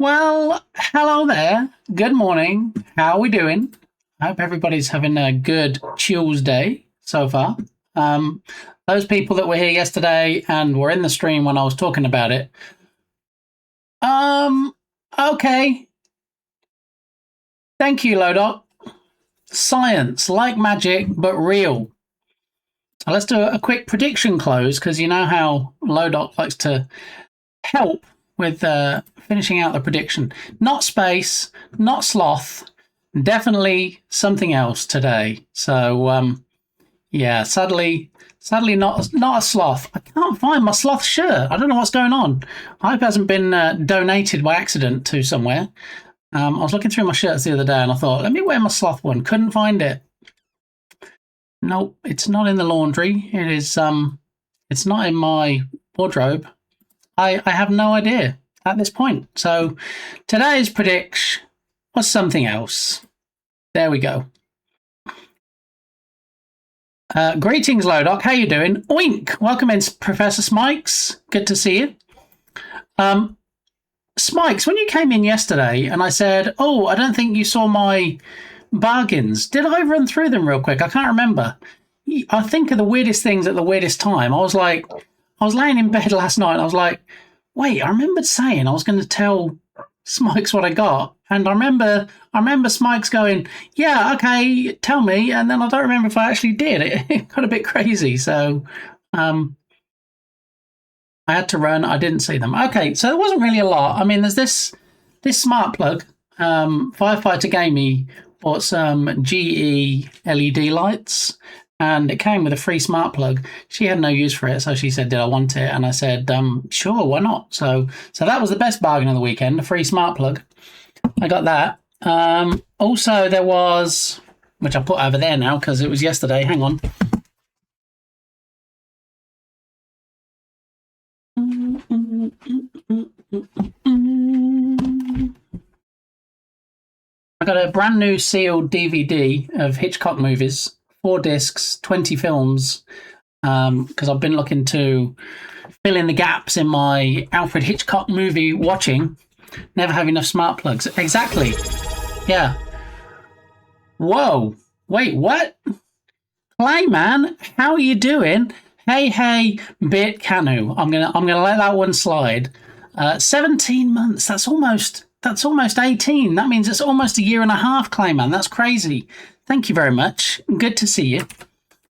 Well, hello there. Good morning. How are we doing? I hope everybody's having a good Tuesday so far. Um, those people that were here yesterday and were in the stream when I was talking about it. Um, okay. Thank you, Lodok. Science, like magic, but real. So let's do a quick prediction close because you know how Lodok likes to help with finishing out the prediction. Not space, not sloth, definitely something else today. So yeah, sadly not a sloth. I can't find my sloth shirt. I don't know what's going on. I hope it hasn't been donated by accident to somewhere. I was looking through my shirts the other day and I thought, let me wear my sloth one. Couldn't find it. Nope, it's not in the laundry. It's not in my wardrobe. I have no idea at this point. So today's prediction was something else. There we go. Greetings, Lodok. How you doing? Oink. Welcome in, Professor Smikes. Good to see you. Smikes, when you came in yesterday and I said, oh, I don't think you saw my bargains, did I run through them real quick? I can't remember. I think of the weirdest things at the weirdest time. I was laying in bed last night and I was like, wait, I remembered saying I was going to tell Smikes what I got. And I remember Smikes going, yeah, okay, tell me. And then I don't remember if I actually did. It got a bit crazy. So I had to run. I didn't see them. Okay, so there wasn't really a lot. I mean, there's this smart plug. Firefighter Gamey bought some GE LED lights. And it came with a free smart plug. She had no use for it, so she said, did I want it? And I said, sure, why not? So that was the best bargain of the weekend, a free smart plug. I got that. Also, there was, which I put over there now because it was yesterday. Hang on. I got a brand new sealed DVD of Hitchcock movies. 4 discs, 20 films, because I've been looking to fill in the gaps in my Alfred Hitchcock movie watching. Never have enough smart plugs. Exactly. Yeah. Whoa. Wait, what? Clayman, how are you doing? Hey, Bit Canu. I'm gonna let that one slide. 17 months. That's almost 18. That means it's almost a year and a half, Clayman. That's crazy. Thank you very much. Good to see you.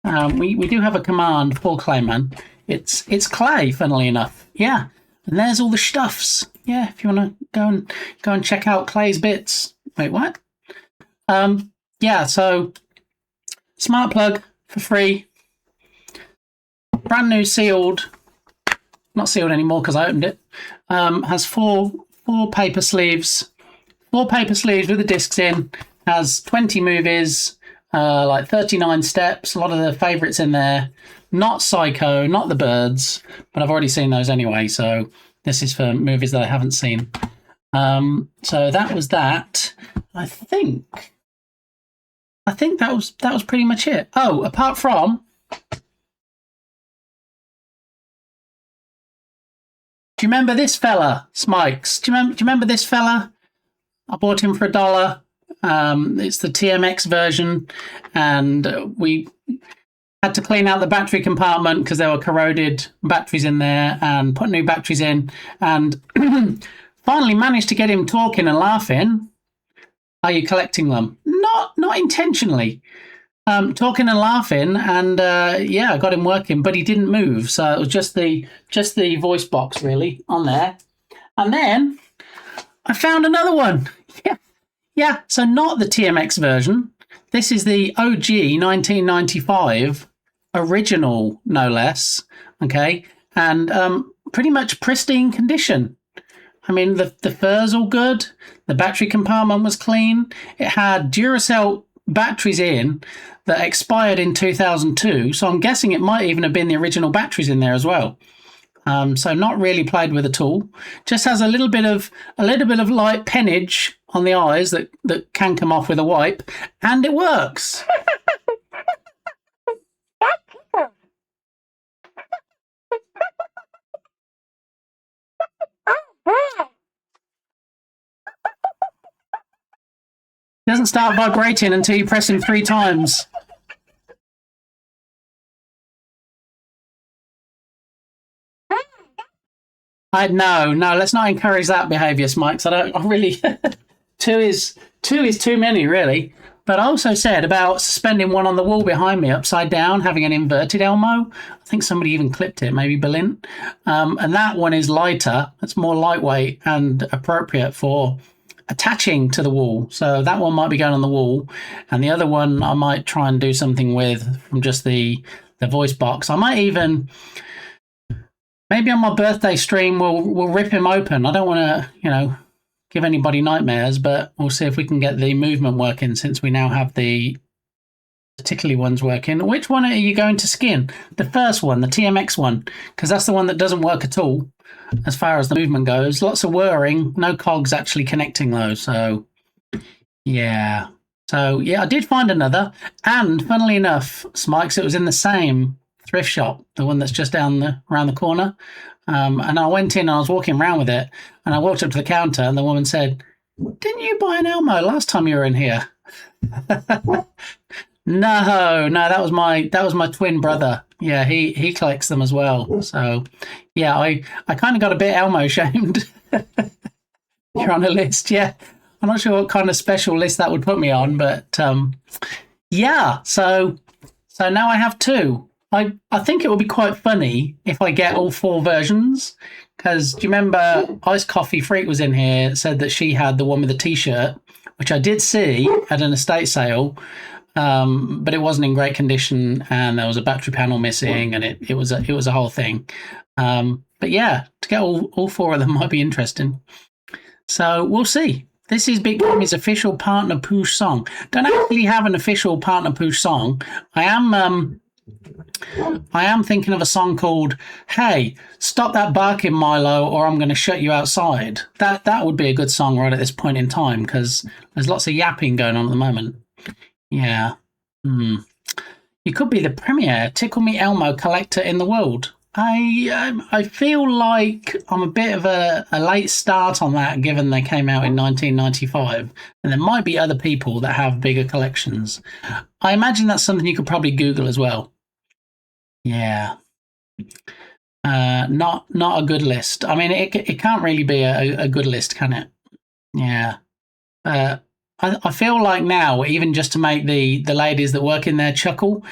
We do have a command for Clayman. It's Clay, funnily enough. Yeah. And there's all the stuffs. Yeah, if you want to go and check out Clay's bits. Wait, what? Yeah, so smart plug for free. Brand new sealed. Not sealed anymore because I opened it. Has four paper sleeves. 4 paper sleeves with the discs in. Has 20 movies, like 39 steps, a lot of the favourites in there. Not Psycho, not The Birds, but I've already seen those anyway, so this is for movies that I haven't seen. So that was that. I think that was pretty much it. Oh, apart from, do you remember this fella, Smikes? Do you remember this fella? I bought him for $1. It's the TMX version, and we had to clean out the battery compartment because there were corroded batteries in there and put new batteries in, and finally managed to get him talking and laughing. Are you collecting them? Not intentionally. Talking and laughing, and yeah, I got him working, but he didn't move, so it was just the voice box really on there. And then I found another one. Yeah, so not the TMX version. This is the OG 1995 original, no less. Okay, and pretty much pristine condition. I mean, the fur's all good. The battery compartment was clean. It had Duracell batteries in that expired in 2002. So I'm guessing it might even have been the original batteries in there as well. So not really played with at all. Just has a little bit of light pennage on the eyes that can come off with a wipe, and it works. doesn't start vibrating until you press him 3 times. No, let's not encourage that behaviour, Smikes. I really two is too many, really. But I also said about suspending one on the wall behind me upside down, having an inverted Elmo. I think somebody even clipped it, maybe Berlin. And that one is lighter. It's more lightweight and appropriate for attaching to the wall. So that one might be going on the wall. And the other one I might try and do something with from just the voice box. I might even... Maybe on my birthday stream, we'll rip him open. I don't want to, give anybody nightmares, but we'll see if we can get the movement working since we now have the particularly ones working. Which one are you going to skin? The first one, the TMX one, because that's the one that doesn't work at all as far as the movement goes. Lots of whirring, no cogs actually connecting those. So, yeah. So, yeah, I did find another. And funnily enough, Smikes, it was in the same thrift shop, the one that's just around the corner. And I went in and I was walking around with it, and I walked up to the counter and the woman said, "Didn't you buy an Elmo last time you were in here?" No, that was my twin brother. Yeah, he collects them as well. So yeah, I kind of got a bit Elmo shamed. You're on a list, yeah. I'm not sure what kind of special list that would put me on, but yeah. So now I have two. I think it would be quite funny if I get all 4 versions, because do you remember Ice Coffee Freak was in here, said that she had the one with the T-shirt, which I did see at an estate sale, but it wasn't in great condition, and there was a battery panel missing, and it was a whole thing. But yeah, to get all 4 of them might be interesting. So we'll see. This is Big Gammy's official Partner Poosh song. Don't actually have an official Partner Poosh song. I am thinking of a song called "Hey, Stop That Barking, Milo, or I'm going to Shut You Outside." That would be a good song right at this point in time, because there's lots of yapping going on at the moment. Yeah. You could be the premier Tickle Me Elmo collector in the world. I feel like I'm a bit of a late start on that, given they came out in 1995, and there might be other people that have bigger collections. I imagine that's something you could probably Google as well. Yeah. Not a good list. I mean, it can't really be a good list, can it? Yeah. I feel like now, even just to make the ladies that work in there chuckle,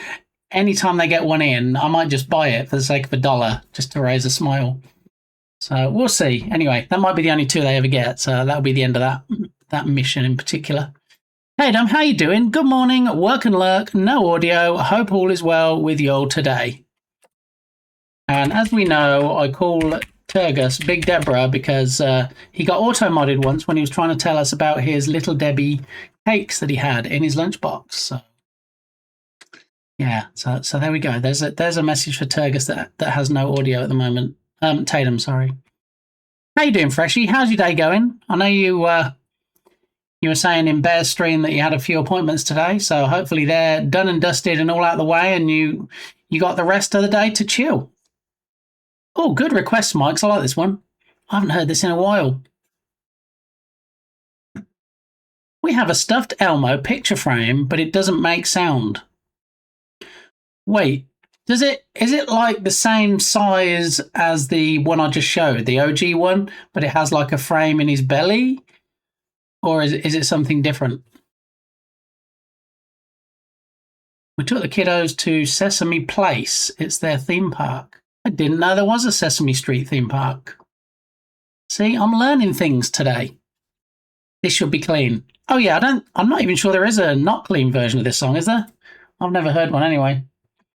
anytime they get one in, I might just buy it for the sake of $1, just to raise a smile. So we'll see. Anyway, that might be the only 2 they ever get, so that'll be the end of that mission in particular. Hey, Dom, how you doing? Good morning, work and lurk, no audio. Hope all is well with you all today. And as we know, I call Turgus Big Deborah because he got auto-modded once when he was trying to tell us about his Little Debbie cakes that he had in his lunchbox. So, yeah, so there we go. There's a message for Turgus that has no audio at the moment. Tatum, sorry. How you doing, Freshie? How's your day going? I know you were saying in Bear's stream that you had a few appointments today, so hopefully they're done and dusted and all out of the way, and you got the rest of the day to chill. Oh, good request, Mike. I like this one. I haven't heard this in a while. We have a stuffed Elmo picture frame, but it doesn't make sound. Wait, is it like the same size as the one I just showed, the OG one, but it has like a frame in his belly? Or is it something different? We took the kiddos to Sesame Place. It's their theme park. I didn't know there was a Sesame Street theme park. See, I'm learning things today. This should be clean. Oh yeah, I'm not even sure there is a not clean version of this song, is there? I've never heard one anyway.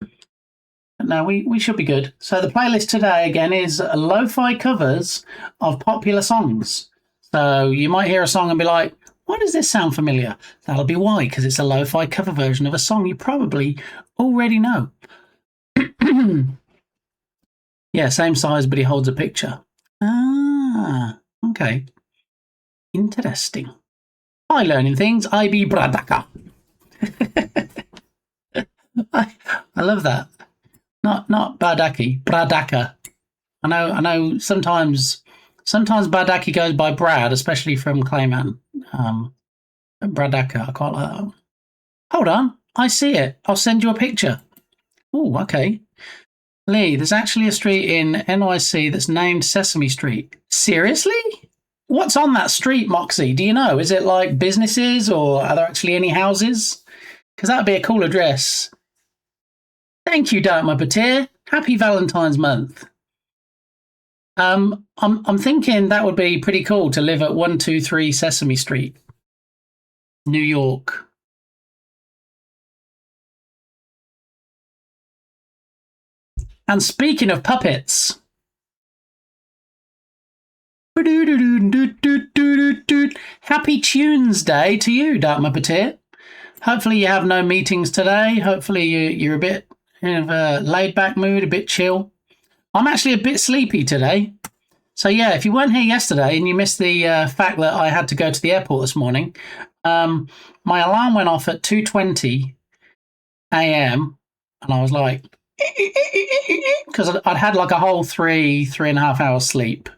But no, we should be good. So the playlist today again is lo-fi covers of popular songs. So you might hear a song and be like, why does this sound familiar? That'll be why, because it's a lo-fi cover version of a song you probably already know. Yeah, same size, but he holds a picture. Ah, okay. Interesting. By learning things, I be Bradaka. I love that. Not Bardaki, Bradaka. I know sometimes Bardaki goes by Brad, especially from Clayman. Bradaka. I quite like that one. Hold on. I see it. I'll send you a picture. Oh, okay. Lee, there's actually a street in NYC that's named Sesame Street. Seriously? What's on that street, Moxie? Do you know? Is it like businesses or are there actually any houses? Because that'd be a cool address. Thank you, Dark Puppeteer. Happy Valentine's month. I'm thinking that would be pretty cool to live at 123 Sesame Street, New York. And speaking of puppets, happy Tunesday to you, Dark Puppeteer. Hopefully you have no meetings today. Hopefully you're a bit in a laid-back mood, a bit chill. I'm actually a bit sleepy today. So yeah, if you weren't here yesterday and you missed the fact that I had to go to the airport this morning, my alarm went off at 2:20 a.m. and I was like, because I'd had like a whole 3.5 hours sleep,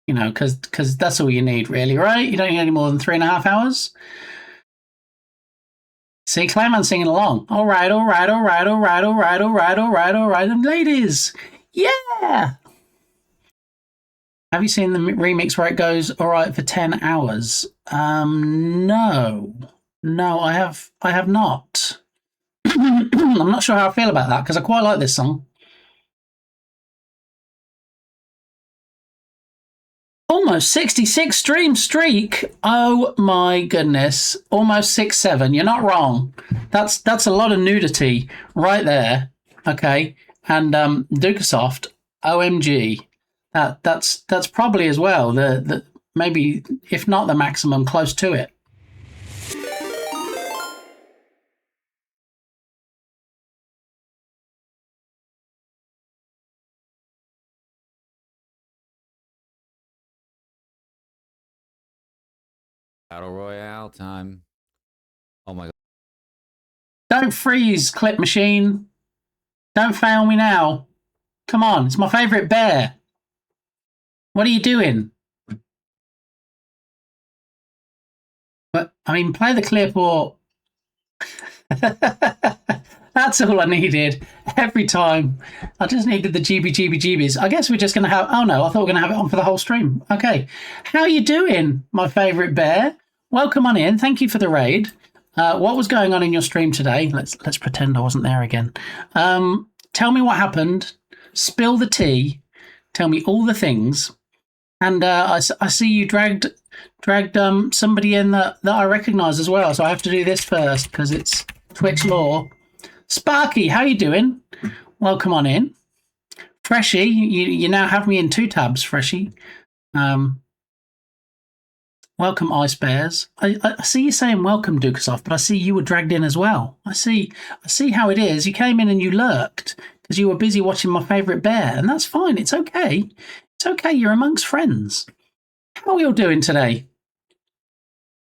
you know, because that's all you need really, right? You don't need any more than 3.5 hours. See, Clayman singing along. All right. And ladies, yeah. Have you seen the remix where it goes all right for 10 hours? No, I have not. I'm not sure how I feel about that because I quite like this song. Almost 66 stream streak. Oh my goodness. Almost 6-7. You're not wrong. That's a lot of nudity right there. Okay. And Dukasoft, OMG. That's probably as well the maybe if not the maximum, close to it. Battle Royale time. Oh my god. Don't freeze, Clip Machine. Don't fail me now. Come on, it's my favourite bear. What are you doing? But I mean, play the clip or that's all I needed every time. I just needed the GBs. I guess we're just going to have... Oh, no, I thought we were going to have it on for the whole stream. Okay. How are you doing, my favourite bear? Welcome on in. Thank you for the raid. What was going on in your stream today? Let's pretend I wasn't there again. Tell me what happened. Spill the tea. Tell me all the things. And I see you dragged somebody in that I recognise as well. So I have to do this first because it's Twitch law. Sparky, how you doing? Welcome on in. Freshy, you now have me in 2 tabs, Freshy. Welcome, Ice Bears. I see you saying welcome, Dukasoft, but I see you were dragged in as well. I see how it is. You came in and you lurked because you were busy watching my favourite bear, and that's fine. It's okay. It's okay. You're amongst friends. How are we all doing today?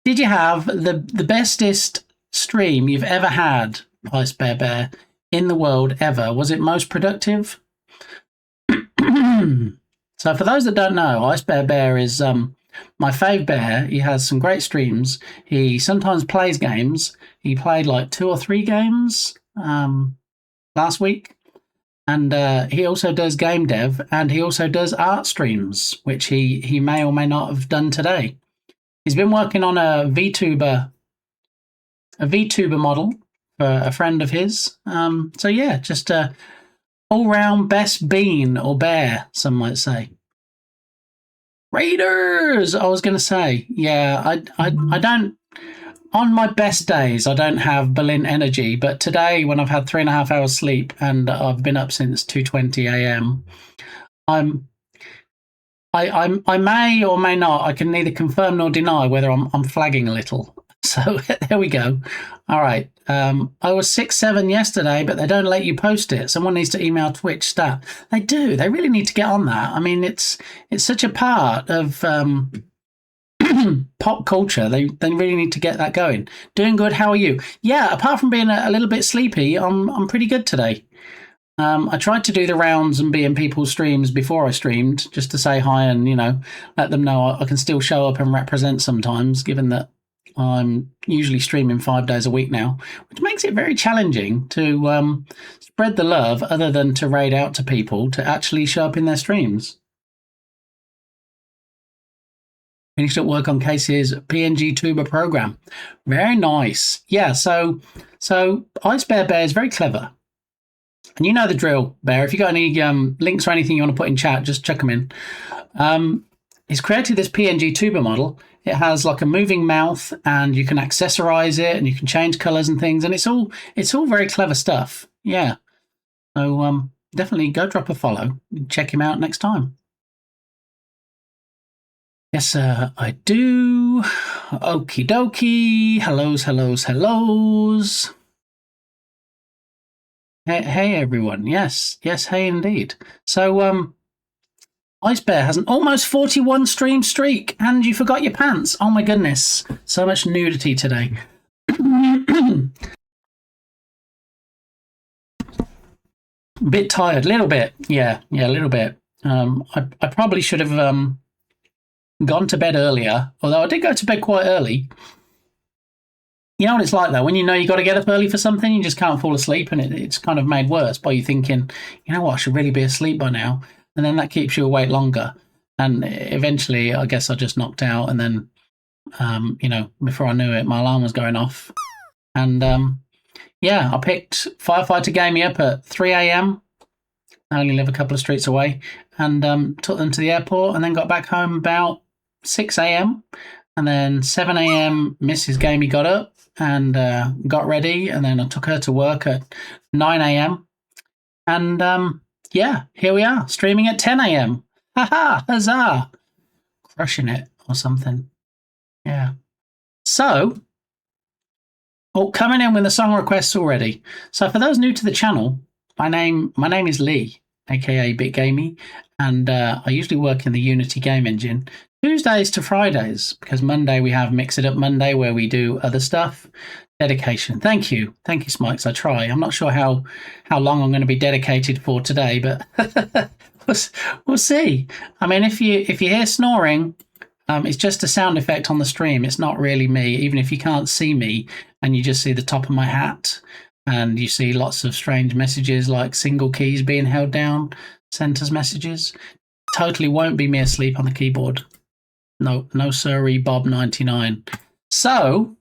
Did you have the bestest stream you've ever had, Ice Bear, in the world ever? Was it most productive? So for those that don't know, Ice Bear is my fave bear. He has some great streams. He sometimes plays games. He played like 2 or 3 games last week. And he also does game dev, and he also does art streams, which he may or may not have done today. He's been working on a VTuber model for a friend of his. So yeah, just a all-round best bean or bear, some might say. Raiders, I was going to say. Yeah, I don't... On my best days, I don't have Berlin energy, but today, when I've had 3.5 hours sleep and I've been up since 2:20 a.m., I may or may not. I can neither confirm nor deny whether I'm flagging a little. So there we go. All right. I was 6-7 yesterday, but they don't let you post it. Someone needs to email Twitch stat. They do. They really need to get on that. I mean, it's such a part of pop culture. They really need to get that going. Doing good. How are you? Yeah. Apart from being a little bit sleepy, I'm pretty good today. I tried to do the rounds and be in people's streams before I streamed, just to say hi and let them know I can still show up and represent sometimes, given that I'm usually streaming 5 days a week now, which makes it very challenging to spread the love other than to raid out to people to actually show up in their streams. Finished up work on Casey's PNG tuber program. Very nice. Yeah, so Ice Bear is very clever. And you know the drill, Bear. If you got any links or anything you want to put in chat, just chuck them in. He's created this PNG tuber model. It has like a moving mouth, and you can accessorize it, and you can change colors and things, and it's all very clever stuff. Yeah. So definitely go drop a follow. Check him out next time. Yes, sir, I do. Okie dokie. Hellos. Hey, everyone. Yes, hey, indeed. So, Ice Bear has an almost 41 stream streak, and you forgot your pants. Oh my goodness. So much nudity today. Bit tired, little bit. Yeah, a little bit. I probably should have gone to bed earlier, although I did go to bed quite early. You know what it's like, though, when you know you got to get up early for something, you just can't fall asleep, and it's kind of made worse by you thinking, you know what, I should really be asleep by now. And then that keeps you awake longer. And eventually, I guess I just knocked out, and then, before I knew it, my alarm was going off. And, I picked Firefighter gave me up at 3 a.m. I only live a couple of streets away, and took them to the airport, and then got back home about 6 a.m. And then 7 a.m. Mrs. Gamey got up and got ready, and then I took her to work at 9 a.m. And here we are, streaming at 10 a.m. Haha, huzzah! Crushing it or something. Yeah. So, coming in with the song requests already. So for those new to the channel, my name is Lee, aka Bit Gamey, and I usually work in the Unity game engine Tuesdays to Fridays, because Monday we have Mix It Up Monday where we do other stuff. Dedication. Thank you, Smikes. I try. I'm not sure how long I'm going to be dedicated for today, but we'll see. I mean, if you hear snoring, it's just a sound effect on the stream. It's not really me, even if you can't see me and you just see the top of my hat and you see lots of strange messages like single keys being held down, centers messages. Totally won't be me asleep on the keyboard. No sirree, Bob 99. So,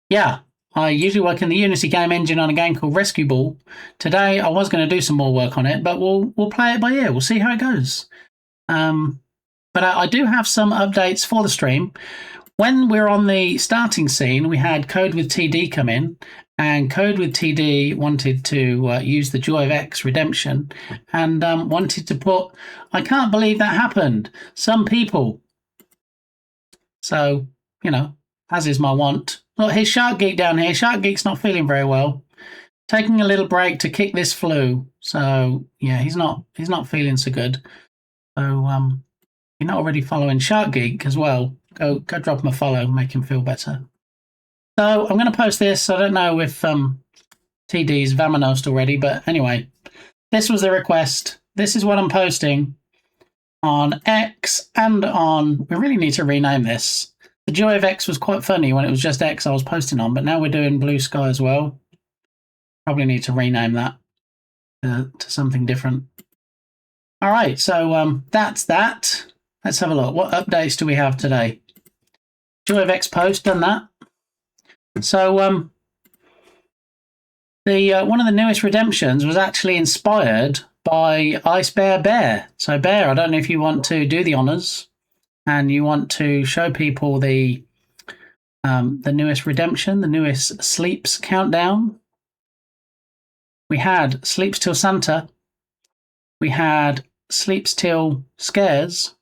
yeah, I usually work in the Unity game engine on a game called Rescue Ball. Today, I was going to do some more work on it, but we'll play it by ear. We'll see how it goes. But I do have some updates for the stream. When we're on the starting scene, we had Code with TD come in, and Code with TD wanted to use the Joy of X redemption and wanted to put, I can't believe that happened, some people. So, as is my want. Look, here's Shark Geek down here. Shark Geek's not feeling very well. Taking a little break to kick this flu. So, yeah, he's not feeling so good. So, you're not already following Shark Geek as well, go drop him a follow, make him feel better. So I'm going to post this. I don't know if TD's Vamanosed already, but anyway, this was the request. This is what I'm posting on X and on... We really need to rename this. The Joy of X was quite funny when it was just X I was posting on, but now we're doing Blue Sky as well. Probably need to rename that to something different. All right, so that's that. Let's have a look. What updates do we have today? Joy of X post, done that. So the one of the newest redemptions was actually inspired by Ice Bear. So Bear, I don't know if you want to do the honors and you want to show people the newest redemption, the newest Sleeps countdown. We had Sleeps Till Santa. We had Sleeps Till Scares.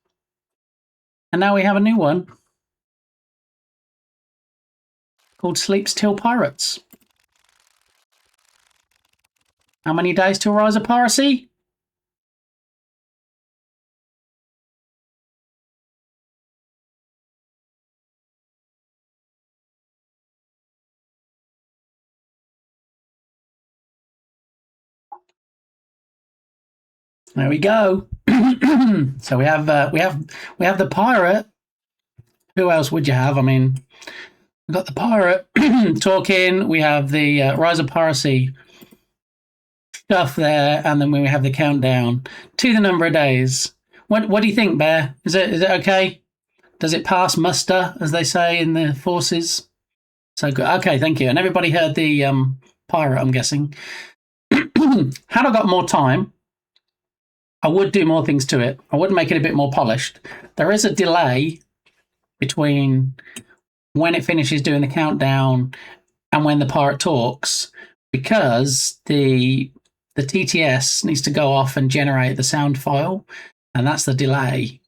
And now we have a new one called Sleeps Till Pirates. How many days till Rise of Piracy? There we go. So we have the pirate Who else would you have? I mean, we've got the pirate talking. We have the Rise of Piracy stuff there, and then we have the countdown to the number of days. What do you think, Bear? Is it okay? Does it pass muster, as they say in the forces? So good. Okay, thank you. And everybody heard the pirate, I'm guessing. Had I got more time, I would do more things to it. I would make it a bit more polished. There is a delay between when it finishes doing the countdown and when the pirate talks, because the TTS needs to go off and generate the sound file, and that's the delay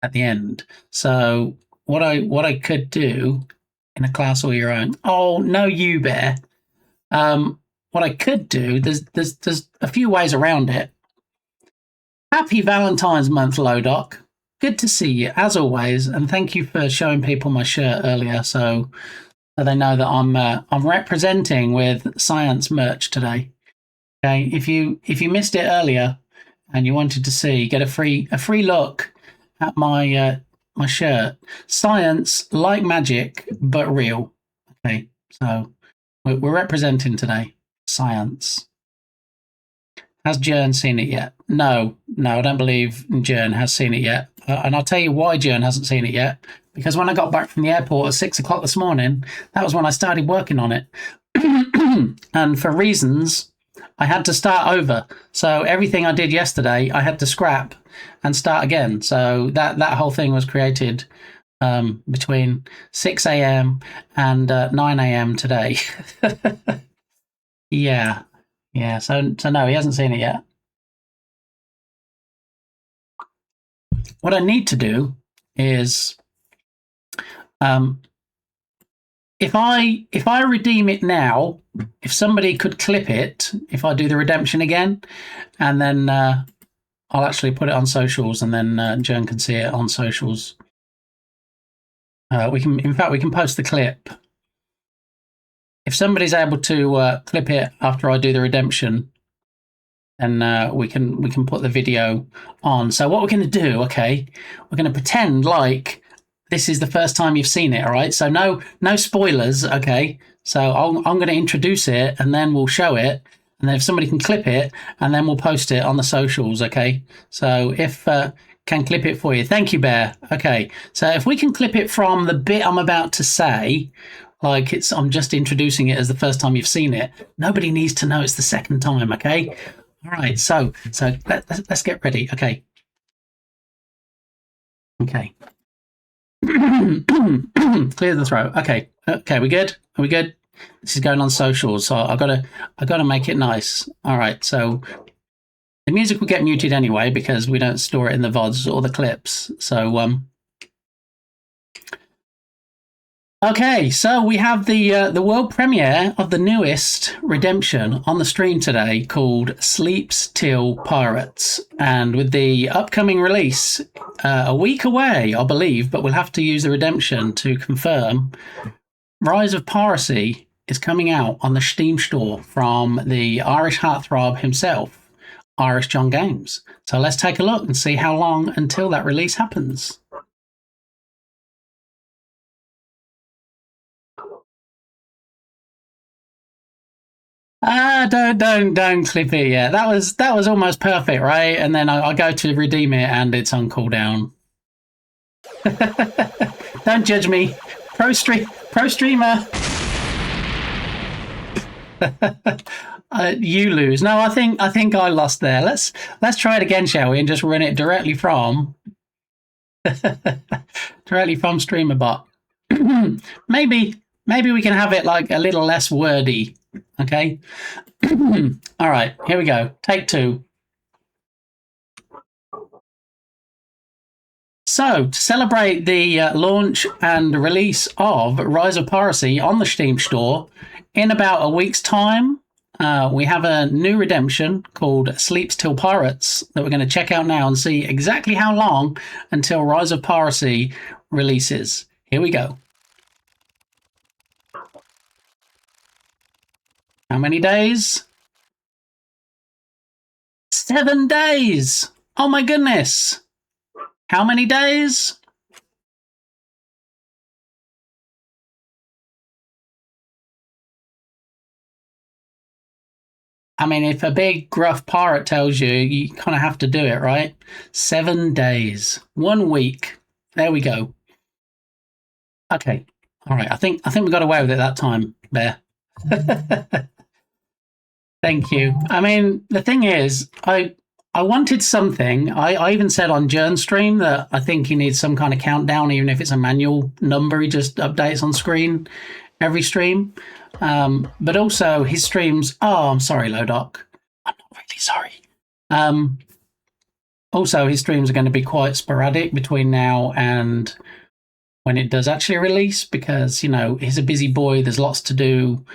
at the end. So what I could do in a class all your own. Oh no, you Bear. What I could do, there's a few ways around it. Happy Valentine's Month, Lodoc. Good to see you as always, and thank you for showing people my shirt earlier, so they know that I'm representing with science merch today. Okay, if you missed it earlier and you wanted to see, get a free look at my my shirt. Science like magic, but real. Okay, so we're representing today. Science. Has Jern seen it yet? No, I don't believe Jern has seen it yet. And I'll tell you why Jern hasn't seen it yet. Because when I got back from the airport at 6 o'clock this morning, that was when I started working on it. And for reasons, I had to start over. So everything I did yesterday, I had to scrap and start again. So that whole thing was created between 6 a.m. and 9 a.m. today. Yeah. So no, he hasn't seen it yet. What I need to do is, if I redeem it now, if somebody could clip it, if I do the redemption again, and then I'll actually put it on socials, and then Jern can see it on socials. We can post the clip. If somebody's able to clip it after I do the redemption, then we can put the video on. So what we're going to do, okay, we're going to pretend like this is the first time you've seen it, all right? So no spoilers, okay? So I'm going to introduce it, and then we'll show it, and then if somebody can clip it, and then we'll post it on the socials, okay? So if can clip it for you. Thank you, Bear. Okay, so if we can clip it from the bit I'm about to say, like I'm just introducing it as the first time you've seen it. Nobody needs to know it's the second time, okay? All right, so let's get ready. Okay. Clear the throat. Okay, we good? Are we good? This is going on socials, so I gotta make it nice. All right, so the music will get muted anyway because we don't store it in the VODs or the clips. So okay, so we have the world premiere of the newest redemption on the stream today, called Sleeps Till Pirates, and with the upcoming release a week away, I believe, but we'll have to use the redemption to confirm. Rise of Piracy is coming out on the Steam store from the Irish heartthrob himself, Irish John Games. So let's take a look and see how long until that release happens. Don't clip it yet. That was almost perfect, right? And then I go to redeem it and it's on cooldown. Don't judge me, pro streamer. You lose. No, I think I lost there. Let's try it again, shall we? And just run it directly from streamer bot. maybe we can have it like a little less wordy. Okay. All right, here we go. Take 2. So, to celebrate the launch and release of Rise of Piracy on the Steam store, in about a week's time, we have a new redemption called Sleeps Till Pirates that we're going to check out now and see exactly how long until Rise of Piracy releases. Here we go. How many days? 7 days! Oh my goodness! How many days? I mean, if a big gruff pirate tells you, you kind of have to do it, right? 7 days, 1 week. There we go. Okay. All right. I think we got away with it that time, Bear. Thank you. I mean, the thing is, I wanted something. I even said on Jern's stream that I think he needs some kind of countdown, even if it's a manual number he just updates on screen every stream. But also his streams. Oh, I'm sorry, Lodoc. I'm not really sorry. Also, his streams are going to be quite sporadic between now and when it does actually release, because he's a busy boy. There's lots to do.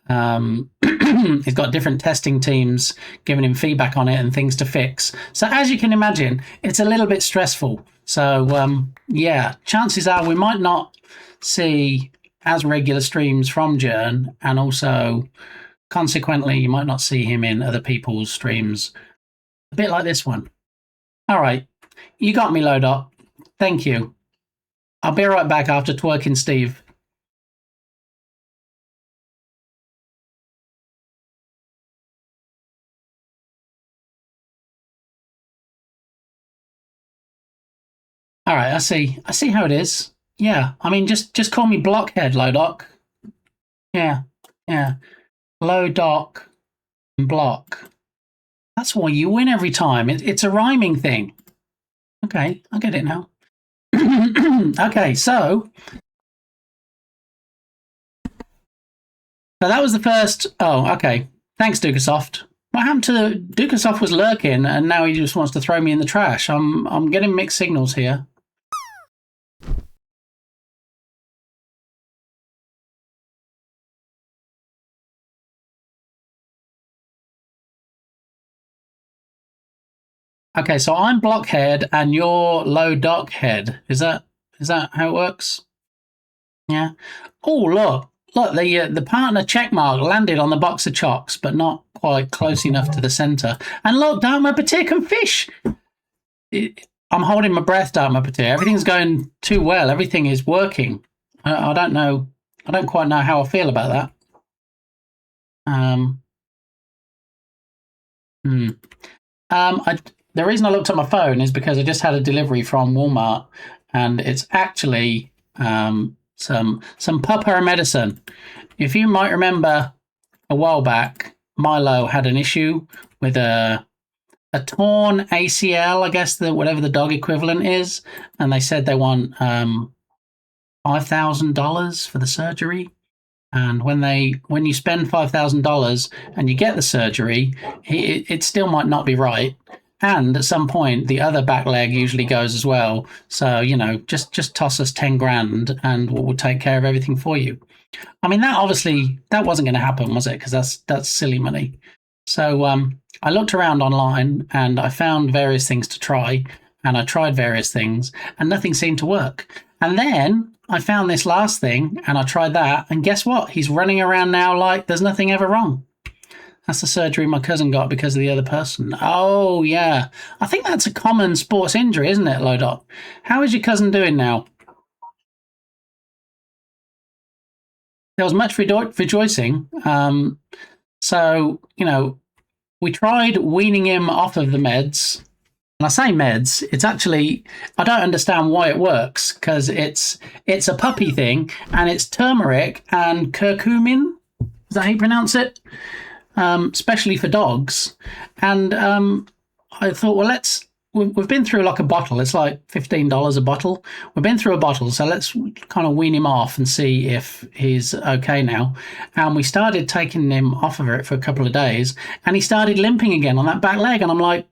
He's got different testing teams giving him feedback on it and things to fix. So as you can imagine, it's a little bit stressful. So yeah, chances are we might not see as regular streams from Jern, and also consequently you might not see him in other people's streams. A bit like this one. All right, you got me, Lodot. Thank you. I'll be right back after twerking Steve. All right, I see. I see how it is. Yeah, I mean, just call me Blockhead, Lodoc. Yeah, yeah. Lodoc and Block. That's why you win every time. It's a rhyming thing. Okay, I get it now. Okay, so that was the first. Oh, okay. Thanks, Dukasoft. What happened to Dukasoft was lurking, and now he just wants to throw me in the trash. I'm getting mixed signals here. Okay, so I'm Blockhead and you're Lodoc Is that how it works? Yeah. Oh, look, the partner checkmark landed on the box of chocks, but not quite close enough to the centre. And look, Dharma Patir can fish. I'm holding my breath, Dharma Patir. Everything's going too well. Everything is working. I don't know. I don't quite know how I feel about that. The reason I looked at my phone is because I just had a delivery from Walmart, and it's actually some pupper medicine. If you might remember, a while back, Milo had an issue with a torn ACL, I guess whatever the dog equivalent is, and they said they want $5,000 for the surgery. And when you spend $5,000 and you get the surgery, it still might not be right. And at some point, the other back leg usually goes as well. So just toss us 10 grand, and we'll take care of everything for you. I mean, that wasn't going to happen, was it? Because that's silly money. So I looked around online and I found various things to try, and I tried various things, and nothing seemed to work. And then I found this last thing, and I tried that, and guess what? He's running around now like there's nothing ever wrong. That's the surgery my cousin got because of the other person. Oh, yeah. I think that's a common sports injury, isn't it, Lodot? How is your cousin doing now? There was much rejoicing. So, we tried weaning him off of the meds. And I say meds, it's actually, I don't understand why it works, because it's a puppy thing, and it's turmeric and curcumin. Is that how you pronounce it? Especially for dogs. And I thought, well, we've been through like a bottle. It's like $15 a bottle. We've been through a bottle, so let's kind of wean him off and see if he's okay now. And we started taking him off of it for a couple of days, and he started limping again on that back leg. And I'm like,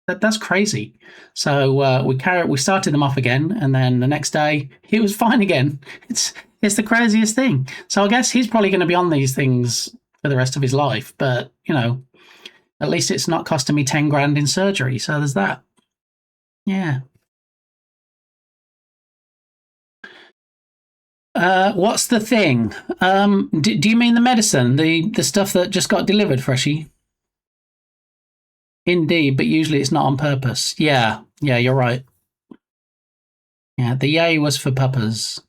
that's crazy. So we started them off again, and then the next day he was fine again. It's the craziest thing. So I guess he's probably going to be on these things for the rest of his life, but at least it's not costing me 10 grand in surgery. So there's that. Yeah. What's the thing? Do you mean the medicine, the stuff that just got delivered, Freshie? Indeed, but usually it's not on purpose. Yeah, you're right. Yeah, the yay was for puppers.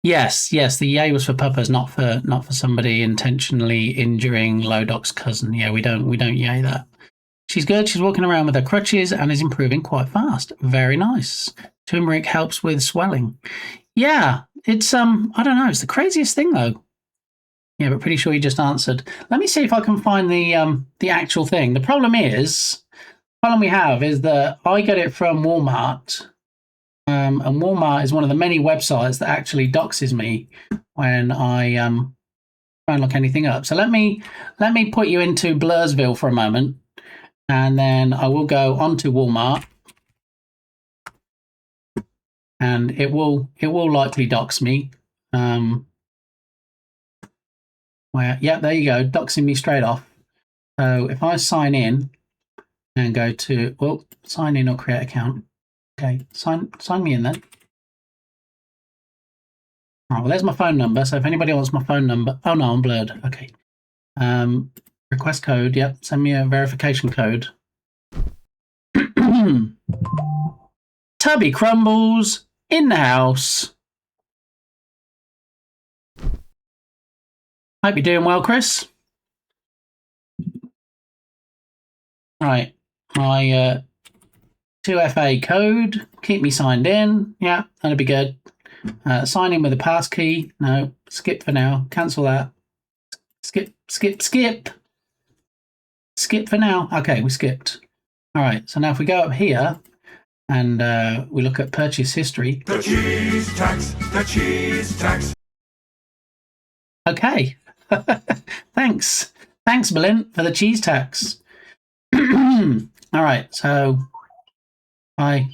Yes, yes. The yay was for puppers, not for somebody intentionally injuring Lodoc's cousin. Yeah, we don't yay that. She's good. She's walking around with her crutches and is improving quite fast. Very nice. Turmeric helps with swelling. Yeah, it's I don't know. It's the craziest thing though. Yeah, but pretty sure you just answered. Let me see if I can find the actual thing. The problem we have is that I get it from Walmart, and Walmart is one of the many websites that actually doxes me when I try and look anything up. So let me put you into Blurrsville for a moment, and then I will go onto Walmart, and it will likely dox me. Yeah, there you go, doxing me straight off. So if I sign in and go to sign in or create account. Okay, sign me in then. All right, well, there's my phone number. So if anybody wants my phone number, oh no, I'm blurred. Okay. Request code. Yep, send me a verification code. Tubby Crumbles in the house. Hope you're doing well, Chris. Right, my 2FA code. Keep me signed in. Yeah, that'd be good. Sign in with a pass key. No, skip for now. Cancel that. Skip. Skip for now. Okay, we skipped. All right, so now if we go up here and we look at purchase history. The cheese tax, the cheese tax. Okay. Thanks, Belinda, for the cheese tax. All right, so I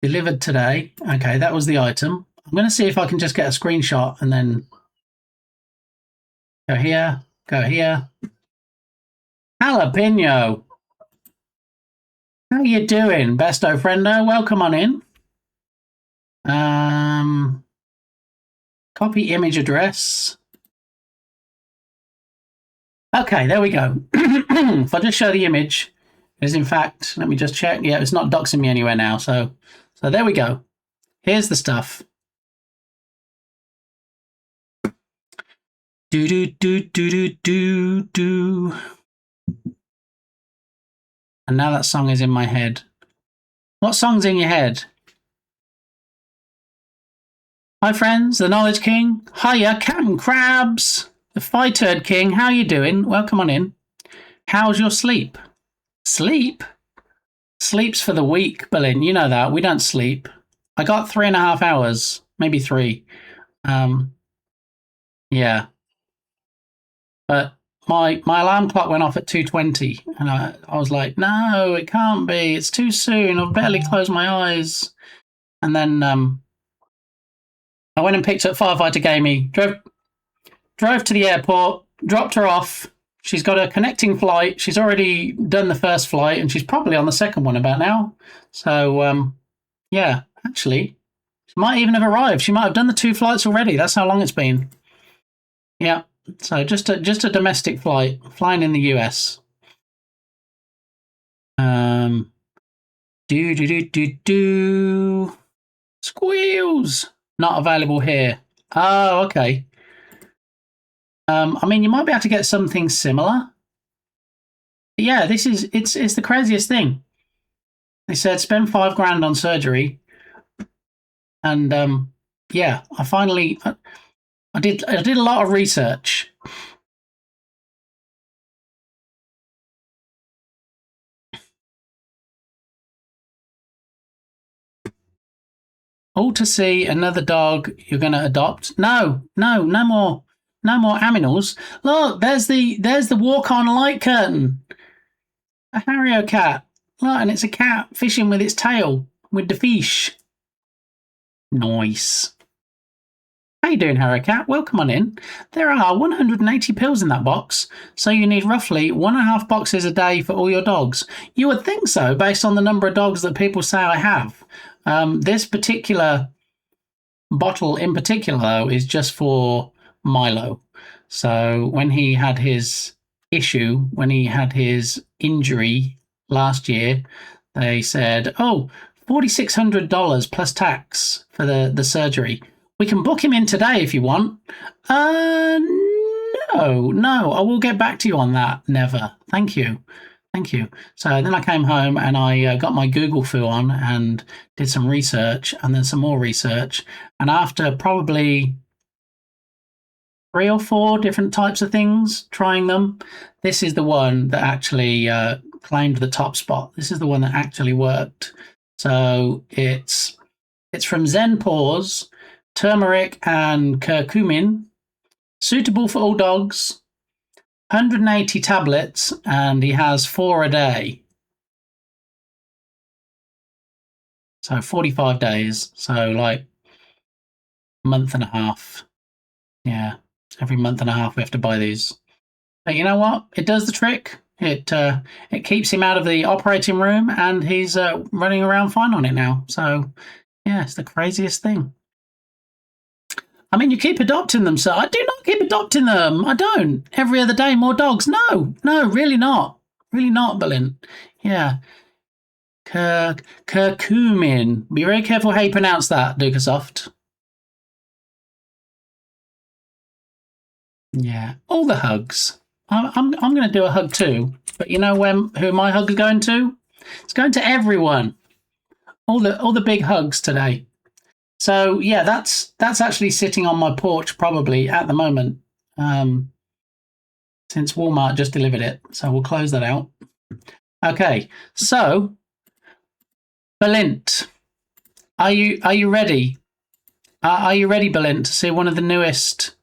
delivered today. Okay, that was the item. I'm going to see if I can just get a screenshot and then go here. Jalapeno. How you doing, besto friendo? Welcome on in. Copy image address. Okay, there we go. If I just show the image, is in fact, let me just check. Yeah, it's not doxing me anywhere now. So there we go. Here's the stuff. Do. And now that song is in my head. What song's in your head? Hi friends, the Knowledge King. Hiya, Captain Crabs. The Fighturd King. How you doing? Welcome on in. How's your sleep? Sleep? Sleep's for the weak, Berlin. You know that. We don't sleep. I got 3.5 hours. Maybe 3. Yeah. But my alarm clock went off at 2:20, and I was like, no, it can't be. It's too soon. I've barely closed my eyes. And then I went and picked up Firefighter Gamey, drove to the airport, dropped her off. She's got a connecting flight. She's already done the first flight, and she's probably on the second one about now. So, yeah, actually, she might even have arrived. She might have done the 2 flights already. That's how long it's been. Yeah. So just a domestic flight, flying in the US. Squeals. Not available here. Oh, okay. I mean, you might be able to get something similar. But yeah, it's the craziest thing. They said spend $5,000 on surgery, and yeah, I did a lot of research. All to see another dog you're going to adopt. No more aminals. Look, there's the walk on light curtain. A Harrier cat. Look, and it's a cat fishing with its tail with the fish. Nice. How you doing, Harrier cat? Welcome on in. There are 180 pills in that box, so you need roughly 1.5 boxes a day for all your dogs. You would think so, based on the number of dogs that people say I have. This particular bottle in particular, though, is just for Milo. So when he had his issue, when he had his injury last year, they said, $4,600 plus tax for the surgery. We can book him in today if you want. No, I will get back to you on that. Never. Thank you. So then I came home and I got my Google foo on and did some research and then some more research. And after probably 3 or 4 different types of things, trying them, this is the one that actually claimed the top spot. This is the one that actually worked. So it's from Zen Paws, turmeric and curcumin, suitable for all dogs, 180 tablets, and he has 4 a day. So 45 days. So like a month and a half. Yeah, every month and a half we have to buy these. But you know what? It does the trick. It keeps him out of the operating room, and he's running around fine on it now. So yeah, it's the craziest thing. I mean, you keep adopting them, so I do not keep adopting them. I don't. Every other day, more dogs. No, really not. Really not, Berlin. Yeah. Curcumin. Be very careful how you pronounce that, Ducasoft. Yeah. All the hugs. I'm going to do a hug too. But you know who my hug is going to? It's going to everyone. All the big hugs today. So yeah, that's actually sitting on my porch probably at the moment, since Walmart just delivered it. So we'll close that out. Okay, so Belint, are you ready? Are you ready, Belint, to see one of the newest?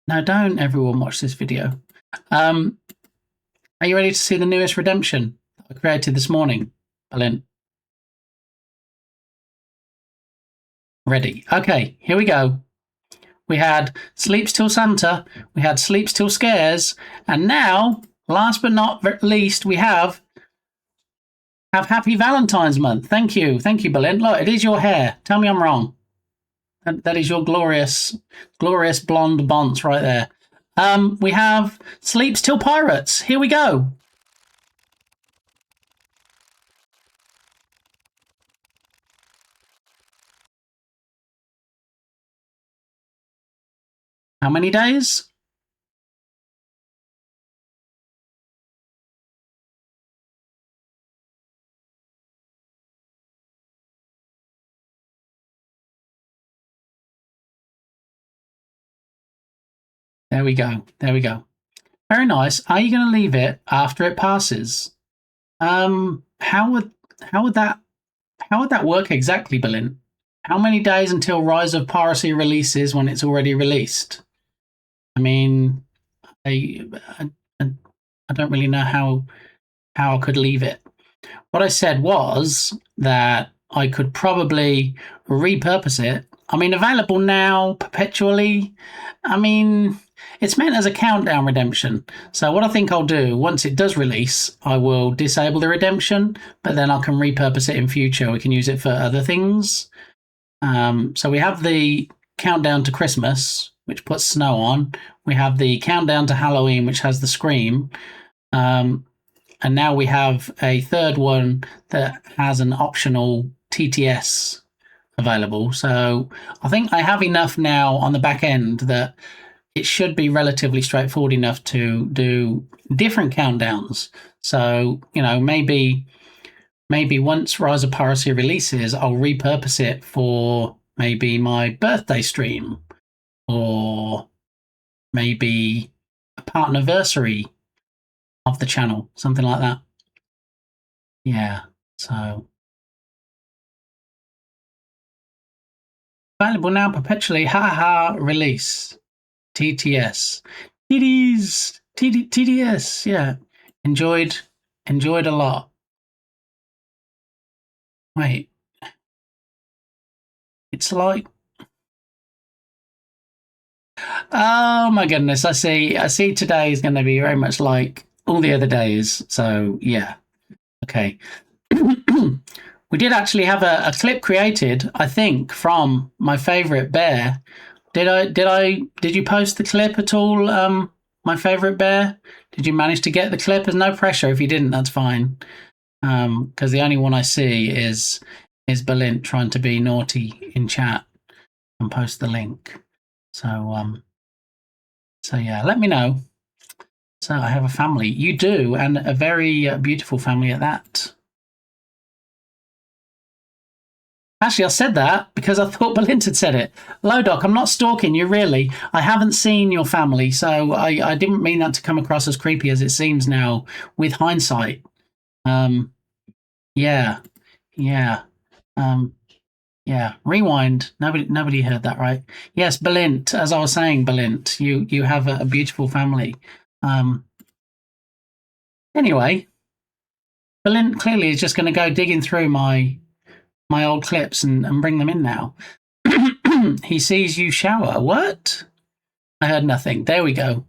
No, don't everyone watch this video. Are you ready to see the newest redemption I created this morning, Belint? Ready. Okay, here we go. We had Sleeps Till Santa, we had Sleeps Till Scares, and now, last but not least, we have Happy Valentine's Month. Thank you, Berlin. Look, it is your hair. Tell me I'm wrong. That is your glorious blonde bonce right there. We have Sleeps Till Pirates. Here we go. How many days? There we go. Very nice. Are you going to leave it after it passes? How would that work exactly, Berlin? How many days until Rise of Piracy releases when it's already released? I mean, I don't really know how I could leave it. What I said was that I could probably repurpose it. I mean, available now perpetually. I mean, it's meant as a countdown redemption. So what I think I'll do, once it does release, I will disable the redemption, but then I can repurpose it in future. We can use it for other things. So we have the countdown to Christmas, which puts snow on. We have the countdown to Halloween, which has the scream. And now we have a third one that has an optional TTS available. So I think I have enough now on the back end that it should be relatively straightforward enough to do different countdowns. So, you know, maybe once Rise of Piracy releases, I'll repurpose it for maybe my birthday stream or maybe a partnerversary of the channel, something like that. Yeah, so available now perpetually. Release TTS. TDS. Yeah, enjoyed a lot. Wait, it's like, oh my goodness! I see. Today is going to be very much like all the other days. So yeah, okay. We did actually have a clip created, I think, from my favourite bear. Did you post the clip at all? My favourite bear. Did you manage to get the clip? There's no pressure if you didn't. That's fine. Because the only one I see is is Balint trying to be naughty in chat and post the link. So yeah, let me know. So I have a family. You do, and a very beautiful family at that. Actually, I said that because I thought Balint had said it. Lodoc, I'm not stalking you, really. I haven't seen your family, so I didn't mean that to come across as creepy as it seems now with hindsight. Yeah. Rewind. Nobody heard that, right? Yes, Balint. As I was saying, Balint, you have a beautiful family. Anyway, Balint clearly is just going to go digging through my old clips and bring them in now. He sees you shower. What? I heard nothing. There we go.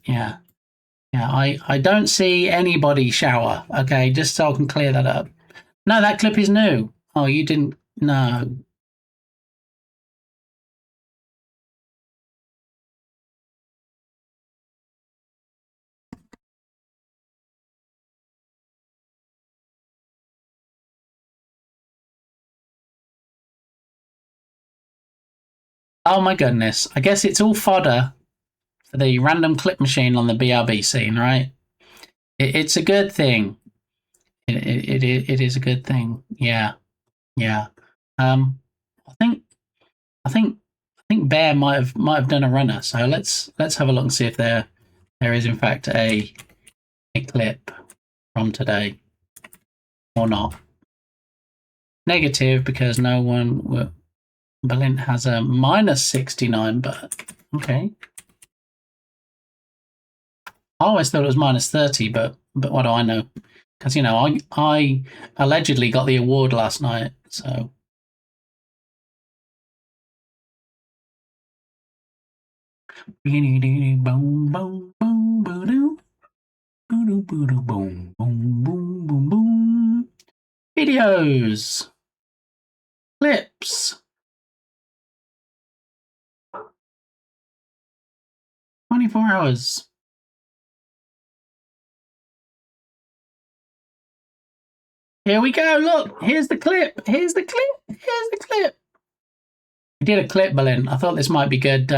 Yeah. I don't see anybody shower. Okay, just so I can clear that up. No, that clip is new. Oh, you didn't. No. Oh my goodness. I guess it's all fodder for the random clip machine on the BRB scene, right? It's a good thing. It is a good thing. Yeah. I think Bear might have done a runner. So let's have a look and see if there is in fact a clip from today or not. Negative because no one. Balint has a -69, but okay. I always thought it was -30, but what do I know? Because I allegedly got the award last night, so. Videos, clips. 24 hours. Here we go. Look, here's the clip. I did a clip, Balint. I thought this might be good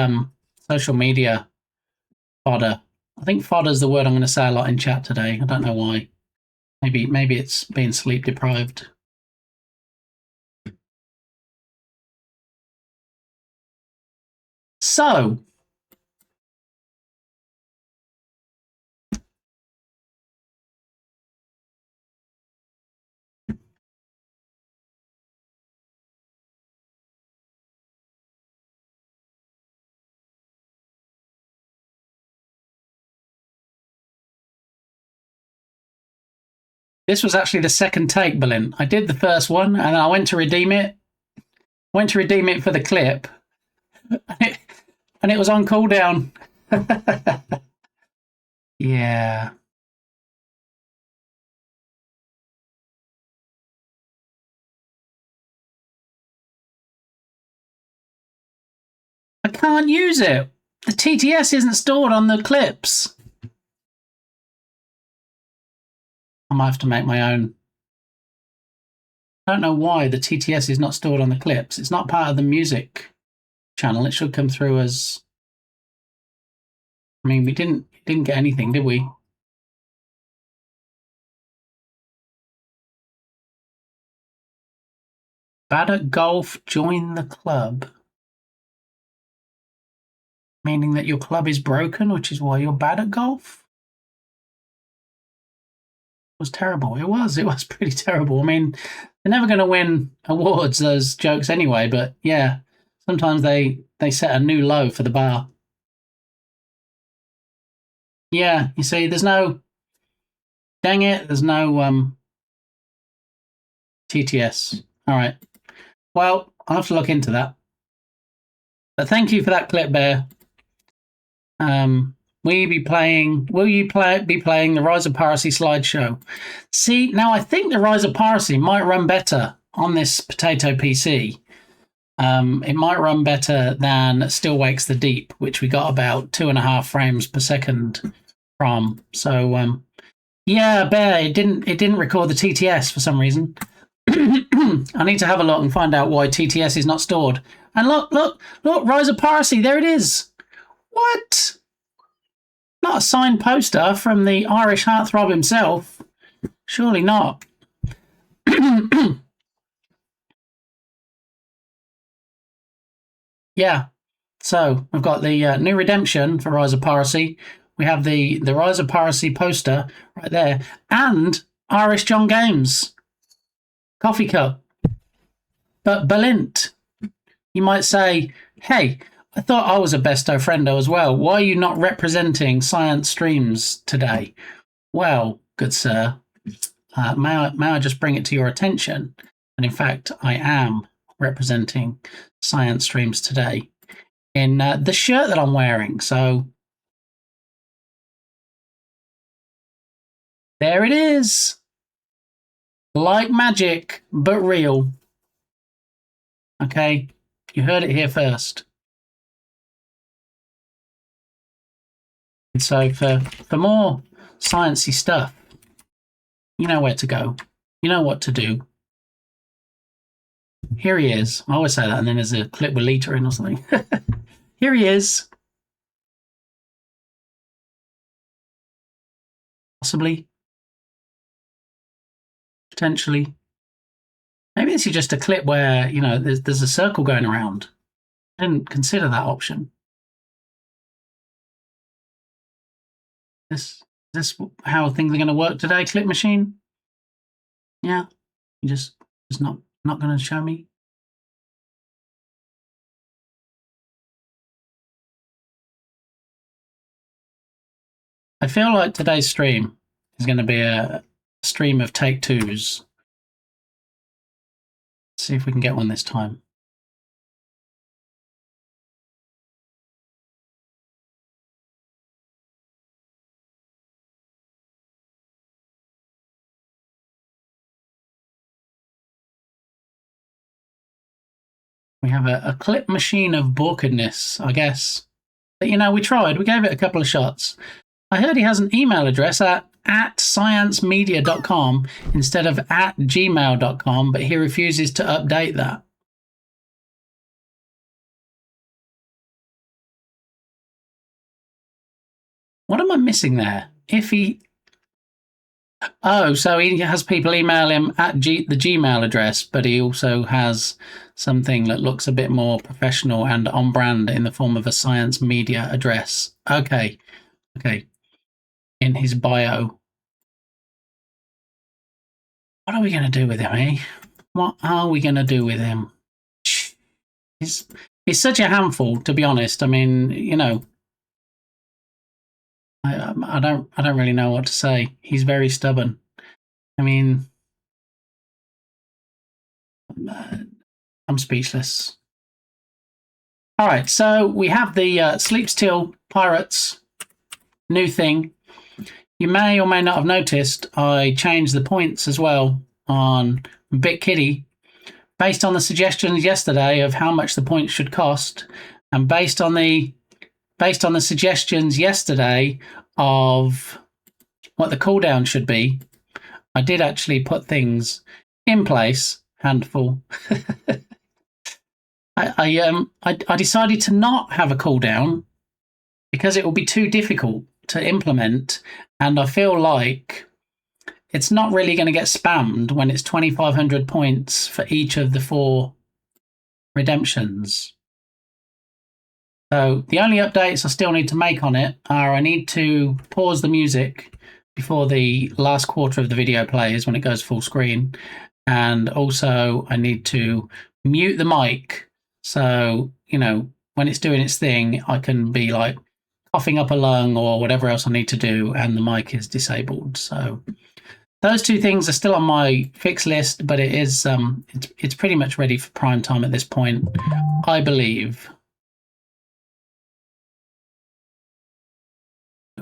social media fodder. I think fodder's the word I'm going to say a lot in chat today. I don't know why. Maybe it's being sleep deprived. So, this was actually the second take, Balint. I did the first one and I went to redeem it. Went to redeem it for the clip. And it was on cooldown. Yeah. I can't use it. The TTS isn't stored on the clips. I might have to make my own. I don't know why the TTS is not stored on the clips. It's not part of the music channel. It should come through as. I mean, we didn't get anything, did we? Bad at golf, join the club. Meaning that your club is broken, which is why you're bad at golf? It was terrible. It was pretty terrible. I mean, they're never going to win awards, those jokes anyway, but yeah, sometimes they set a new low for the bar. Yeah, you see, there's no. Dang it, there's no TTS. All right. Well, I'll have to look into that. But thank you for that clip, Bear. Will you be playing the Rise of Piracy slideshow? See, now I think the Rise of Piracy might run better on this potato PC. It might run better than Still Wakes the Deep, which we got about 2.5 frames per second from. So yeah, Bear, it didn't record the TTS for some reason. I need to have a look and find out why TTS is not stored. And look, Rise of Piracy, there it is. What? Not a signed poster from the Irish heartthrob himself. Surely not. Yeah. So we've got the new redemption for Rise of Piracy. We have the Rise of Piracy poster right there. And Irish John Games coffee cup. But Balint, you might say, hey, I thought I was a besto friendo as well. Why are you not representing science streams today? Well, good sir, may I just bring it to your attention? And in fact, I am representing science streams today in the shirt that I'm wearing. So there it is. Like magic, but real. Okay, you heard it here first. And so for more sciencey stuff, you know where to go. You know what to do. Here he is. I always say that, and then there's a clip with Lita in or something. Here he is. Possibly. Potentially. Maybe this is just a clip where, you know, there's a circle going around. I didn't consider that option. Is this how things are going to work today, Clip Machine? Yeah. You just not going to show me? I feel like today's stream is going to be a stream of take twos. Let's see if we can get one this time. We have a clip machine of bawkedness, I guess. But, you know, we tried. We gave it a couple of shots. I heard he has an email address at sciencemedia.com instead of at gmail.com, but he refuses to update that. What am I missing there? If he... Oh, so he has people email him at the Gmail address, but he also has something that looks a bit more professional and on brand in the form of a science media address. Okay. In his bio. What are we going to do with him, eh? What are we going to do with him? He's such a handful, to be honest. I mean, you know, I don't really know what to say. He's very stubborn. I mean, I'm speechless. All right, so we have the Sleep Still Pirates new thing. You may or may not have noticed I changed the points as well on BitKitty based on the suggestions yesterday of how much the points should cost, and based on the suggestions yesterday of what the cooldown should be. I did actually put things in place. Handful. I decided to not have a cooldown because it will be too difficult to implement, and I feel like it's not really going to get spammed when it's 2,500 points for each of the 4 redemptions. So the only updates I still need to make on it are I need to pause the music before the last quarter of the video plays when it goes full screen, and also I need to mute the mic so, you know, when it's doing its thing, I can be like coughing up a lung or whatever else I need to do, and the mic is disabled. So those 2 things are still on my fix list, but it is it's pretty much ready for prime time at this point, I believe.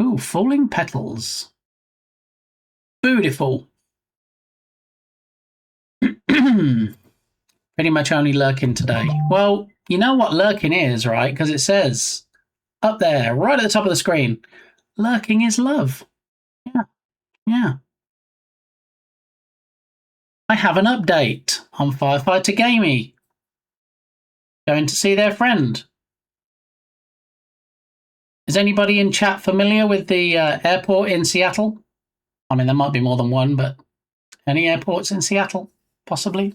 Ooh, falling petals. Beautiful. Pretty much only lurking today. Well, you know what lurking is, right? Because it says up there, right at the top of the screen, lurking is love. Yeah. I have an update on Firefighter Gamey. Going to see their friend. Is anybody in chat familiar with the airport in Seattle? I mean, there might be more than one, but any airports in Seattle, possibly?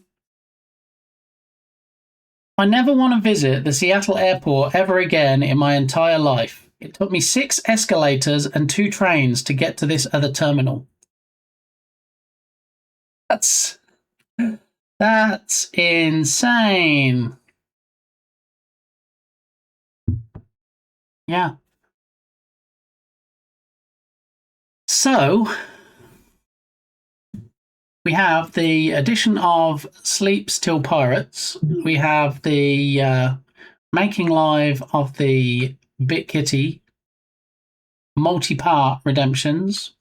I never want to visit the Seattle airport ever again in my entire life. It took me 6 escalators and 2 trains to get to this other terminal. That's insane. Yeah. So we have the addition of Sleeps Till Pirates. We have the making live of the Bit Kitty multi-part redemptions.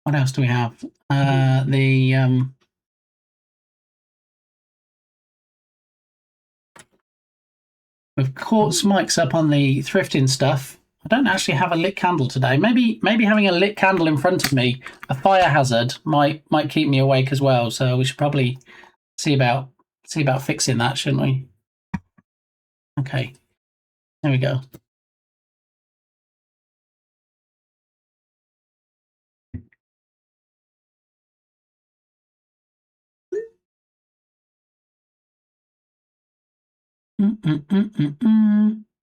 What else do we have? We've caught Smike's up on the thrifting stuff. I don't actually have a lit candle today. Maybe having a lit candle in front of me, a fire hazard, might keep me awake as well. So we should probably see about fixing that, shouldn't we? Okay, there we go.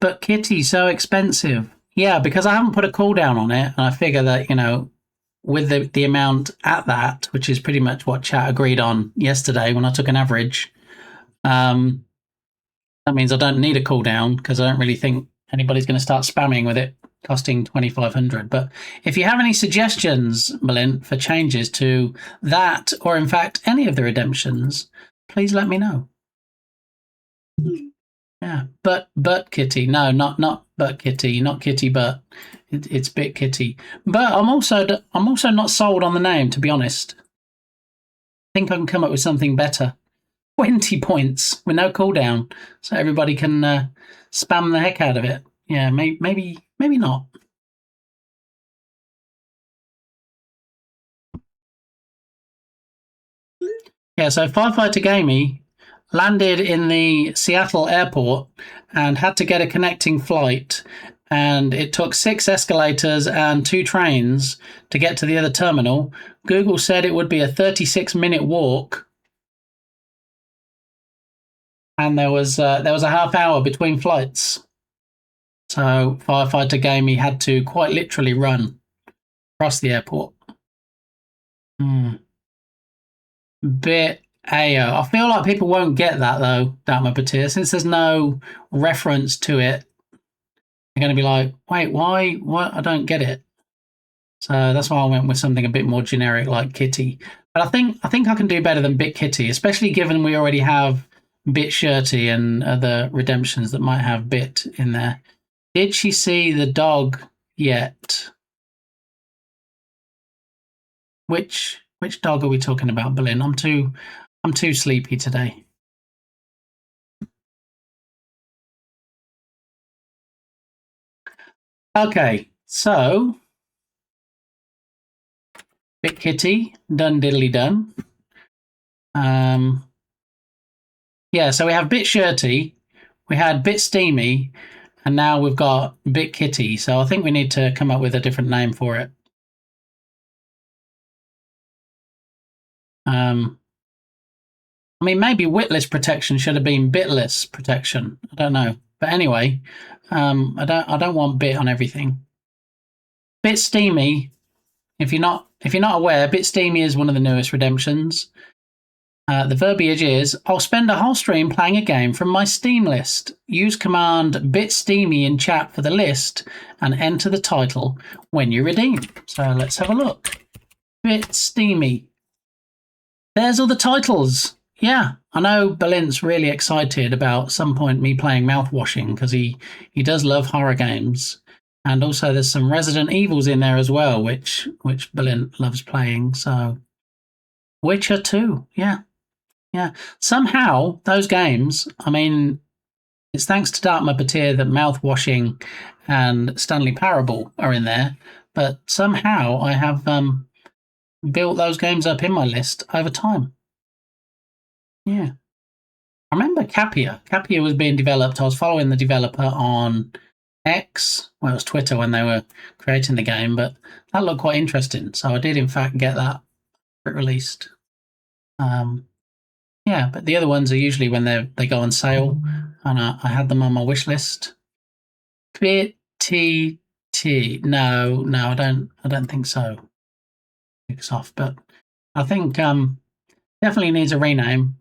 But Kitty's so expensive. Yeah, because I haven't put a cooldown on it, and I figure that, you know, with the amount at that, which is pretty much what chat agreed on yesterday when I took an average, that means I don't need a cooldown because I don't really think anybody's going to start spamming with it costing 2,500. But if you have any suggestions, Malin, for changes to that, or in fact any of the redemptions, please let me know. Yeah, but Kitty, no, not But Kitty, not Kitty But. It's Bit Kitty. But I'm also not sold on the name, to be honest. I think I can come up with something better. 20 points with no cooldown, so everybody can spam the heck out of it. Yeah, maybe not. Yeah, so Firefighter Gamey landed in the Seattle airport and had to get a connecting flight, and it took 6 escalators and 2 trains to get to the other terminal. Google said it would be a 36-minute walk, and there was a half hour between flights. So Firefighter Gamey had to quite literally run across the airport. Bit AO. I feel like people won't get that though, Dharma Patir, since there's no reference to it. They're going to be like, wait, why? What? I don't get it. So that's why I went with something a bit more generic like Kitty. But I think I can do better than Bit Kitty, especially given we already have Bit Shirty and other redemptions that might have Bit in there. Did she see the dog yet? Which dog are we talking about, Berlin? I'm too sleepy today. Okay, so Bit Kitty, done diddly done. Yeah, so we have Bit Shirty, we had Bit Steamy, and now we've got Bit Kitty. So I think we need to come up with a different name for it. I mean, maybe Witless Protection should have been Bitless Protection. I don't know, but anyway, I don't want Bit on everything. Bit Steamy. If you're not aware, Bit Steamy is one of the newest redemptions. The verbiage is, I'll spend a whole stream playing a game from my Steam list. Use command Bit Steamy in chat for the list and enter the title when you redeem. So let's have a look. Bit Steamy. There's all the titles. Yeah, I know Berlin's really excited about some point me playing Mouthwashing because he does love horror games. And also there's some Resident Evils in there as well, which Berlin loves playing. So Witcher 2, yeah. Somehow those games, I mean, it's thanks to Dartmouth Batir that Mouthwashing and Stanley Parable are in there, but somehow I have built those games up in my list over time. Yeah. I remember Capia. Capia was being developed. I was following the developer on X. Well, it was Twitter when they were creating the game, but that looked quite interesting. So I did, in fact, get that released. Yeah, but the other ones are usually when they go on sale, and I had them on my wish list. BTT. No, I don't think so. Microsoft, but I think definitely needs a rename.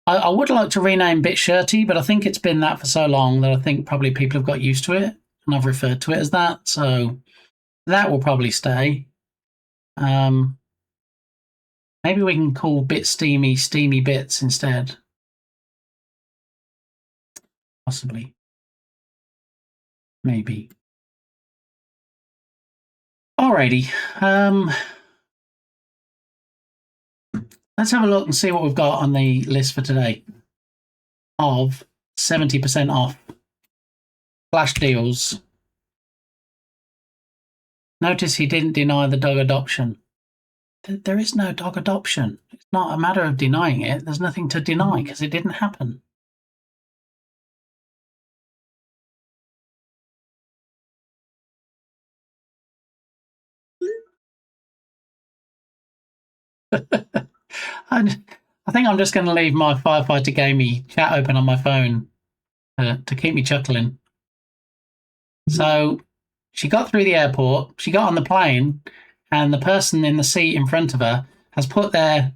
I would like to rename Bit Shirty, but I think it's been that for so long that I think probably people have got used to it, and I've referred to it as that. So that will probably stay. Maybe we can call Bit Steamy Bits instead. Possibly. Maybe. Alrighty. Let's have a look and see what we've got on the list for today. Of 70% off flash deals. Notice he didn't deny the dog adoption. There is no dog adoption. It's not a matter of denying it. There's nothing to deny because it didn't happen. I think I'm just going to leave my Firefighter Gamey chat open on my phone to keep me chuckling. So she got through the airport, she got on the plane, and the person in the seat in front of her has put their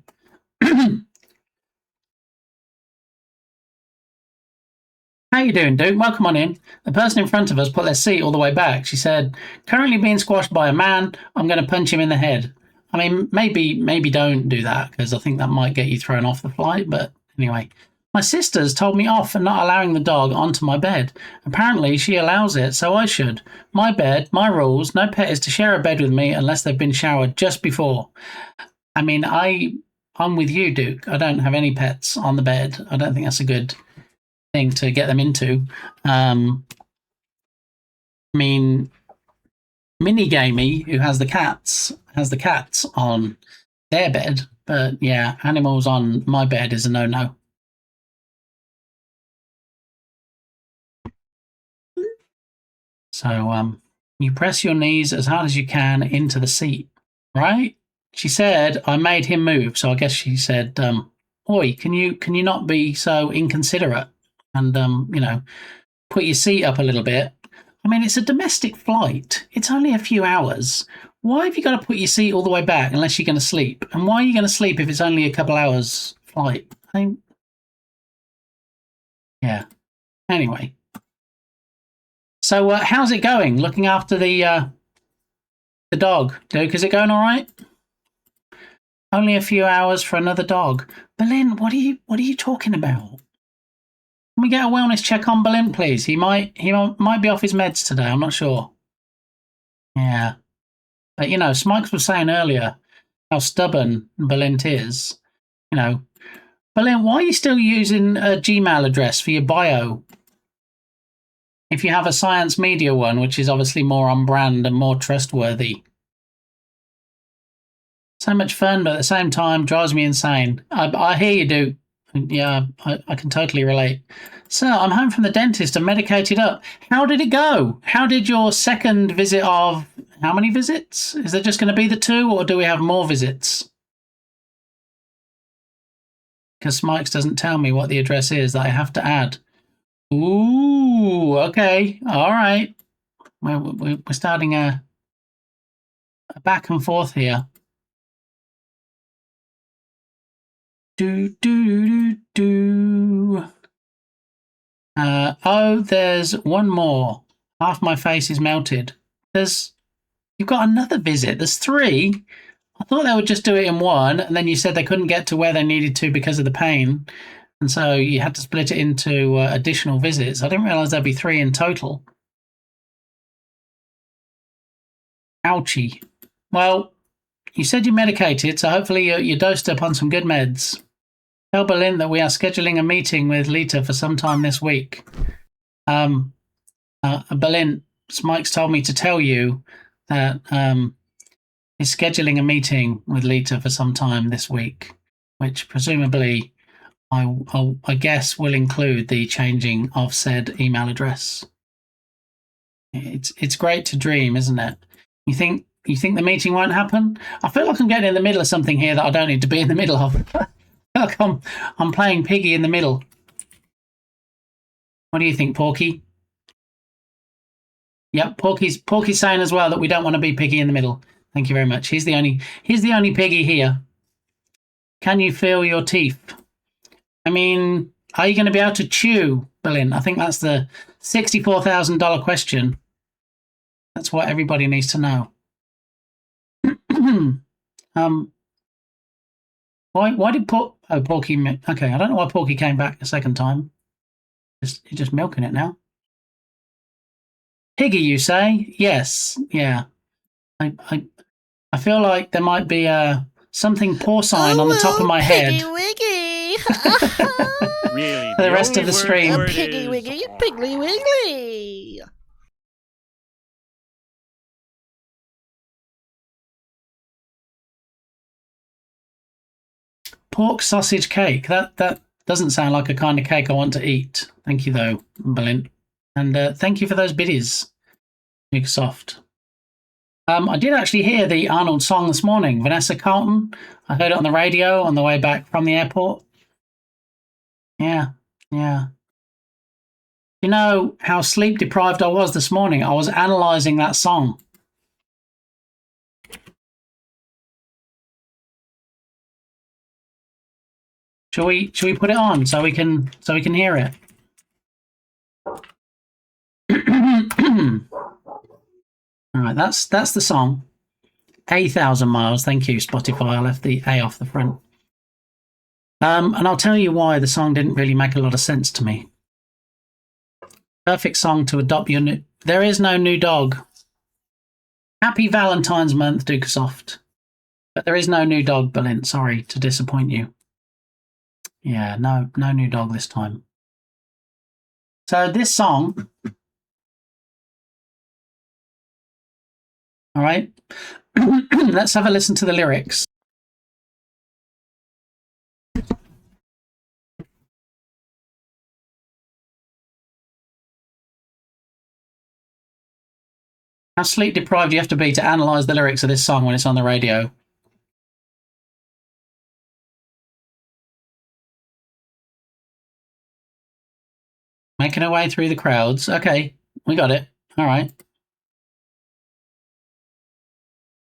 How you doing, Duke? Welcome on in. The person in front of us put their seat all the way back. She said, currently being squashed by a man, I'm going to punch him in the head. I mean, maybe don't do that, because I think that might get you thrown off the flight. But anyway, my sister's told me off for not allowing the dog onto my bed. Apparently, she allows it, so I should. My bed, my rules, no pet is to share a bed with me unless they've been showered just before. I mean, I'm with you, Duke. I don't have any pets on the bed. I don't think that's a good thing to get them into. I mean, Mini Gamey, who has the cats on their bed, but yeah, animals on my bed is a no-no. So you press your knees as hard as you can into the seat, right? She said I made him move, so I guess she said, "Oi, can you not be so inconsiderate and put your seat up a little bit?" I mean, it's a domestic flight. It's only a few hours. Why have you got to put your seat all the way back unless you're going to sleep? And why are you going to sleep if it's only a couple hours flight? Yeah. Anyway. So how's it going? Looking after the dog, Duke? Is it going all right? Only a few hours for another dog. Berlin, what are you talking about? Can we get a wellness check on Berlin, please? He might be off his meds today. I'm not sure. Yeah. But, Smikes was saying earlier how stubborn Berlin is. Berlin, why are you still using a Gmail address for your bio? If you have a science media one, which is obviously more on brand and more trustworthy. So much fun, but at the same time, drives me insane. I hear you, Duke. Yeah, I can totally relate. So I'm home from the dentist and medicated up. How did it go? How did your second visit of how many visits? Is there just going to be the 2, or do we have more visits? Because Smikes doesn't tell me what the address is that I have to add. Ooh, okay, all right. We're starting a back and forth here. Oh, there's one more. Half my face is melted. You've got another visit. There's 3. I thought they would just do it in one, and then you said they couldn't get to where they needed to because of the pain, and so you had to split it into additional visits. I didn't realize there'd be 3 in total. Ouchie. Well, you said you're medicated, so hopefully you're dosed up on some good meds. Tell Berlin that we are scheduling a meeting with Lita for some time this week. Berlin, Smike's told me to tell you that is scheduling a meeting with Lita for some time this week, which presumably I guess will include the changing of said email address. It's great to dream, isn't it? You think the meeting won't happen? I feel like I'm getting in the middle of something here that I don't need to be in the middle of. I feel like I'm playing piggy in the middle. What do you think, Porky? Yep, Porky's saying as well that we don't want to be piggy in the middle. Thank you very much. He's the only piggy here. Can you feel your teeth? I mean, are you going to be able to chew, Berlin? I think that's the $64,000 question. That's what everybody needs to know. Why did Porky? Okay, I don't know why Porky came back a second time. He's just milking it now. Piggy, you say? Yes, yeah. I feel like there might be something porcine on the top of my head. Wiggy. Really? For the rest of the stream. Piggy Wiggy, Piggly Wiggly. Pork sausage cake. That doesn't sound like a kind of cake I want to eat. Thank you, though, Berlin. And thank you for those biddies, Microsoft. I did actually hear the Arnold song this morning, Vanessa Carlton. I heard it on the radio on the way back from the airport. Yeah. You know how sleep deprived I was this morning? I was analysing that song. Shall we put it on so we can hear it? All right, that's the song. 1,000 miles. Thank you, Spotify. I left the A off the front. And I'll tell you why the song didn't really make a lot of sense to me. Perfect song to adopt your new... There is no new dog. Happy Valentine's month, Dukesoft. But there is no new dog, Berlin. Sorry to disappoint you. Yeah, no new dog this time. So this song... All right, let's have a listen to the lyrics. How sleep deprived do you have to be to analyse the lyrics of this song when it's on the radio? Making our way through the crowds. Okay, we got it. All right.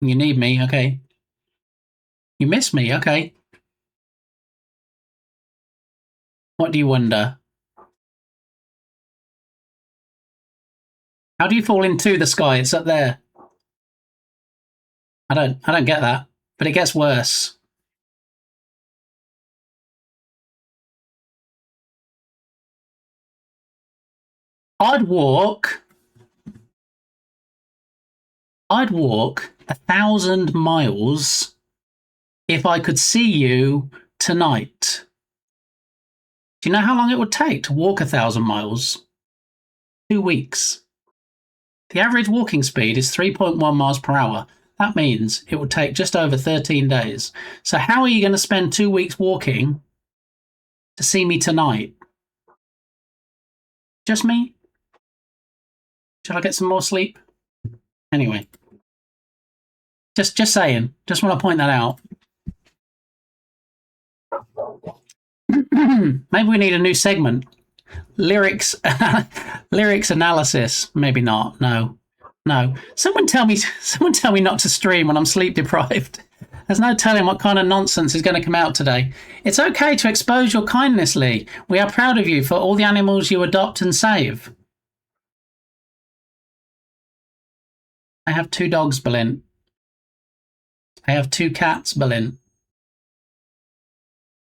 You need me, okay. You miss me, okay. What do you wonder? How do you fall into the sky? It's up there. I don't get that, but it gets worse. I'd walk 1,000 miles if I could see you tonight. Do you know how long it would take to walk 1,000 miles? 2 weeks. The average walking speed is 3.1 miles per hour. That means it would take just over 13 days. So how are you going to spend 2 weeks walking to see me tonight? Just me? Should I get some more sleep? Anyway. Just saying. Just want to point that out. Maybe we need a new segment. Lyrics analysis. Maybe not. No. Someone tell me not to stream when I'm sleep deprived. There's no telling what kind of nonsense is going to come out today. It's okay to expose your kindness, Lee. We are proud of you for all the animals you adopt and save. I have 2 dogs, Berlin. I have 2 cats, Berlin.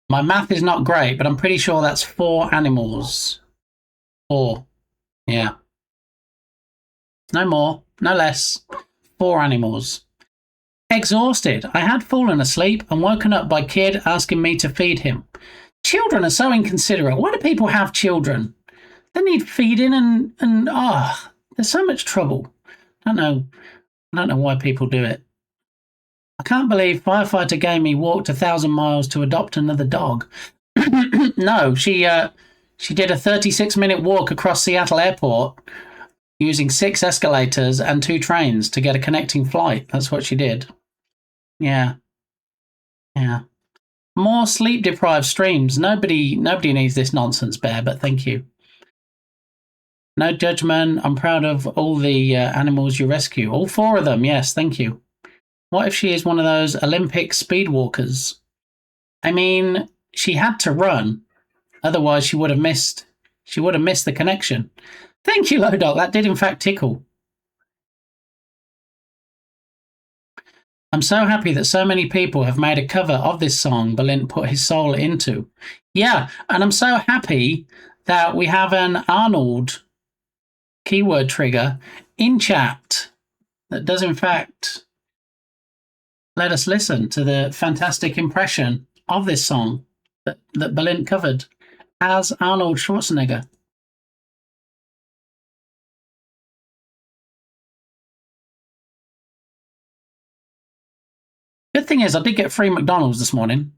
My math is not great, but I'm pretty sure that's 4 animals. 4. Yeah. No more, no less. 4 animals. Exhausted. I had fallen asleep and woken up by kid asking me to feed him. Children are so inconsiderate. Why do people have children? They need feeding and there's so much trouble. I don't know why people do it. can't believe firefighter Gamey walked 1,000 miles to adopt another dog. No, she did a 36-minute walk across Seattle Airport using 6 escalators and 2 trains to get a connecting flight. That's what she did. Yeah. More sleep-deprived streams. Nobody needs this nonsense, Bear, but thank you. No judgment. I'm proud of all the animals you rescue. All 4 of them, yes, thank you. What if she is one of those Olympic speedwalkers? I mean, she had to run. Otherwise, she would have missed the connection. Thank you, Lodok. That did, in fact, tickle. I'm so happy that so many people have made a cover of this song Balint put his soul into. Yeah, and I'm so happy that we have an Arnold keyword trigger in chat that does, in fact, let us listen to the fantastic impression of this song that Balint covered as Arnold Schwarzenegger. Good thing is, I did get free McDonald's this morning.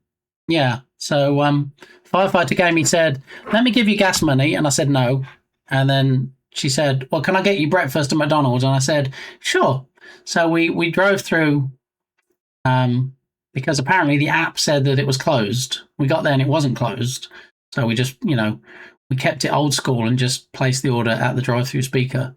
Yeah, so firefighter Gamey said, "Let me give you gas money," and I said no. And then she said, "Well, can I get you breakfast at McDonald's?" And I said, "Sure." So we drove through, because apparently the app said that it was closed. We got there and it wasn't closed. So we just, we kept it old school and just placed the order at the drive-through speaker.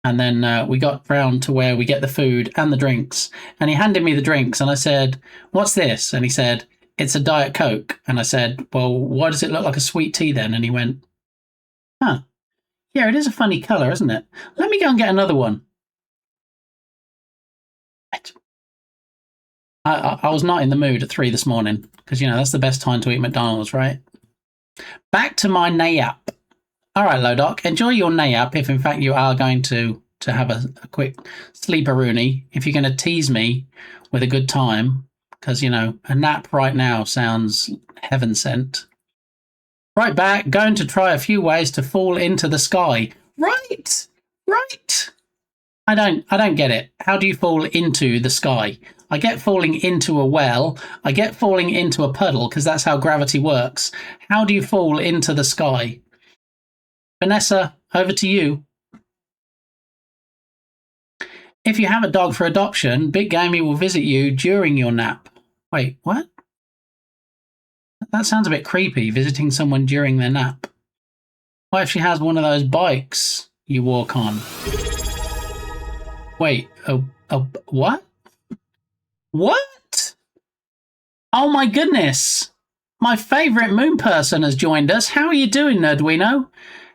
And then we got round to where we get the food and the drinks. And he handed me the drinks and I said, "What's this?" And he said, "It's a Diet Coke." And I said, "Well, why does it look like a sweet tea then?" And he went, "Huh, yeah, it is a funny colour, isn't it? Let me go and get another one." I was not in the mood at 3 this morning because, that's the best time to eat McDonald's, right? Back to my nayap. All right, Lodok, enjoy your nayap if, in fact, you are going to have a quick sleeper-rooney. If you're going to tease me with a good time, because, a nap right now sounds heaven-sent. Right back, going to try a few ways to fall into the sky. Right. I don't get it. How do you fall into the sky? I get falling into a well. I get falling into a puddle because that's how gravity works. How do you fall into the sky? Vanessa, over to you. If you have a dog for adoption, Big Gamey will visit you during your nap. Wait, what? That sounds a bit creepy, visiting someone during their nap. What if she has one of those bikes you walk on? Wait, what? What? Oh my goodness! My favourite moon person has joined us. How are you doing, Nerdwino?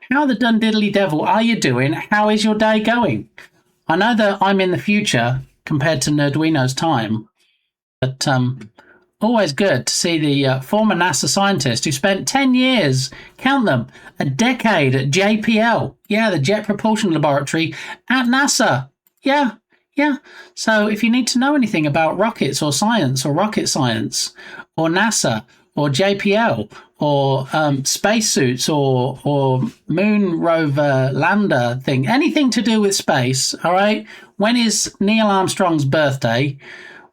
How the Dundiddly Devil are you doing? How is your day going? I know that I'm in the future compared to Nerdwino's time, but always good to see the former NASA scientist who spent 10 years, count them, a decade at JPL. Yeah, the Jet Propulsion Laboratory at NASA. Yeah. So if you need to know anything about rockets or science or rocket science or NASA or JPL or spacesuits or moon rover lander thing, anything to do with space, all right? When is Neil Armstrong's birthday?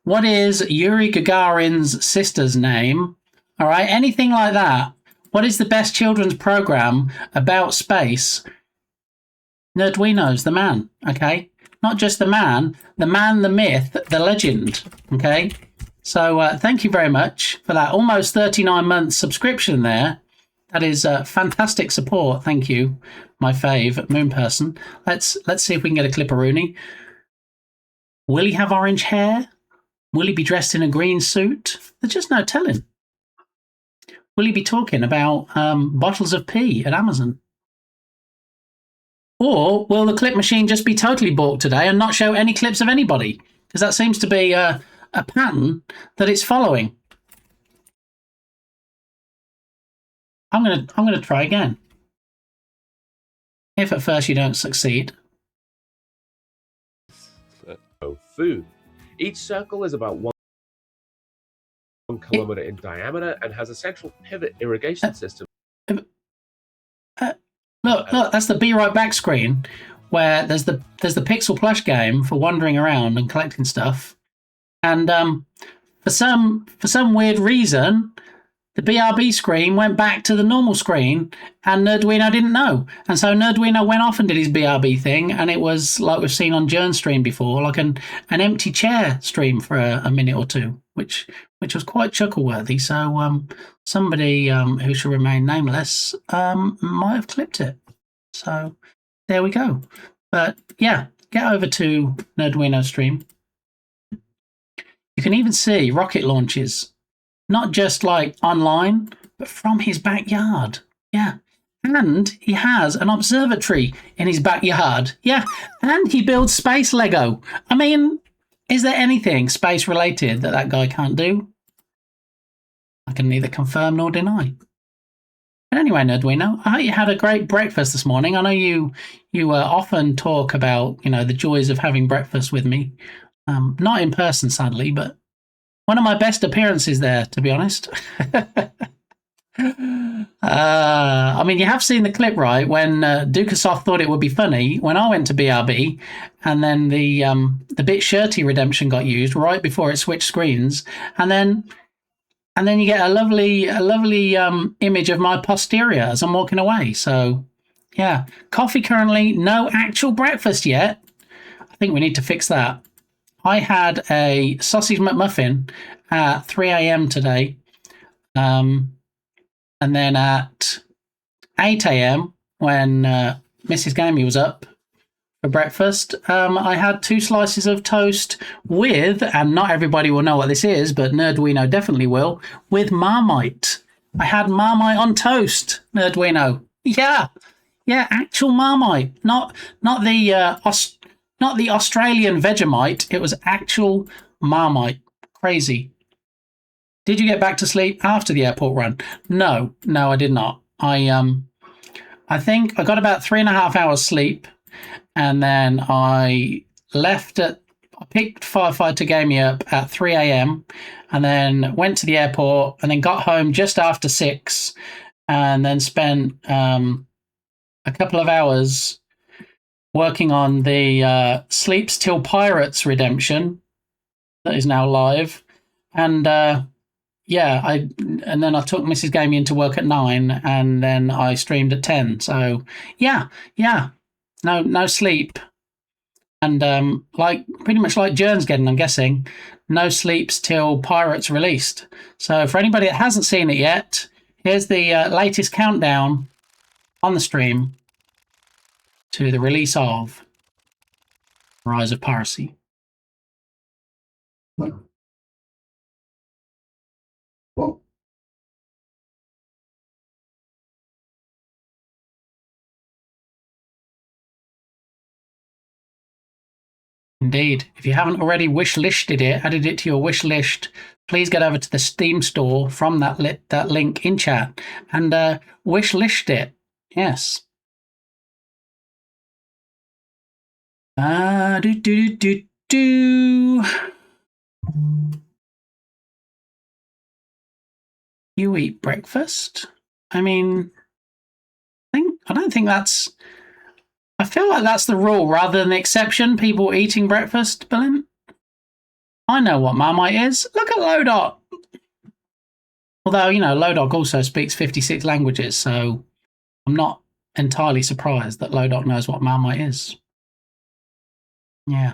What is Yuri Gagarin's sister's name? All right, anything like that. What is the best children's program about space? Nerdwino's the man, okay? Not just the man, the myth, the legend, okay? So thank you very much for that almost 39-month subscription there. That is fantastic support. Thank you, my fave moon person. Let's see if we can get a clipperoonie. Will he have orange hair? Will he be dressed in a green suit? There's just no telling. Will he be talking about bottles of pee at Amazon? Or will the clip machine just be totally balked today and not show any clips of anybody? Because that seems to be a pattern that it's following. I'm gonna try again. If at first you don't succeed. Food. Each circle is about 1 kilometer in diameter and has a central pivot irrigation system. Look, that's the Be Right Back screen where there's the Pixel Plush game for wandering around and collecting stuff. And for some weird reason, the BRB screen went back to the normal screen, and Nerdwino didn't know. And so Nerdwino went off and did his BRB thing, and it was like we've seen on Jern's stream before, like an empty chair stream for a minute or two, which was quite chuckle-worthy. So somebody who should remain nameless might have clipped it. So there we go. But yeah, get over to Nerdwino's stream. You can even see rocket launches. Not just like online, but from his backyard. Yeah. And he has an observatory in his backyard. Yeah. And he builds space Lego. I mean, is there anything space related that guy can't do? I can neither confirm nor deny. But anyway, Nerdwino, I hope you had a great breakfast this morning. I know you often talk about, the joys of having breakfast with me. Not in person, sadly, but one of my best appearances there, to be honest. I mean, you have seen the clip, right? When Dukasoft thought it would be funny when I went to BRB, and then the bit shirty redemption got used right before it switched screens, and then you get a lovely image of my posterior as I'm walking away. So, yeah, coffee currently, no actual breakfast yet. I think we need to fix that. I had a sausage McMuffin at 3 a.m. today. And then at 8 a.m., when Mrs. Gamey was up for breakfast, I had 2 slices of toast with, and not everybody will know what this is, but Nerdwino definitely will, with Marmite. I had Marmite on toast, Nerdwino. Yeah, actual Marmite, not the not the Australian Vegemite. It was actual Marmite. Crazy. Did you get back to sleep after the airport run? No, I did not. I think I got about 3.5 hours sleep, and then I picked Firefighter Gamey up at 3 a.m. and then went to the airport and then got home just after 6 and then spent a couple of hours working on the Sleeps Till Pirates redemption that is now live. And then I took Mrs. Gamey into work at 9 and then I streamed at 10. So yeah. No sleep. And pretty much like Jern's getting, I'm guessing, no sleeps till Pirates released. So for anybody that hasn't seen it yet, here's the latest countdown on the stream to the release of Rise of Piracy. Indeed. If you haven't already wish-listed it, added it to your wish list, please get over to the Steam store from that link in chat and wish-list it. Yes. You eat breakfast? I mean, I don't think that's... I feel like that's the rule rather than the exception, people eating breakfast, Berlin. I know what Marmite is. Look at Lodot. Although, Lodot also speaks 56 languages, so I'm not entirely surprised that Lodot knows what Marmite is. Yeah.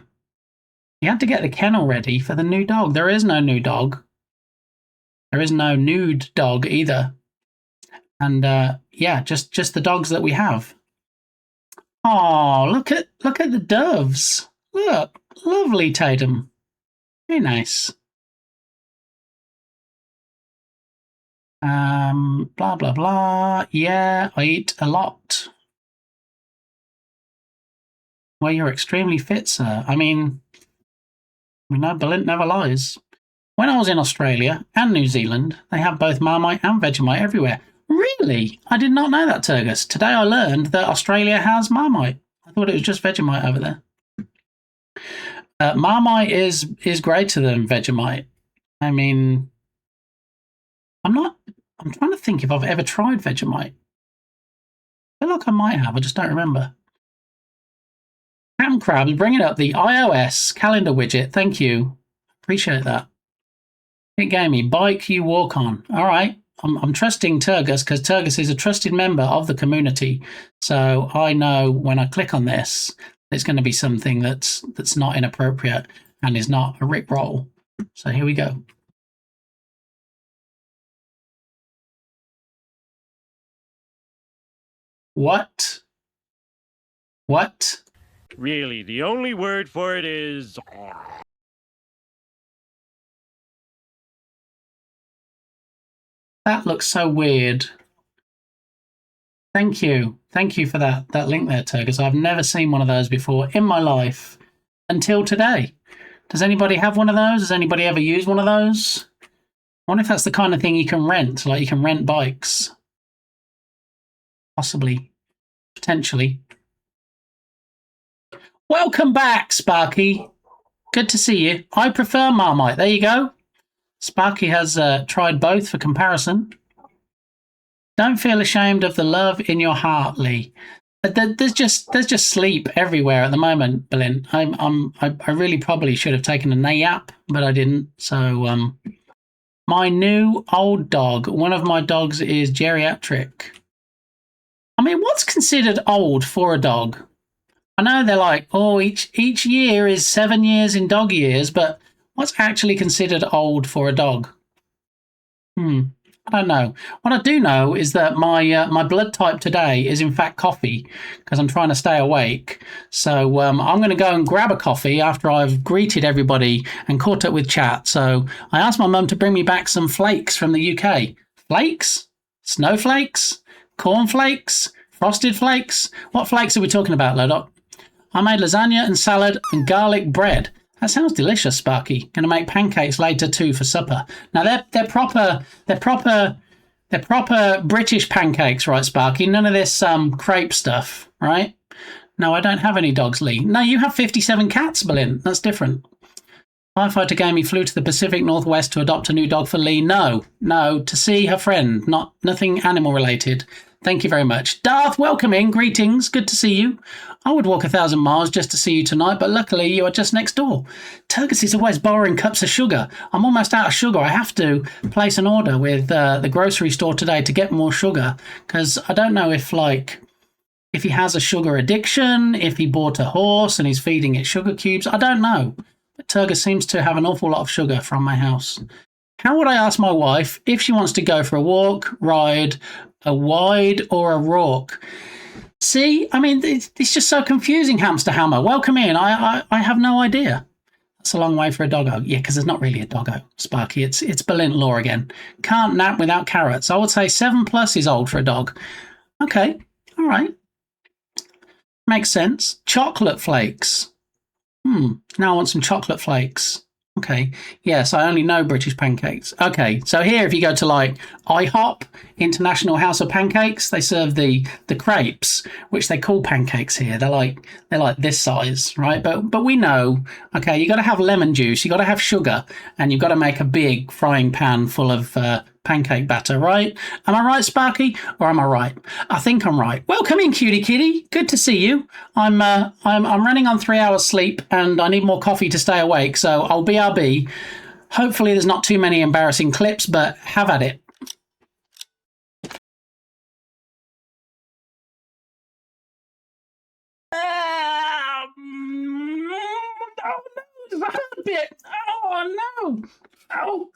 You had to get the kennel ready for the new dog. There is no new dog. There is no nude dog either. And just the dogs that we have. Oh, look at the doves. Look, lovely, Tatum. Very nice. Blah, blah, blah. Yeah, I eat a lot. Well, you're extremely fit, sir. I mean, we know Berlin never lies. When I was in Australia and New Zealand, they have both Marmite and Vegemite everywhere. Really? I did not know that, Turgus. Today I learned that Australia has Marmite. I thought it was just Vegemite over there. Marmite is greater than Vegemite. I mean, I'm trying to think if I've ever tried Vegemite. I feel like I might have. I just don't remember. Captain Crab is bringing up the iOS calendar widget. Thank you. Appreciate that. It gave me bike you walk on. All right. I'm trusting Turgus because Turgus is a trusted member of the community. So I know when I click on this, it's going to be something that's not inappropriate and is not a rickroll. So here we go. What? What? Really, the only word for it is... That looks so weird. Thank you. Thank you for that link there, Turgus. I've never seen one of those before in my life until today. Does anybody have one of those? Has anybody ever used one of those? I wonder if that's the kind of thing you can rent, like you can rent bikes. Possibly. Potentially. Welcome back, Sparky. Good to see you. I prefer Marmite. There you go. Sparky has tried both for comparison. Don't feel ashamed of the love in your heart, Lee. There's just sleep everywhere at the moment, Berlin. I really probably should have taken a nap, but I didn't. So my new old dog. One of my dogs is geriatric. I mean, what's considered old for a dog? I know they're like, oh, each year is 7 years in dog years, but what's actually considered old for a dog? I don't know. What I do know is that my blood type today is in fact coffee because I'm trying to stay awake. So I'm going to go and grab a coffee after I've greeted everybody and caught up with chat. So I asked my mum to bring me back some flakes from the UK. Flakes? Snowflakes? Cornflakes? Frosted flakes? What flakes are we talking about, Lodot? I made lasagna and salad and garlic bread. That sounds delicious, Sparky. Going to make pancakes later too for supper. Now they're proper British pancakes, right, Sparky? None of this crepe stuff, right? No, I don't have any dogs, Lee. No, you have 57 cats, Berlin. That's different. Firefighter Gamey flew to the Pacific Northwest to adopt a new dog for Lee. No, to see her friend. Nothing animal related. Thank you very much. Darth, welcome in. Greetings. Good to see you. I would walk 1,000 miles just to see you tonight, but luckily you are just next door. Turgus is always borrowing cups of sugar. I'm almost out of sugar. I have to place an order with the grocery store today to get more sugar because I don't know if he has a sugar addiction, if he bought a horse and he's feeding it sugar cubes. I don't know. But Turgus seems to have an awful lot of sugar from my house. How would I ask my wife if she wants to go for a walk, ride, a wide, or a walk? See, I mean, it's just so confusing, Hamster Hammer. Welcome in. I have no idea. That's a long way for a doggo. Yeah, because there's not really a doggo, Sparky. It's Berlin law again. Can't nap without carrots. I would say 7+ is old for a dog. Okay, all right. Makes sense. Chocolate flakes. Now I want some chocolate flakes. Okay. Yes, I only know British pancakes. Okay. So here, if you go to like IHOP, International House of Pancakes, they serve the crepes, which they call pancakes here. They're like this size, right? But we know, okay, you got to have lemon juice, you got to have sugar, and you've got to make a big frying pan full of pancake batter, right? Am I right, Sparky, or am I right? I think I'm right. Welcome in, cutie kitty. Good to see you. I'm running on 3 hours sleep, and I need more coffee to stay awake. So I'll BRB. Hopefully, there's not too many embarrassing clips, but have at it. Oh no, the hurt bit. Oh no. Oh.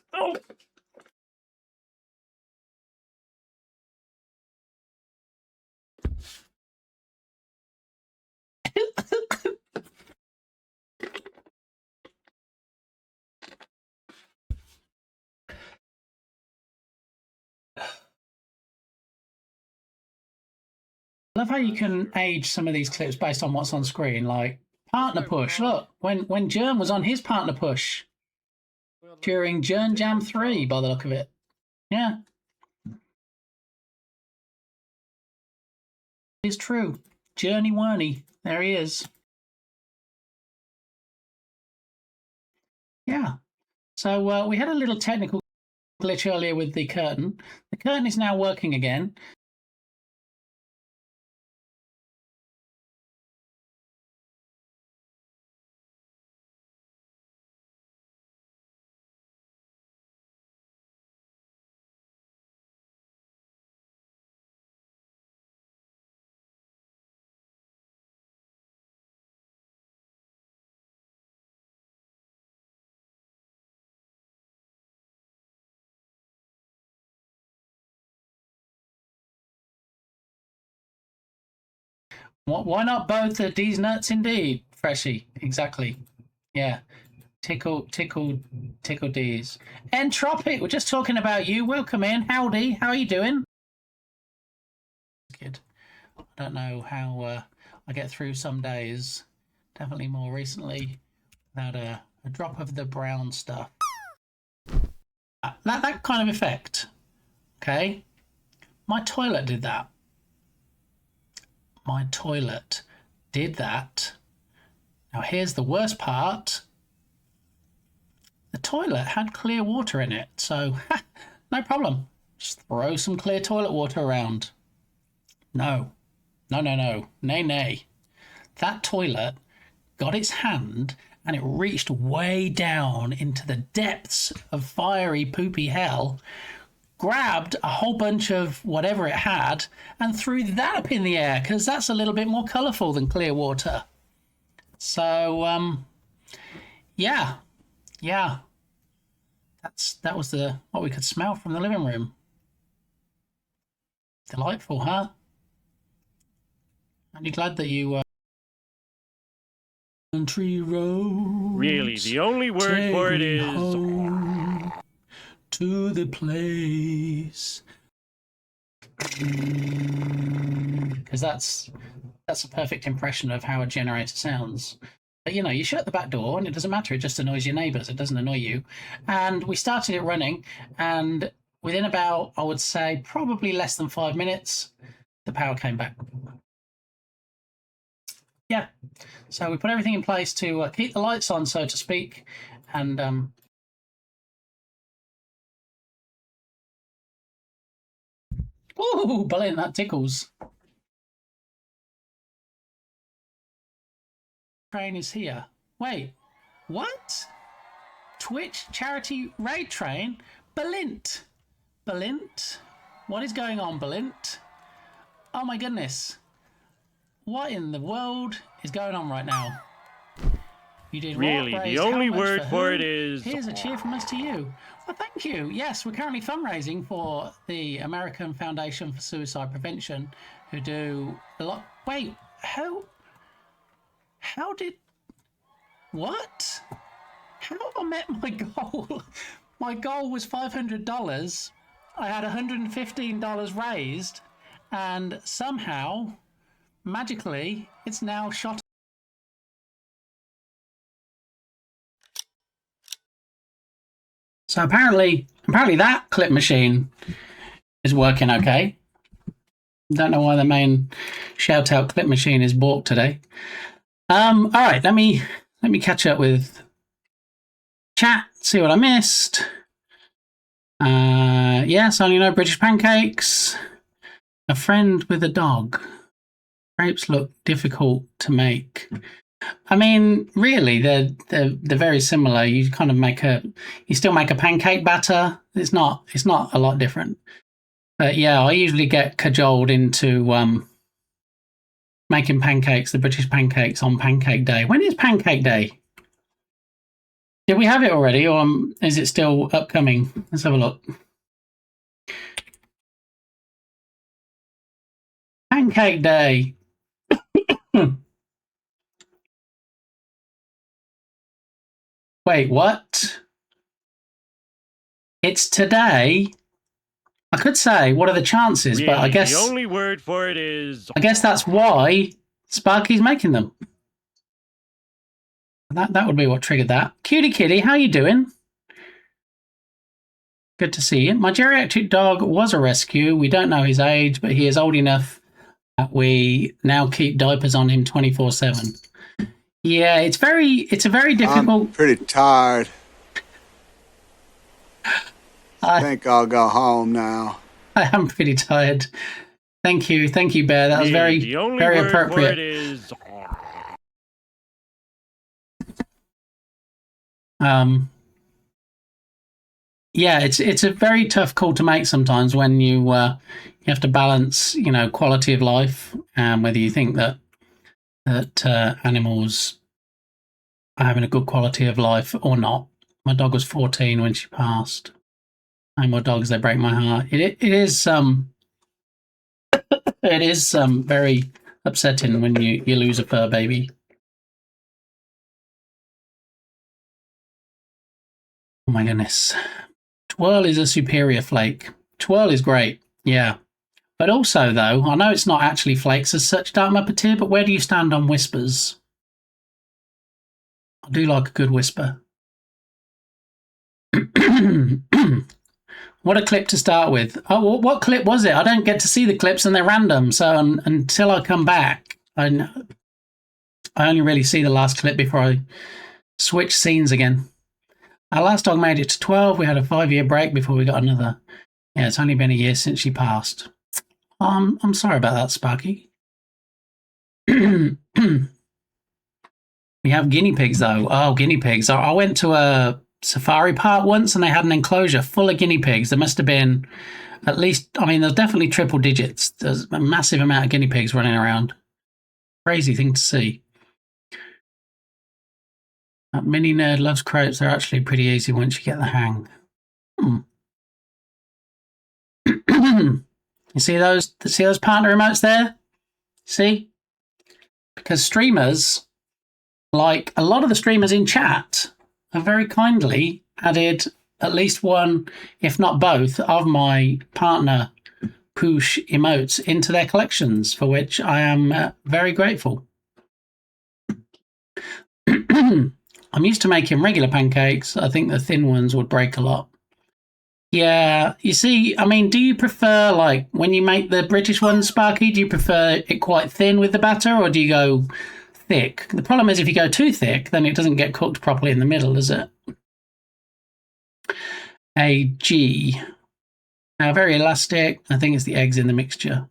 I love how you can age some of these clips based on what's on screen. Like partner push. Look, when Jern was on his partner push during Jern Jam 3, by the look of it. Yeah. It's true. Journey Werney. There he is. Yeah. So we had a little technical glitch earlier with the curtain. The curtain is now working again. Why not both of these nuts indeed, Freshie? Exactly. Yeah. Tickle D's. Entropic, we're just talking about you. Welcome in. Howdy. How are you doing? Good. I don't know how I get through some days. Definitely more recently without a drop of the brown stuff. That kind of effect. Okay. My toilet did that. My toilet did that. Now here's the worst part. The toilet had clear water in it, so no problem. Just throw some clear toilet water around. No. Nay. That toilet got its hand and it reached way down into the depths of fiery poopy hell, grabbed a whole bunch of whatever it had and threw that up in the air because that's a little bit more colourful than clear water. So, yeah. That was what we could smell from the living room. Delightful, huh? Aren't you glad that you country roads? Really, the only word for it is home to the place. Because that's a perfect impression of how a generator sounds. But you shut the back door and it doesn't matter, it just annoys your neighbours, it doesn't annoy you. And we started it running, and within about, I would say, probably less than 5 minutes, the power came back. Yeah, so we put everything in place to keep the lights on, so to speak, and ooh, brilliant, that tickles. Train is here. Wait, what? Twitch charity raid train? Balint? What is going on, Balint? Oh my goodness. What in the world is going on right now? You did really, what? the Raised only how much word for who? it is Here's a cheer from us to you. Well, thank you. Yes, we're currently fundraising for the American Foundation for Suicide Prevention, who do a lot. Wait, how did... What? How have I met my goal? My goal was $500. I had $115 raised, and somehow, magically, it's now shot. So apparently that clip machine is working okay. Don't know why the main shout out clip machine is balked today. All right, let me catch up with chat, see what I missed. Yes, only know British pancakes. A friend with a dog. Grapes look difficult to make. I mean, really, they're very similar. You kind of still make a pancake batter. It's not a lot different. But yeah, I usually get cajoled into making pancakes, the British pancakes, on Pancake Day. When is Pancake Day? Did we have it already, or is it still upcoming? Let's have a look. Pancake Day. Wait, what? It's today? I could say, what are the chances? really, but I guess the only word for it is I guess that's why Sparky's making them. That would be what triggered that. Cutie Kitty, how you doing? Good to see you. My geriatric dog was a rescue. We don't know his age, but he is old enough that we now keep diapers on him 24/7. Yeah, it's a very difficult. I'm pretty tired. I think I'll go home now. I am pretty tired. Thank you, Bear. That was really, very appropriate. For it is Yeah, it's a very tough call to make sometimes when you have to balance, quality of life and whether you think that animals are having a good quality of life or not. My dog was 14 when she passed. No more dogs, they break my heart. It is very upsetting when you lose a fur baby. Oh my goodness. Twirl is a superior flake. Twirl is great, yeah. But also, though, I know it's not actually flakes as such, Dark Muppeteer, but where do you stand on whispers? I do like a good whisper. What a clip to start with. Oh, what clip was it? I don't get to see the clips and they're random. So until I come back, I only really see the last clip before I switch scenes again. Our last dog made it to 12. We had a 5-year break before we got another. Yeah, it's only been a year since she passed. I'm sorry about that, Sparky. We have guinea pigs, though. Oh, guinea pigs. I went to a safari park once and they had an enclosure full of guinea pigs. There must have been at least, I mean, there's definitely triple digits. There's a massive amount of guinea pigs running around. Crazy thing to see. Mini Nerd loves croaks. They're actually pretty easy once you get the hang. You see those partner remotes there? See? Because streamers, like a lot of the streamers in chat, have very kindly added at least one, if not both, of my partner push emotes into their collections, for which I am very grateful. I'm used to making regular pancakes. I think the thin ones would break a lot. Yeah, you see, I mean, do you prefer, like, when you make the British ones, Sparky, do you prefer it quite thin with the batter, or do you go thick? The problem is if you go too thick, then it doesn't get cooked properly in the middle, does it? A G. Now, very elastic. I think it's the eggs in the mixture.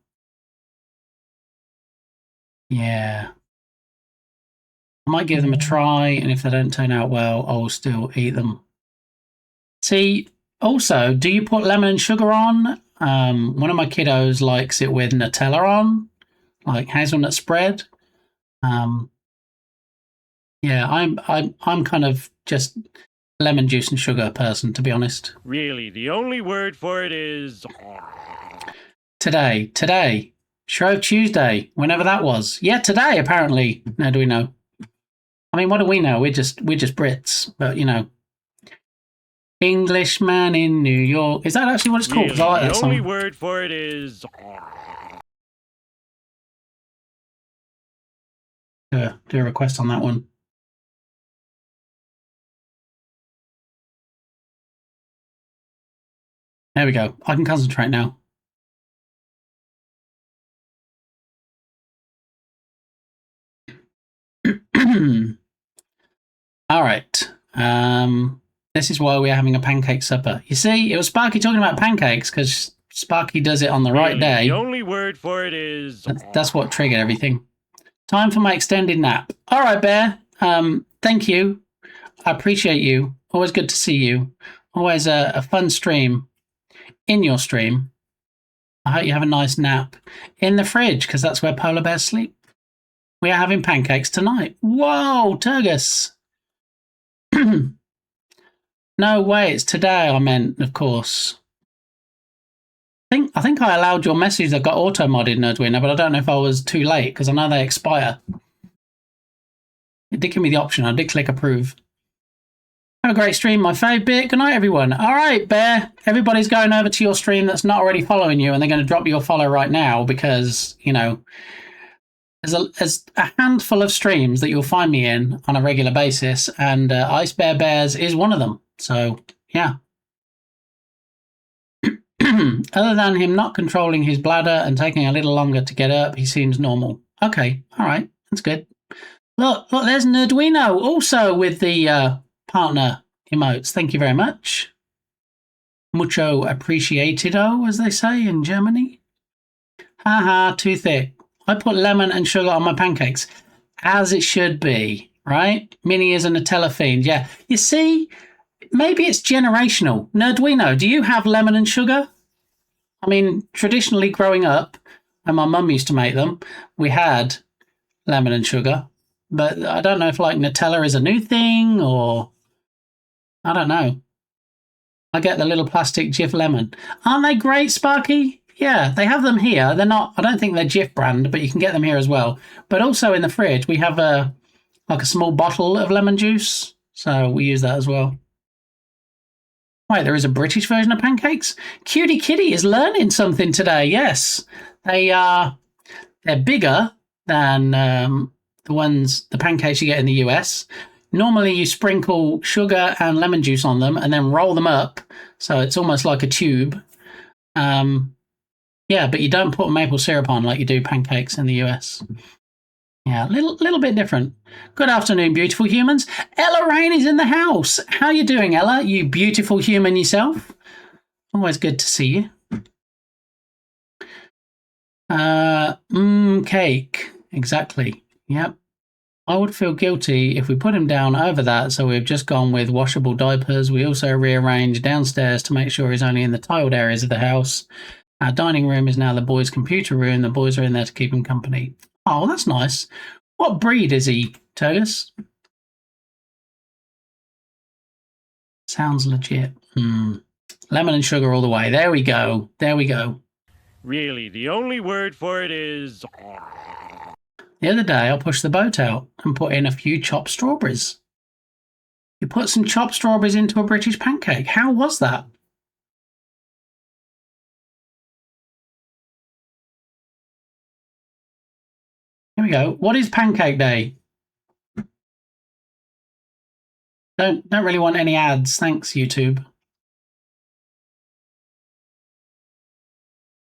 Yeah. I might give them a try, and if they don't turn out well, I'll still eat them. See, also, do you put lemon and sugar on? One of my kiddos likes it with Nutella on, like hazelnut spread. Yeah, I'm kind of just lemon juice and sugar person, to be honest. Really, the only word for it is... Today. Shrove Tuesday, whenever that was. Yeah, today, apparently. Now, do we know? I mean, what do we know? We're just Brits, but, you know. Englishman in New York. Is that actually what it's called? Really, I like that the song. only word for it is... Do a request on that one. There we go. I can concentrate now. All right. This is why we're having a pancake supper. You see, it was Sparky talking about pancakes because Sparky does it on the right day. The only word for it is... That's what triggered everything. Time for my extended nap. All right, Bear. Thank you. I appreciate you. Always good to see you. Always a fun stream in your stream. I hope you have a nice nap in the fridge because that's where polar bears sleep. We are having pancakes tonight. Whoa, Turgus. No way, it's today I meant, of course. I think I allowed your message that got auto-modded, Nerdwinner, but I don't know if I was too late because I know they expire. It did give me the option. I did click approve. Have a great stream, my fave bit. Good night, everyone. All right, Bear. Everybody's going over to your stream that's not already following you, and they're going to drop you a follow right now because, you know, there's a handful of streams that you'll find me in on a regular basis, and Ice Bear Bears is one of them. So, yeah. Other than him not controlling his bladder and taking a little longer to get up, he seems normal. Okay, all right, that's good. Look, there's Nerdwino also with the partner emotes. Thank you very much. Mucho appreciatido, as they say in Germany. Haha, too thick. I put lemon and sugar on my pancakes, as it should be, right? Minnie is a Nutella fiend. Yeah, you see, maybe it's generational. Nerdwino, do you have lemon and sugar? I mean, traditionally growing up, and my mum used to make them, we had lemon and sugar. But I don't know if, like, Nutella is a new thing, or... I don't know. I get the little plastic Jif lemon. Aren't they great, Sparky? Yeah, they have them here. They're not. I don't think they're Jif brand, but you can get them here as well. But also in the fridge, we have a small bottle of lemon juice, so we use that as well. Wait, there is a British version of pancakes. Cutie Kitty is learning something today. Yes, they're bigger than the pancakes you get in the US. Normally, you sprinkle sugar and lemon juice on them and then roll them up, so it's almost like a tube. Yeah, but you don't put maple syrup on like you do pancakes in the US. Yeah, little bit different. Good afternoon, beautiful humans. Ella Rain is in the house. How you doing, Ella? You beautiful human yourself. Always good to see you. Cake. Exactly. Yep. I would feel guilty if we put him down over that, so we've just gone with washable diapers. We also rearranged downstairs to make sure he's only in the tiled areas of the house. Our dining room is now the boys' computer room. The boys are in there to keep him company. Oh, that's nice. What breed is he, Togus? Sounds legit. Lemon and sugar all the way. There we go. There we go. Really, the only word for it is... The other day, I pushed the boat out and put in a few chopped strawberries. You put some chopped strawberries into a British pancake. How was that? Here we go. What is Pancake Day? Don't really want any ads. Thanks, YouTube.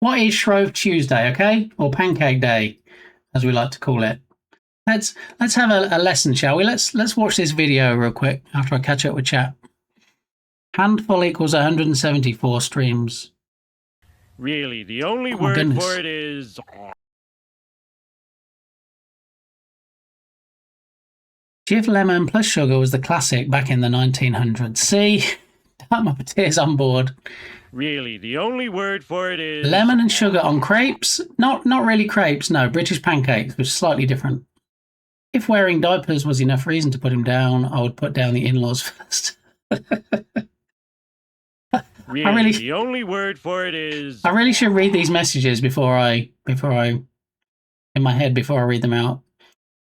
What is Shrove Tuesday, okay? Or Pancake Day, as we like to call it. Let's have a lesson, shall we? Let's watch this video real quick after I catch up with chat. Handful equals 174 streams. Really, the only word for it is... Jif lemon plus sugar was the classic back in the 1900s. See? Dark Muppeteer's on board. Really, the only word for it is... Lemon and sugar on crepes? Not really crepes, no. British pancakes, which is slightly different. If wearing diapers was enough reason to put him down, I would put down the in-laws first. Really, the only word for it is... I really should read these messages before I in my head before I read them out.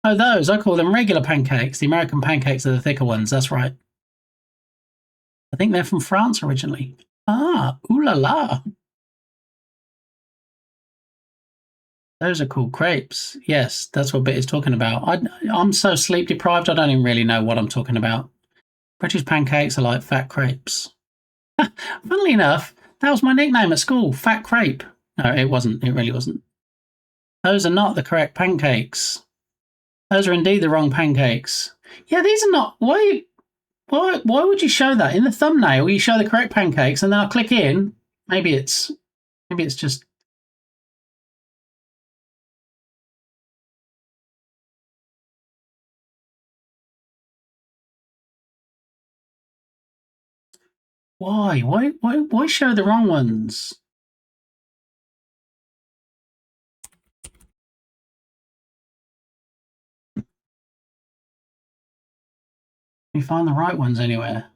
Oh, those, I call them regular pancakes. The American pancakes are the thicker ones, that's right. I think they're from France originally. Ah, ooh la la. Those are called crepes. Yes, that's what Bit is talking about. I'm so sleep deprived, I don't even really know what I'm talking about. British pancakes are like fat crepes. Funnily enough, that was my nickname at school, Fat Crepe. No, it wasn't. It really wasn't. Those are not the correct pancakes. Those are indeed the wrong pancakes. Yeah, these are not. Why would you show that in the thumbnail? You show the correct pancakes, and then I'll click in. Maybe it's just. Why? Why show the wrong ones? Can you find the right ones anywhere?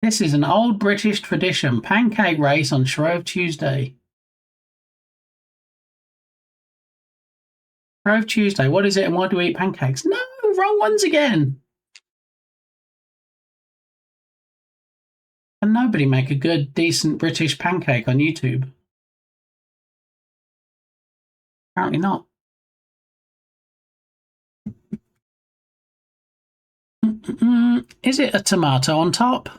This is an old British tradition. Pancake race on Shrove Tuesday. Shrove Tuesday, what is it and why do we eat pancakes? No, wrong ones again. Can nobody make a good, decent British pancake on YouTube? Apparently not. Is it a tomato on top?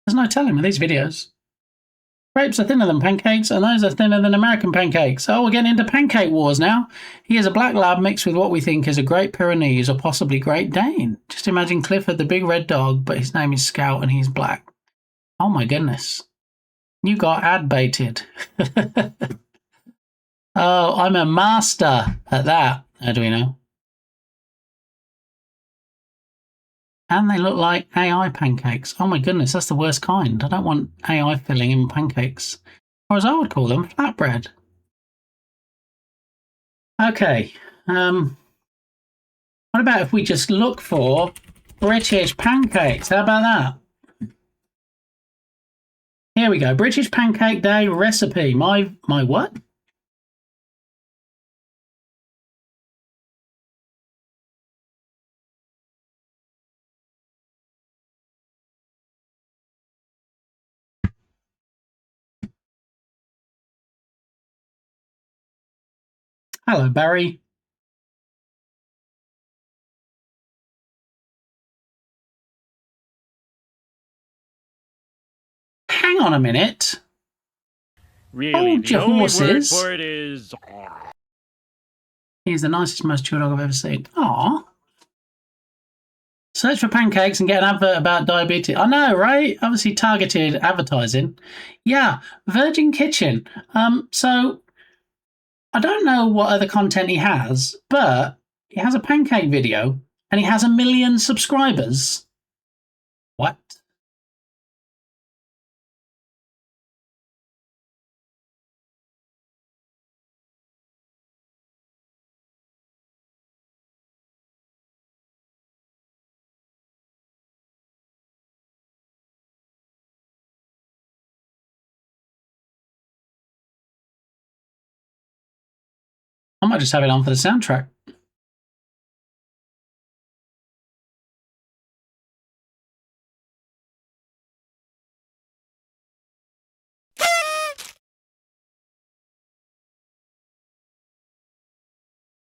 There's no telling with these videos. Crepes are thinner than pancakes, and those are thinner than American pancakes. Oh, we're getting into pancake wars now. He is a black lab mixed with what we think is a Great Pyrenees or possibly Great Dane. Just imagine Clifford, the big red dog, but his name is Scout and he's black. Oh my goodness. You got ad baited. Oh, I'm a master at that. How do we know? And they look like AI pancakes. Oh my goodness, that's the worst kind. I don't want AI filling in pancakes. Or as I would call them, flatbread. Okay. What about if we just look for British pancakes? How about that? Here we go. British Pancake Day recipe. My what? Hello, Barry. Hang on a minute. Really, Hold the your only horses. word for it is... He's the nicest, most chill dog I've ever seen. Aw. Search for pancakes and get an advert about diabetes. I know, right? Obviously targeted advertising. Yeah, Virgin Kitchen. So I don't know what other content he has, but he has a pancake video and he has 1 million subscribers. What? I might just have it on for the soundtrack.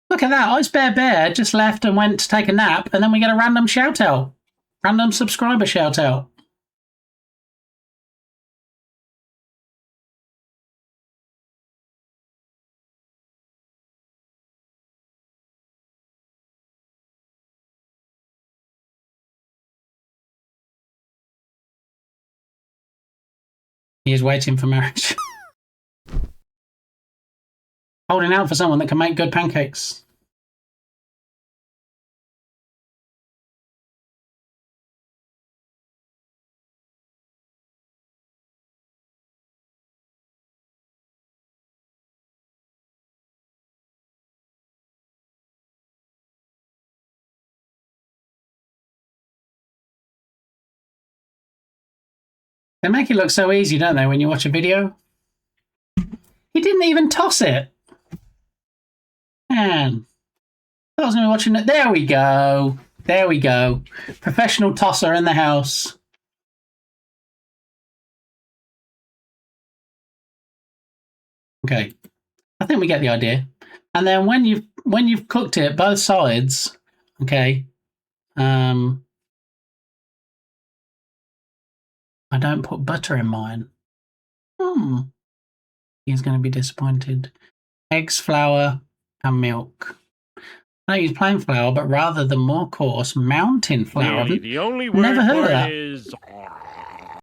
Look at that. Ice Bear just left and went to take a nap, and then we get a random shout out. Random subscriber shout out. He is waiting for marriage. Holding out for someone that can make good pancakes. They make it look so easy, don't they, when you watch a video? He didn't even toss it. Man. I was watching it. There we go. There we go. Professional tosser in the house. Okay. I think we get the idea. And then when you've cooked it both sides, okay. I don't put butter in mine. He's going to be disappointed. Eggs, flour, and milk. I don't use plain flour, but rather the more coarse mountain flour. Really, the only word Never heard for of that. it is... I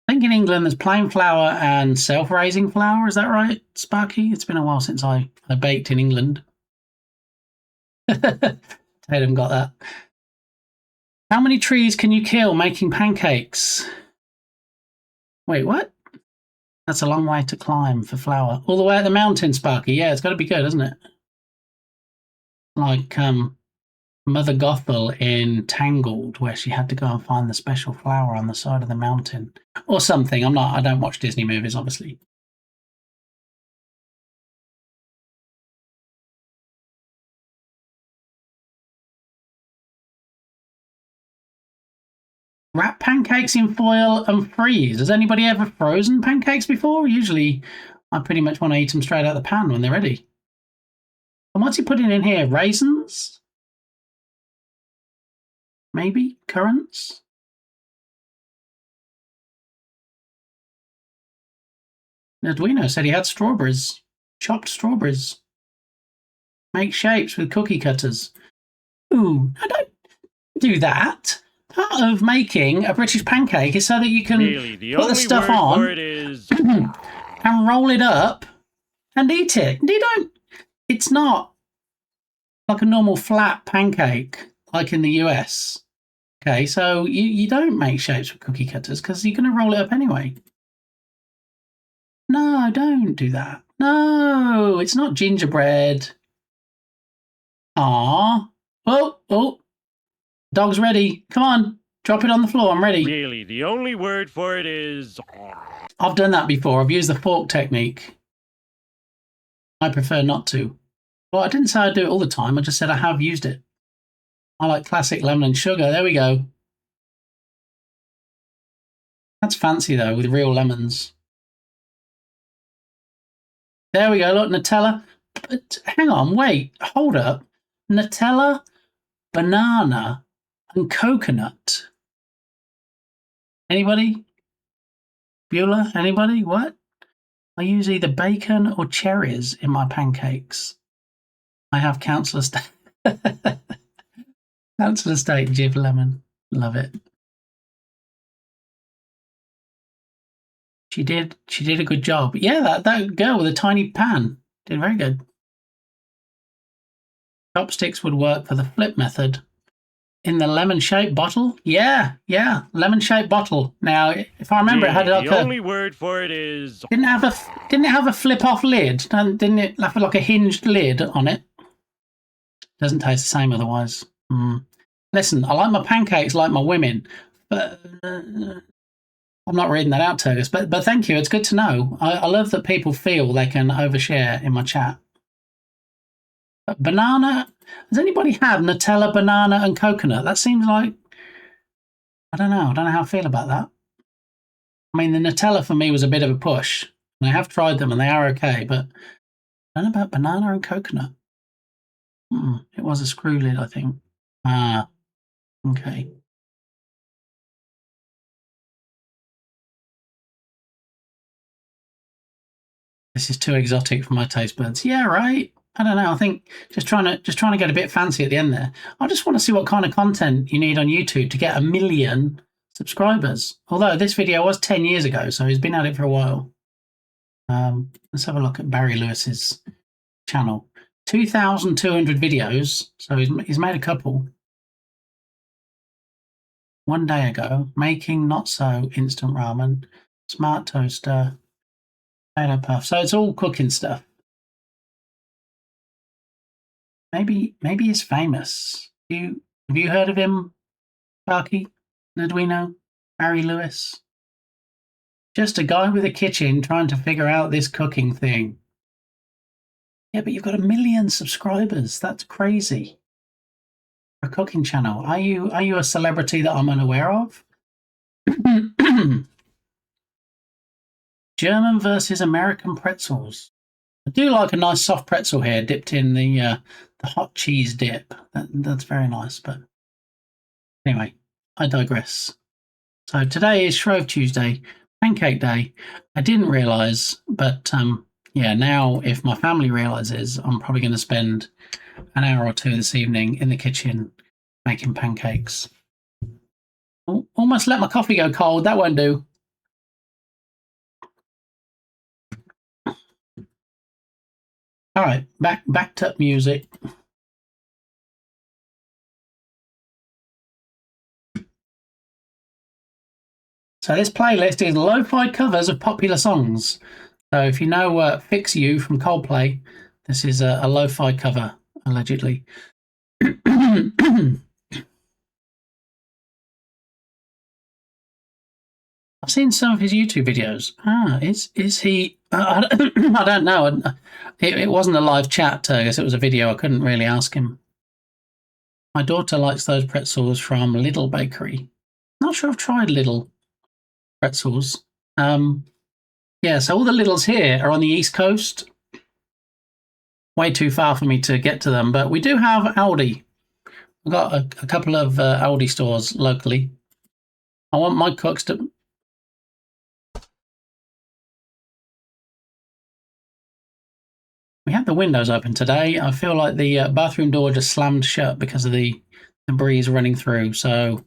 think in England there's plain flour and self-raising flour. Is that right, Sparky? It's been a while since I baked in England. Tatum got that. How many trees can you kill making pancakes? Wait, what? That's a long way to climb for flour. All the way at the mountain, Sparky. Yeah, it's got to be good, isn't it? Like Mother Gothel in Tangled, where she had to go and find the special flower on the side of the mountain. Or something. I don't watch Disney movies, obviously. Wrap pancakes in foil and freeze. Has anybody ever frozen pancakes before? Usually, I pretty much want to eat them straight out of the pan when they're ready. And what's he putting in here? Raisins? Maybe? Currants? Edwino said he had strawberries. Chopped strawberries. Make shapes with cookie cutters. Ooh, I don't do that. Part of making a British pancake is so that you can put the stuff on and roll it up and eat it. It's not like a normal flat pancake like in the US. Okay, so you don't make shapes with cookie cutters because you're going to roll it up anyway. No, don't do that. No, it's not gingerbread. Ah. Oh. Dog's ready. Come on. Drop it on the floor. I'm ready. Really, the only word for it is... I've done that before. I've used the fork technique. I prefer not to. Well, I didn't say I do it all the time. I just said I have used it. I like classic lemon and sugar. There we go. That's fancy, though, with real lemons. There we go. Look, Nutella. But hang on. Wait. Hold up. Nutella, banana, and coconut. Anybody? Beulah? Anybody? What? I use either bacon or cherries in my pancakes. I have council estate. Council estate Jiv lemon. Love it. She did a good job. Yeah, that girl with a tiny pan did very good. Chopsticks would work for the flip method. In the lemon-shaped bottle? Yeah, lemon-shaped bottle. Now, if I remember, really, it had like the only word for it is... Didn't it have a flip-off lid? Didn't it have like a hinged lid on it? Doesn't taste the same otherwise. Listen, I like my pancakes like my women, but I'm not reading that out, Turgus. But thank you. It's good to know. I love that people feel they can overshare in my chat. But banana. Has anybody had Nutella, banana, and coconut? That seems like, I don't know. I don't know how I feel about that. I mean, the Nutella for me was a bit of a push. And I have tried them and they are okay, but I don't know about banana and coconut. It was a screw lid, I think. Ah, okay. This is too exotic for my taste buds. Yeah, right. I don't know. I think just trying to get a bit fancy at the end there. I just want to see what kind of content you need on YouTube to get 1 million subscribers. Although this video was 10 years ago, so he's been at it for a while. Let's have a look at Barry Lewis's channel. 2,200 videos. So he's made a couple. 1 day ago, making not so instant ramen, smart toaster, potato puff. So it's all cooking stuff. Maybe he's famous. Have you heard of him, Sparky, Nerdwino, Barry Lewis? Just a guy with a kitchen trying to figure out this cooking thing. Yeah, but you've got 1 million subscribers. That's crazy. For a cooking channel. Are you a celebrity that I'm unaware of? German versus American pretzels. I do like a nice soft pretzel here, dipped in the hot cheese dip. That's very nice. But anyway, I digress. So today is Shrove Tuesday, Pancake Day. I didn't realise, but yeah, now if my family realises, I'm probably going to spend an hour or two this evening in the kitchen making pancakes. Almost let my coffee go cold. That won't do. All right, back to music. So this playlist is lo-fi covers of popular songs. So if you know Fix You from Coldplay, this is a lo-fi cover, allegedly. I've seen some of his YouTube videos. Is he? I don't know. It wasn't a live chat. I guess it was a video. I couldn't really ask him. My daughter likes those pretzels from Lidl Bakery. Not sure I've tried Lidl pretzels. Yeah, so all the Lidls here are on the East Coast. Way too far for me to get to them, but we do have Aldi. We've got a couple of Aldi stores locally. I want my cooks to... We had the windows open today. I feel like the bathroom door just slammed shut because of the breeze running through. So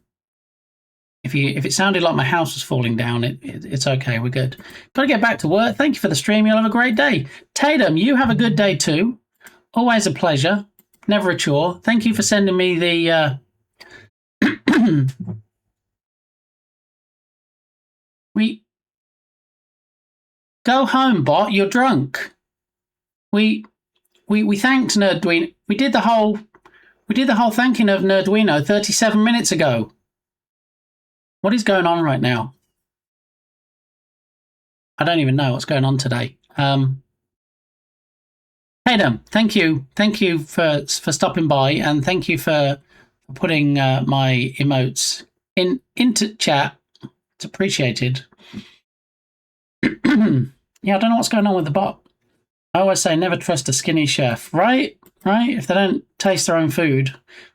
if it sounded like my house was falling down, it's okay. We're good. Got to get back to work. Thank you for the stream. You'll have a great day. Tatum, you have a good day too. Always a pleasure. Never a chore. Thank you for sending me the... Go home, bot. You're drunk. We thanked Nerdwino. We did the whole thanking of Nerdwino 37 minutes ago. What is going on right now? I don't even know what's going on today. Tatum, thank you for stopping by, and thank you for putting my emotes into chat. It's appreciated. Yeah, I don't know what's going on with the bot. I always say never trust a skinny chef, right? Right? If they don't taste their own food,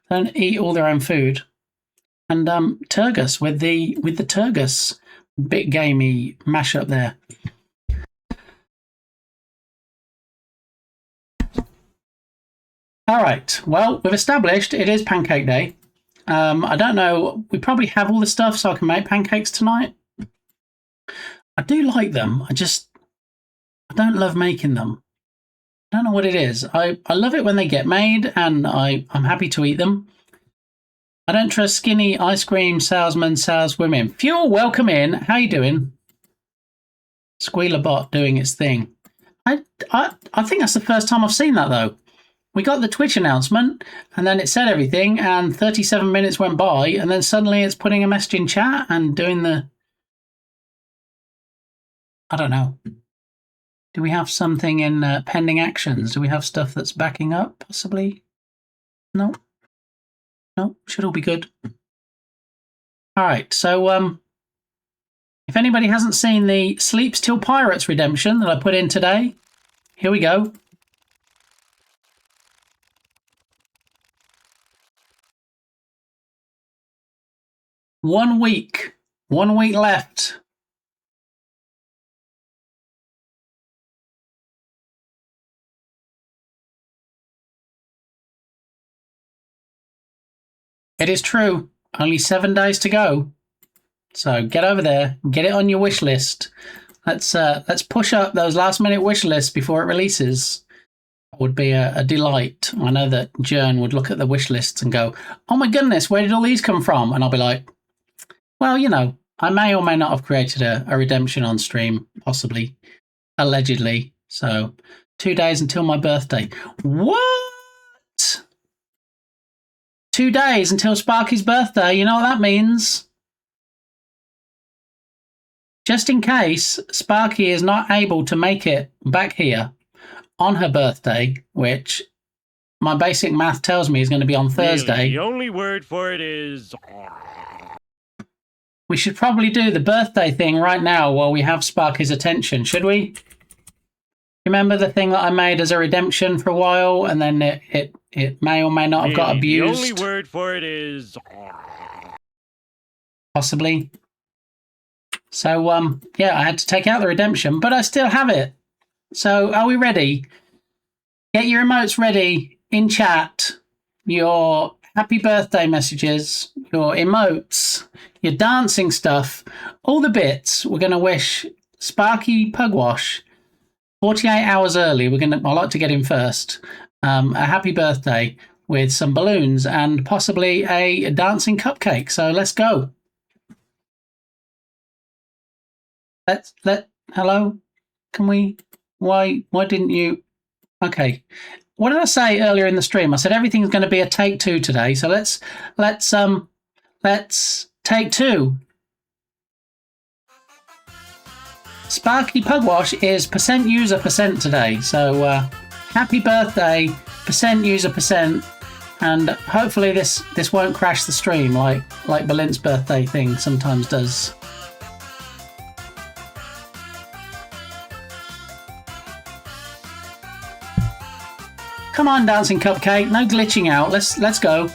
they don't eat all their own food. And Turgus with the Turgus bit gamey mashup there. All right. Well, we've established it is Pancake Day. I don't know. We probably have all the stuff so I can make pancakes tonight. I do like them. I don't love making them. I don't know what it is. I love it when they get made, and I'm happy to eat them. I don't trust skinny ice cream salesmen, saleswomen. Fuel, welcome in. How you doing? Squealer bot doing its thing. I think that's the first time I've seen that, though. We got the Twitch announcement, and then it said everything, and 37 minutes went by, and then suddenly it's putting a message in chat and doing the... I don't know. Do we have something in pending actions? Do we have stuff that's backing up, possibly? No. No, should all be good. All right, so if anybody hasn't seen the Sleeps Till Pirates redemption that I put in today, here we go. One week left. It is true. Only 7 days to go. So get over there, get it on your wish list. Let's push up those last minute wish lists before it releases. That would be a delight. I know that Jern would look at the wish lists and go, "Oh my goodness, where did all these come from?" And I'll be like, well, you know, I may or may not have created a redemption on stream, possibly, allegedly. So 2 days until my birthday. What? 2 days until Sparky's birthday. You know what that means? Just in case Sparky is not able to make it back here on her birthday, which my basic math tells me is going to be on Thursday. Really, the only word for it is... We should probably do the birthday thing right now while we have Sparky's attention, should we? Remember the thing that I made as a redemption for a while, and then it may or may not have got abused? The only word for it is... Possibly. So, yeah, I had to take out the redemption, but I still have it. So, are we ready? Get your emotes ready in chat. Your happy birthday messages, your emotes, your dancing stuff, all the bits. We're going to wish Sparky Pugwash 48 hours early. I like to get him first. A happy birthday with some balloons and possibly a dancing cupcake. So let's go. Hello? Can we? Why didn't you? Okay. What did I say earlier in the stream? I said everything's going to be a take two today. So let's take two. Sparky Pugwash is % user % today. So happy birthday, % user %, and hopefully this won't crash the stream like Belin's birthday thing sometimes does. Come on, dancing cupcake, no glitching out. Let's go.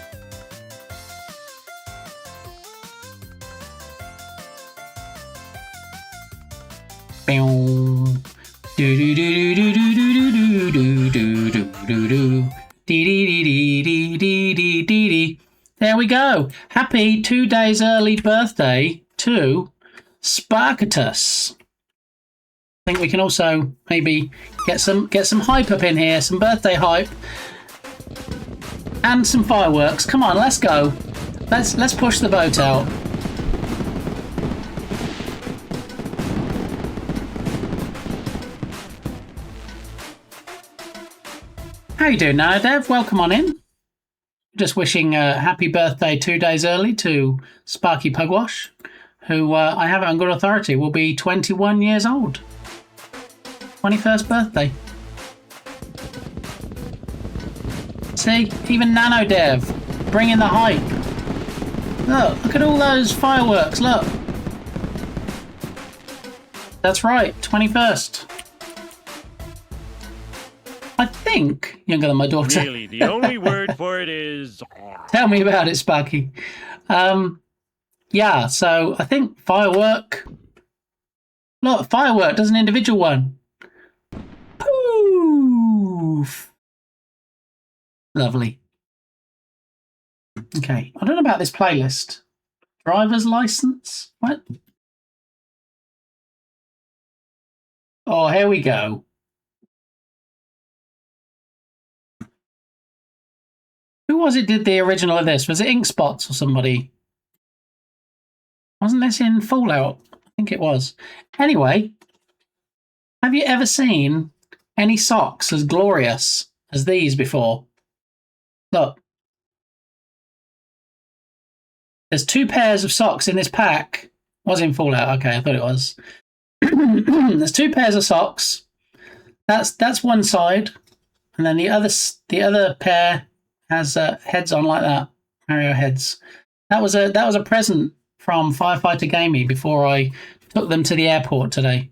There we go. Happy 2 days early birthday to Sparkatus. I think we can also maybe get some hype up in here, some birthday hype, and some fireworks. Come on, let's go. Let's push the boat out. How you doing now, Dev? Welcome on in. Just wishing a happy birthday 2 days early to Sparky Pugwash. who I have it on good authority will be 21 years old. 21st birthday. See, even Nano Dev, bringing the hype. Look at all those fireworks, look. That's right, 21st. I think younger than my daughter. Really, the only word for it is... Tell me about it, Sparky. Yeah, so I think firework. Look, firework does an individual one. Poof. Lovely. Okay, I don't know about this playlist. Driver's license? What? Oh, here we go. Who was it did the original of this? Was it Ink Spots or somebody? Wasn't this in Fallout? I think it was. Anyway, have you ever seen any socks as glorious as these before? Look. There's 2 pairs of socks in this pack. Was in Fallout. Okay, I thought it was. There's 2 pairs of socks. That's one side, and then the other pair has heads on like that. Mario heads. That was a present from Firefighter Gamey before I took them to the airport today.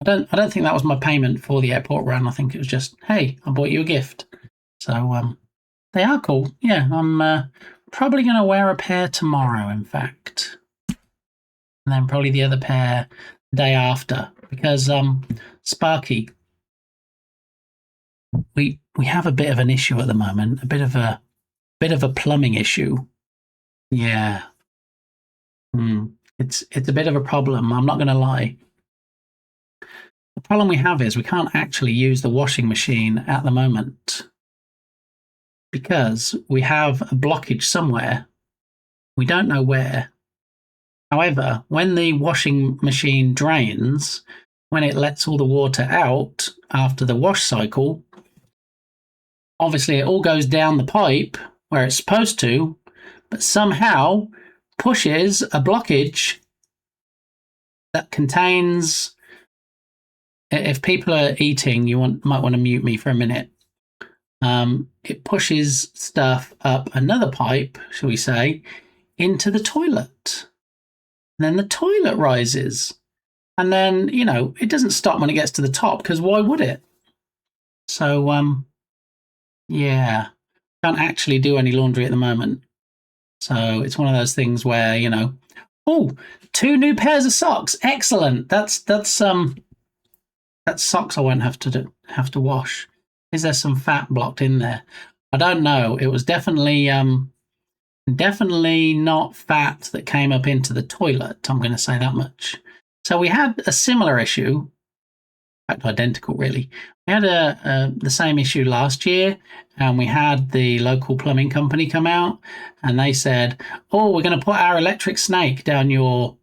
I don't think that was my payment for the airport run. I think it was just, hey, I bought you a gift. So they are cool. Yeah, I'm probably going to wear a pair tomorrow, in fact, and then probably the other pair the day after, because Sparky, we have a bit of an issue at the moment, a bit of a plumbing issue. Yeah. It's a bit of a problem, I'm not going to lie. The problem we have is we can't actually use the washing machine at the moment because we have a blockage somewhere. We don't know where. However, when the washing machine drains, when it lets all the water out after the wash cycle, obviously it all goes down the pipe where it's supposed to, but somehow pushes a blockage that contains... If people are eating, might want to mute me for a minute. It pushes stuff up another pipe, shall we say, into the toilet. And then the toilet rises. And then, it doesn't stop when it gets to the top, because why would it? So, yeah, can't actually do any laundry at the moment. So it's one of those things where, oh, 2 new pairs of socks. Excellent. That's socks I won't have to wash. Is there some fat blocked in there? I don't know. It was definitely not fat that came up into the toilet. I'm going to say that much. So we had a similar issue, in fact, identical really. We had the same issue last year, and we had the local plumbing company come out, and they said, "Oh, we're going to put our electric snake down your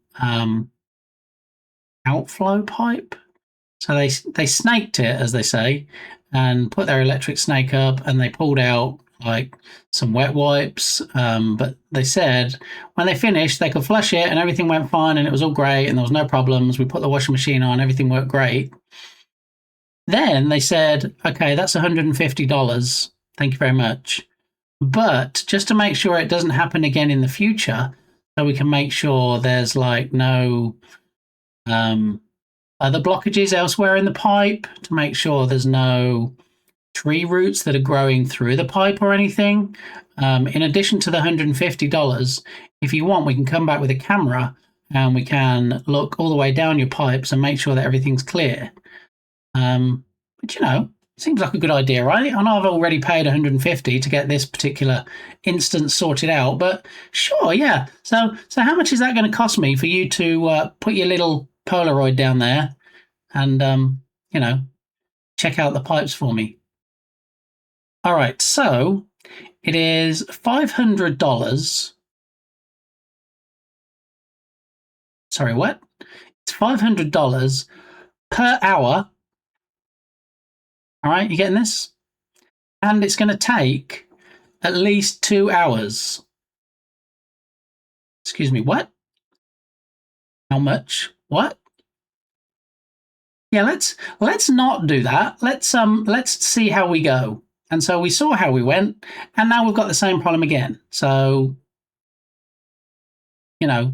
outflow pipe." So they snaked it, as they say, and put their electric snake up, and they pulled out like some wet wipes. But they said when they finished, they could flush it, and everything went fine, and it was all great, and there was no problems. We put the washing machine on, everything worked great. Then they said, "Okay, that's $150. Thank you very much. But just to make sure it doesn't happen again in the future, so we can make sure there's like no other blockages elsewhere in the pipe, to make sure there's no tree roots that are growing through the pipe or anything. In addition to the $150, if you want, we can come back with a camera and we can look all the way down your pipes and make sure that everything's clear." But seems like a good idea, right? I know I've already paid $150 to get this particular instance sorted out, but sure, yeah. So how much is that going to cost me for you to put your little Polaroid down there and, check out the pipes for me? All right, so it is $500. Sorry, what? It's $500 per hour. All right, you getting this? And it's going to take at least 2 hours. Excuse me, what? How much? What? Yeah, let's not do that. Let's see how we go. And so we saw how we went, and now we've got the same problem again. So, you know,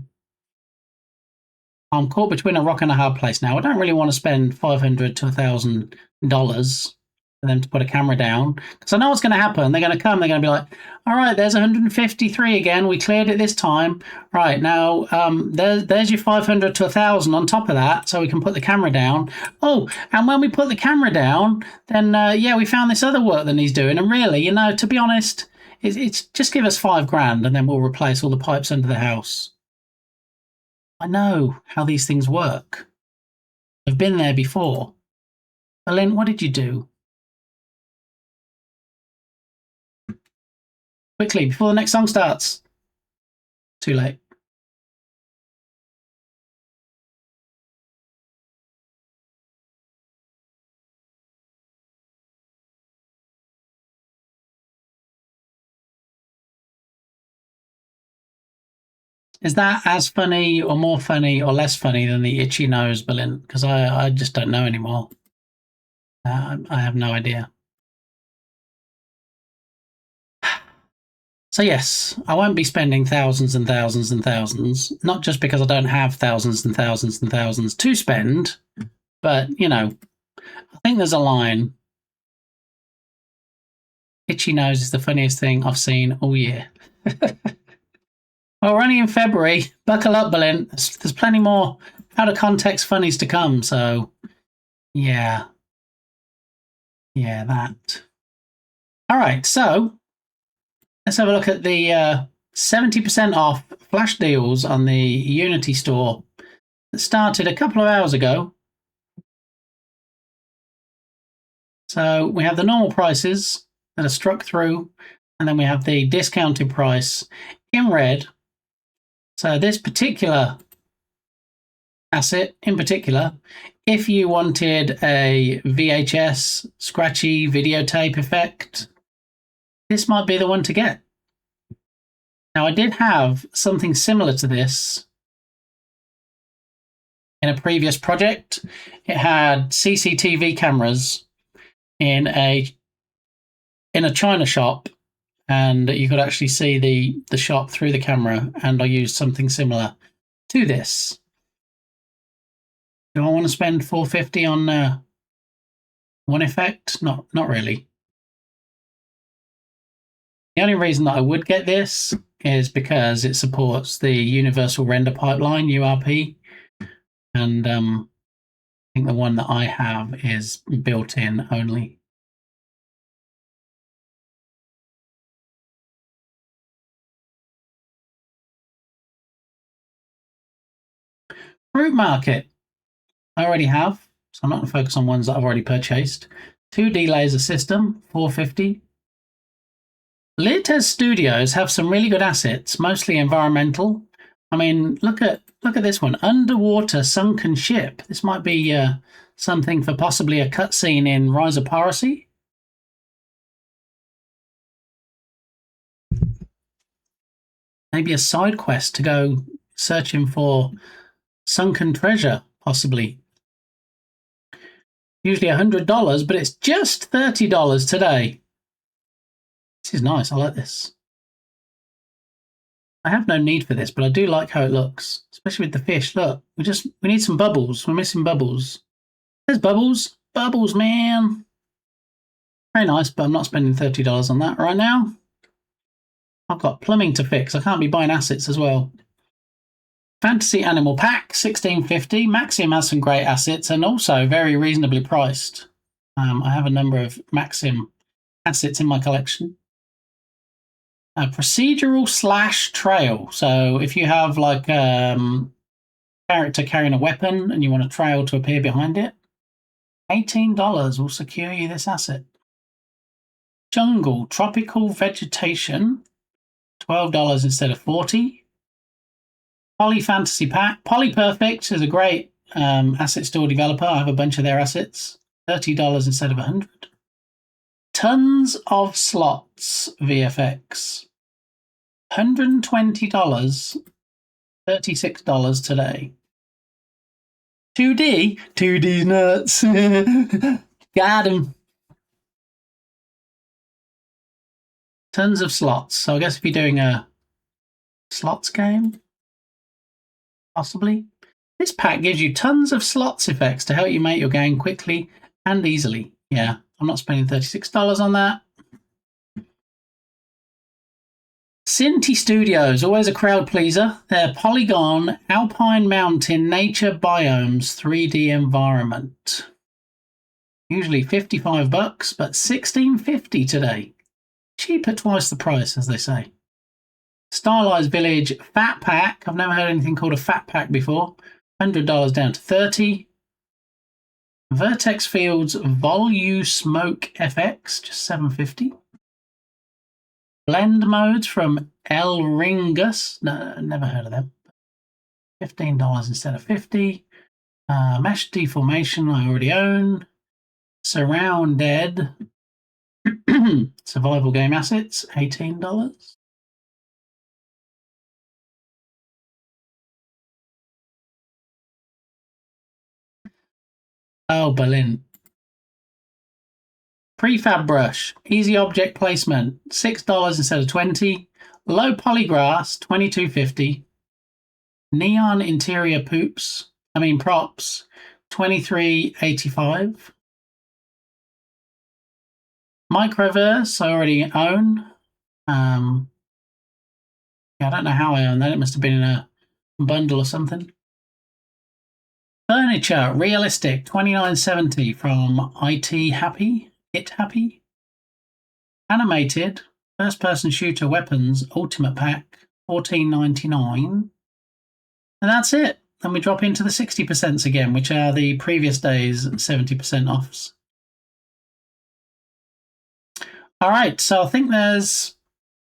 I'm caught between a rock and a hard place now. I don't really want to spend $500 to $1,000 for them to put a camera down, because I know what's going to happen. They're going to come. They're going to be like, "All right, there's 153 again. We cleared it this time. Right now, there's your 500 to 1,000 on top of that, so we can put the camera down. Oh, and when we put the camera down, then yeah, we found this other work that he's doing. And really, you know, to be honest, it's just give us $5,000, and then we'll replace all the pipes under the house." I know how these things work. I've been there before. Lynn, what did you do? Quickly, before the next song starts. Too late. Is that as funny or more funny or less funny than the itchy nose, Berlin? Because I just don't know anymore. I have no idea. So yes, I won't be spending thousands and thousands and thousands, not just because I don't have thousands and thousands and thousands to spend, but, you know, I think there's a line. Itchy nose is the funniest thing I've seen all year. Well, we're only in February. Buckle up, Berlin. There's plenty more out-of-context funnies to come, so yeah. Yeah, that. All right, so let's have a look at the 70% off flash deals on the Unity store that started a couple of hours ago. So we have the normal prices that are struck through, and then we have the discounted price in red. So this particular asset in particular, if you wanted a VHS scratchy videotape effect, this might be the one to get. Now, I did have something similar to this in a previous project. It had CCTV cameras in a China shop, and you could actually see the shop through the camera, and I used something similar to this. Do I want to spend $450 on one effect? Not really. The only reason that I would get this is because it supports the Universal Render Pipeline, URP, and I think the one that I have is built-in only. Fruit Market, I already have, so I'm not going to focus on ones that I've already purchased. 2D laser system, $450. Leartes Studios have some really good assets, mostly environmental. I mean, look at this one, underwater sunken ship. This might be something for possibly a cutscene in Rise of Piracy. Maybe a side quest to go searching for sunken treasure, possibly. Usually $100, but it's just $30 today. This is nice. I like this. I have no need for this, but I do like how it looks, especially with the fish. Look, we need some bubbles. We're missing bubbles. There's bubbles. Bubbles, man. Very nice, but I'm not spending $30 on that right now. I've got plumbing to fix. I can't be buying assets as well. Fantasy Animal Pack, $16.50. Maxim has some great assets and also very reasonably priced. I have a number of Maxim assets in my collection. A procedural slash trail. So if you have like character carrying a weapon and you want a trail to appear behind it, $18 will secure you this asset. Jungle tropical vegetation, $12 instead of $40. Poly Fantasy Pack. Poly Perfect is a great asset store developer. I have a bunch of their assets. $30 instead of $100. Tons of Slots VFX. $120, $36 today. 2D? 2D's nuts. Got him. Tons of slots. So I guess if you're doing a slots game, possibly. This pack gives you tons of slots effects to help you make your game quickly and easily. Yeah, I'm not spending $36 on that. Cinti Studios, always a crowd pleaser. Their Polygon Alpine Mountain Nature Biomes 3D environment. Usually $55, but $16.50 today. Cheap at twice the price, as they say. Stylized Village Fat Pack. I've never heard anything called a Fat Pack before. $100 down to $30. Vertex Fields Volu Smoke FX, just $7.50. Blend modes from El Ringus. No, never heard of them. $15 instead of $50. Mesh Deformation, I already own. Surrounded. Survival game assets, $18. Oh, Berlin. Prefab brush, easy object placement, $6 instead of $20. Low polygrass, $22.50. Neon interior props, $23.85. Microverse, I already own. I don't know how I own that. It must have been in a bundle or something. Furniture, realistic, $29.70 from IT Happy. Animated, first-person shooter weapons, ultimate pack, $14.99. And that's it. Then we drop into the 60% again, which are the previous day's 70% offs. All right, so I think there's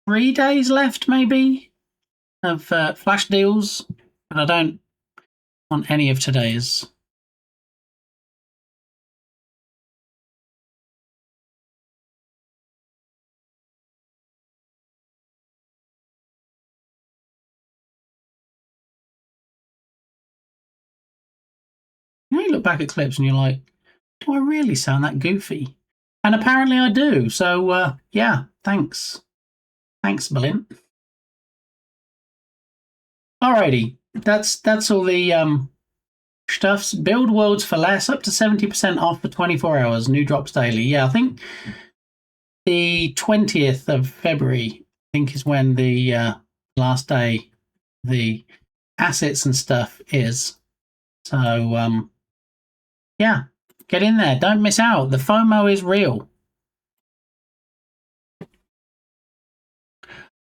3 days left, maybe, of flash deals, but I don't want any of today's. You know, you look back at clips and you're like, do I really sound that goofy? And apparently I do. So, yeah, thanks. Thanks, Berlin. Alrighty, that's all the stuffs. Build worlds for less, up to 70% off for 24 hours. New drops daily. Yeah, I think the 20th of February, I think, is when the last day the assets and stuff is. So, yeah, get in there. Don't miss out. The FOMO is real.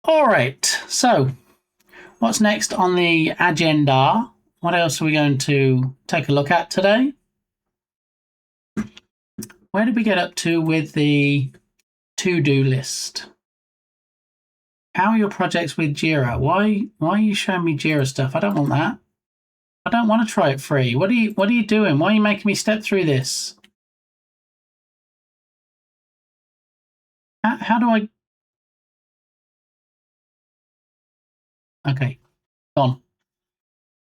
All right, so what's next on the agenda? What else are we going to take a look at today? Where did we get up to with the to-do list? How are your projects with Jira? Why are you showing me Jira stuff? I don't want that. I don't want to try it free. What are you doing? Why are you making me step through this? How do I? Okay, gone.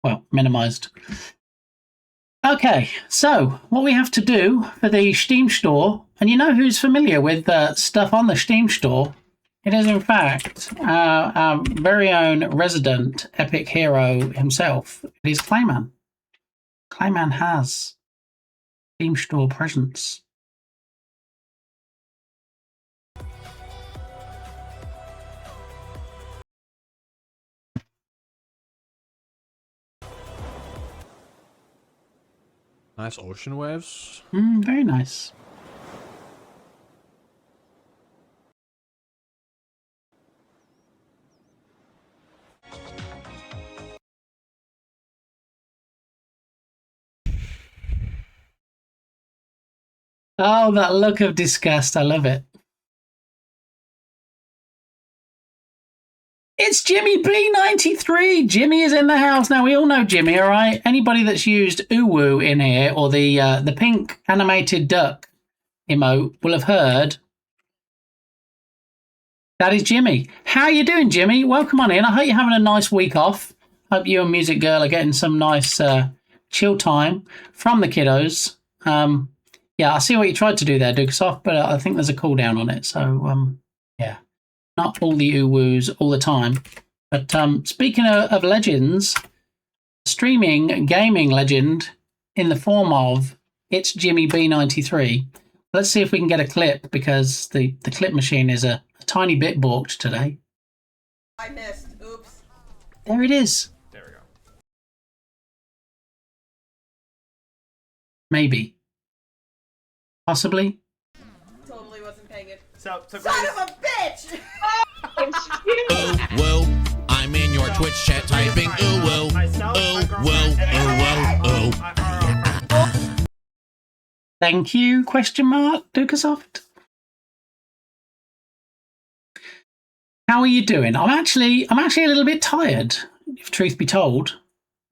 Well, minimized. Okay, so what we have to do for the Steam store, and you know who's familiar with stuff on the Steam store? It is, in fact, our very own resident epic hero himself. It is Clayman. Clayman has Steam store presence. Nice ocean waves. Very nice. Oh, that look of disgust. I love it. It's Jimmy B93. Jimmy is in the house. Now, we all know Jimmy, all right? Anybody that's used Uwu in here, or the pink animated duck emote, will have heard. That is Jimmy. How you doing, Jimmy? Welcome on in. I hope you're having a nice week off. Hope you and Music Girl are getting some nice chill time from the kiddos. Yeah, I see what you tried to do there, Dukesoft, but I think there's a cooldown on it. So, yeah, not all the ooh-woos all the time. But speaking of legends, streaming gaming legend in the form of It's Jimmy B93. Let's see if we can get a clip, because the clip machine is a tiny bit balked today. I missed. Oops. There it is. There we go. Maybe. Possibly. Totally wasn't paying it. So Son of a bitch! Ooh, woo. I'm in your Twitch chat typing ooh, woo. Ooh, woo, ooh, woo, ooh. Thank you, question mark, Dukesoft. How are you doing? I'm actually a little bit tired, if truth be told.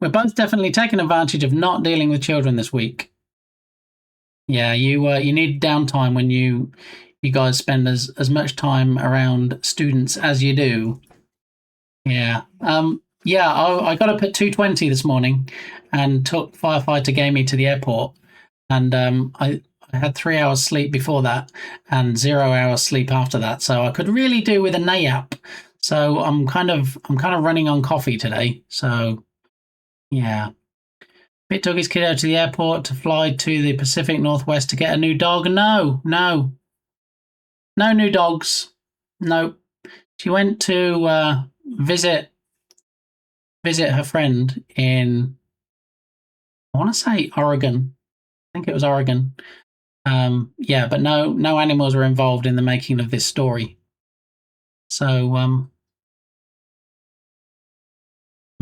We're both definitely taking advantage of not dealing with children this week. Yeah, you need downtime when you guys spend as much time around students as you do. Yeah. Yeah, I got up at 2:20 this morning and took Firefighter Gamey to the airport, and I had 3 hours sleep before that and 0 hours sleep after that, so I could really do with a nap. So I'm kind of running on coffee today. So yeah. Bit took his kiddo to the airport to fly to the Pacific Northwest to get a new dog. No new dogs. No. She went to visit her friend in, I want to say Oregon. I think it was Oregon. Yeah, but no animals were involved in the making of this story. So I'm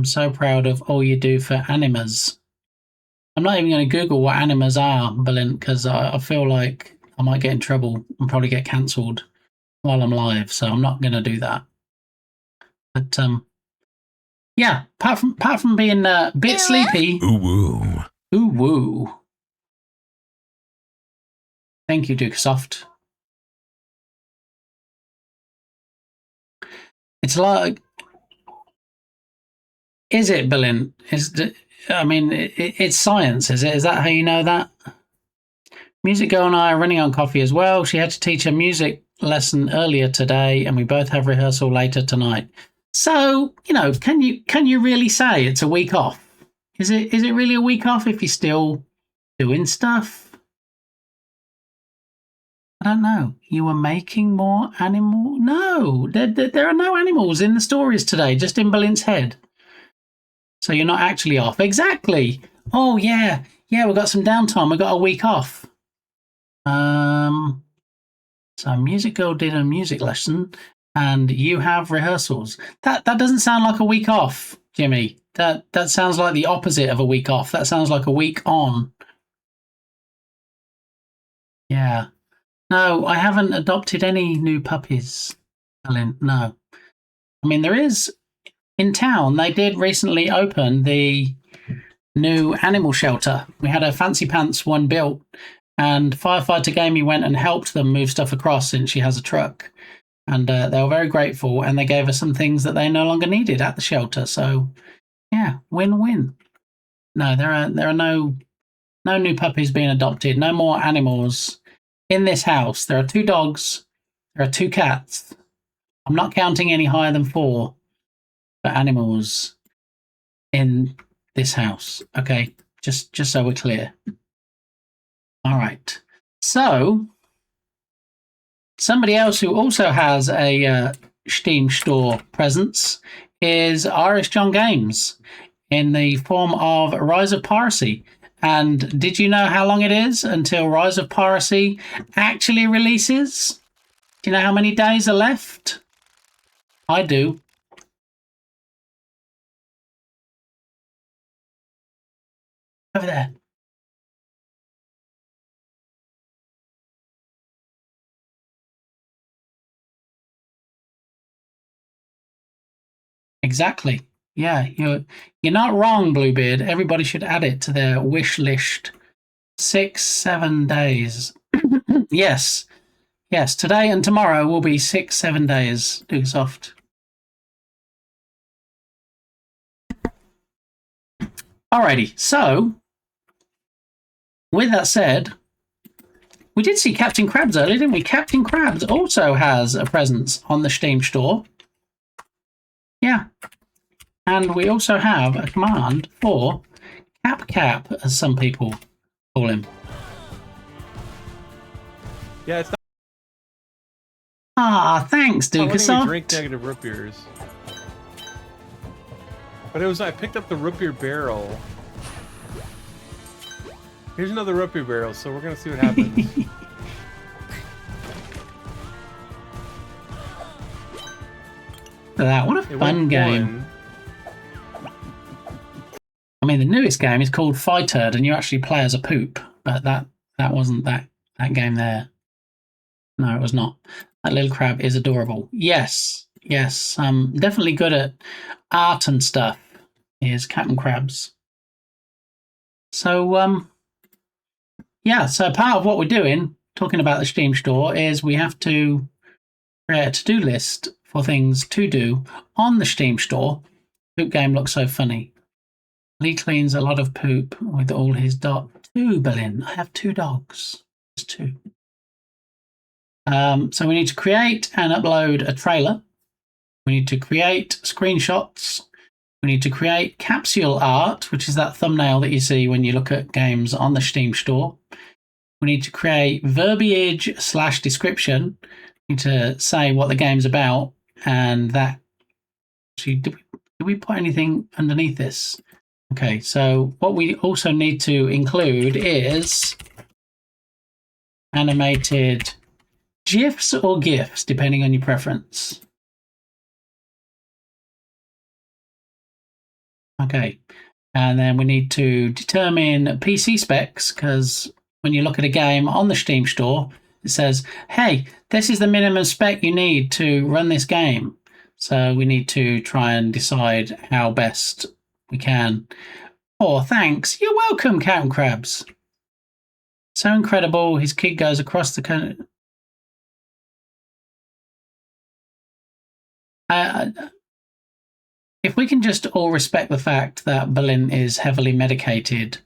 so proud of all you do for animas. I'm not even going to Google what animas are, Belinda, because I feel like I might get in trouble and probably get cancelled while I'm live. So I'm not going to do that. But yeah, apart from being a bit sleepy. Ooh, woo. Ooh, woo. Thank you, Dukesoft. It's like, is it, Berlin? It's science, is it? Is that how you know that? Music Girl and I are running on coffee as well. She had to teach a music lesson earlier today, and we both have rehearsal later tonight. So, can you really say it's a week off? Is it really a week off if you're still doing stuff? I don't know. You were making more animal? No, there are no animals in the stories today, just in Belin's head. So you're not actually off. Exactly. Oh, yeah. Yeah, we've got some downtime. We've got a week off. So Music Girl did a music lesson and you have rehearsals. That doesn't sound like a week off, Jimmy. That sounds like the opposite of a week off. That sounds like a week on. Yeah. No, I haven't adopted any new puppies, Ellen. No. I mean, there is in town. They did recently open the new animal shelter. We had a fancy pants one built, and Firefighter Gamey went and helped them move stuff across since she has a truck. And they were very grateful, and they gave us some things that they no longer needed at the shelter. So, yeah, win-win. No, there are no new puppies being adopted. No more animals. In this house, there are 2 dogs, there are 2 cats. I'm not counting any higher than 4 for animals in this house. Okay, just so we're clear. All right. So, somebody else who also has a Steam store presence is Irish John Games in the form of Rise of Piracy. And did you know how long it is until Rise of Piracy actually releases? Do you know how many days are left? I do. Over there. Exactly. Yeah, you're not wrong, Bluebeard. Everybody should add it to their wish list. 6-7 days. Yes. Today and tomorrow will be 6-7 days. Dukesoft. Alrighty. So with that said, we did see Captain Krabs earlier, didn't we? Captain Krabs also has a presence on the Steam store. Yeah. And we also have a command for Cap, as some people call him. Yeah, it's not. Ah, thanks, dude. I drink negative root beers. But I picked up the root beer barrel. Here's another root beer barrel, so we're gonna see what happens. What a fun game. I mean, the newest game is called Fighturd, and you actually play as a poop, but that wasn't that game there. No, it was not. That little crab is adorable. Yes. Definitely good at art and stuff. Is Captain Krabs. So, so part of what we're doing, talking about the Steam store, is we have to create a to-do list for things to do on the Steam store. Poop game looks so funny. Lee cleans a lot of poop with all his dog. 2, Berlin. I have 2 dogs. Just 2. So we need to create and upload a trailer. We need to create screenshots. We need to create capsule art, which is that thumbnail that you see when you look at games on the Steam store. We need to create verbiage/description. We need to say what the game's about, and that. Actually, did we put anything underneath this? Okay, so what we also need to include is animated GIFs or GIFs, depending on your preference. Okay, and then we need to determine PC specs, because when you look at a game on the Steam store, it says, hey, this is the minimum spec you need to run this game. So we need to try and decide how best we can. Oh, thanks. You're welcome, Captain Krabs. So incredible. His kid goes across the country. If we can just all respect the fact that Berlin is heavily medicated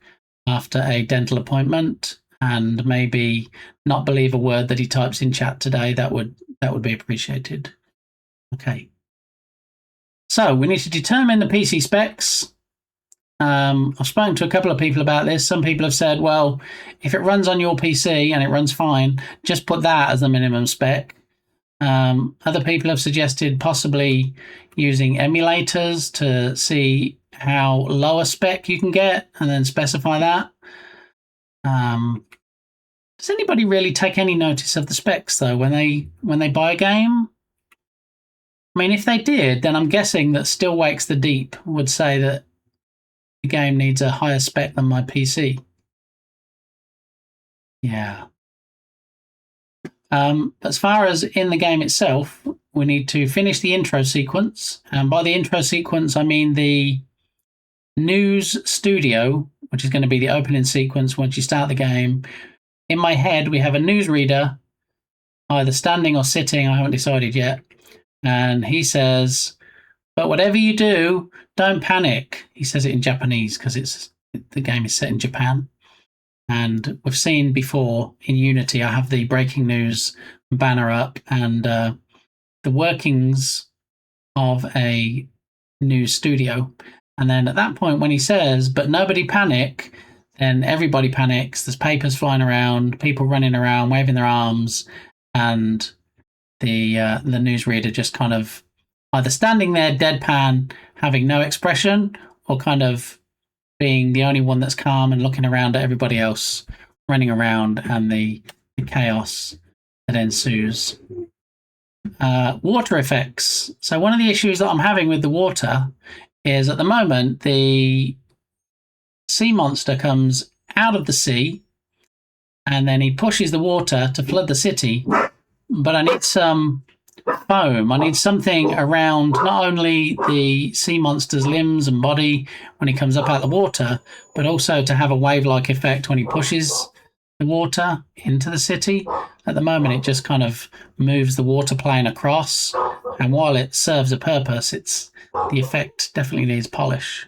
after a dental appointment, and maybe not believe a word that he types in chat today, that would be appreciated. Okay. So we need to determine the PC specs. I've spoken to a couple of people about this. Some people have said, well, if it runs on your PC and it runs fine, just put that as the minimum spec. Other people have suggested possibly using emulators to see how low a spec you can get and then specify that. Does anybody really take any notice of the specs, though, when they buy a game? I mean, if they did, then I'm guessing that Still Wakes the Deep would say that the game needs a higher spec than my PC. Yeah. As far as in the game itself, we need to finish the intro sequence. And by the intro sequence, I mean the news studio, which is going to be the opening sequence once you start the game. In my head, we have a newsreader, either standing or sitting. I haven't decided yet. And he says, but whatever you do, don't panic. He says it in Japanese because the game is set in Japan. And we've seen before in Unity, I have the breaking news banner up, and the workings of a news studio. And then at that point, when he says, but nobody panic, then everybody panics. There's papers flying around, people running around, waving their arms, and the newsreader just kind of either standing there deadpan, having no expression, or kind of being the only one that's calm and looking around at everybody else running around, and the chaos that ensues. Water effects. So one of the issues that I'm having with the water is at the moment the sea monster comes out of the sea and then he pushes the water to flood the city. But I need some foam. I need something around not only the sea monster's limbs and body when he comes up out of the water, but also to have a wave-like effect when he pushes the water into the city. At the moment, it just kind of moves the water plane across, and while it serves a purpose, the effect definitely needs polish.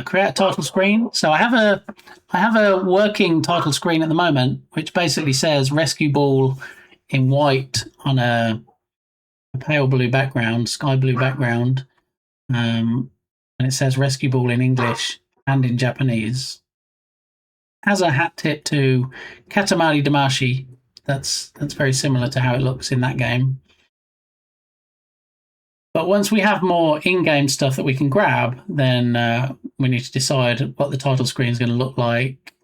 create a title screen. So I have a working title screen at the moment, which basically says Rescue Ball in white on a pale blue background, sky blue background. And it says Rescue Ball in English and in Japanese. As a hat tip to Katamari Damacy, that's very similar to how it looks in that game. But once we have more in-game stuff that we can grab, then we need to decide what the title screen is going to look like.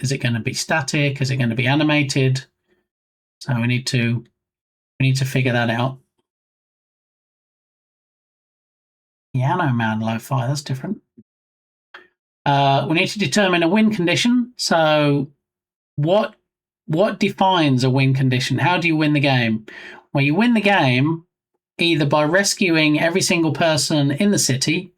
Is it going to be static? Is it going to be animated? So we need to figure that out. Piano Man Lo-Fi, that's different. We need to determine a win condition. So what defines a win condition? How do you win the game? Well, you win the game either by rescuing every single person in the city,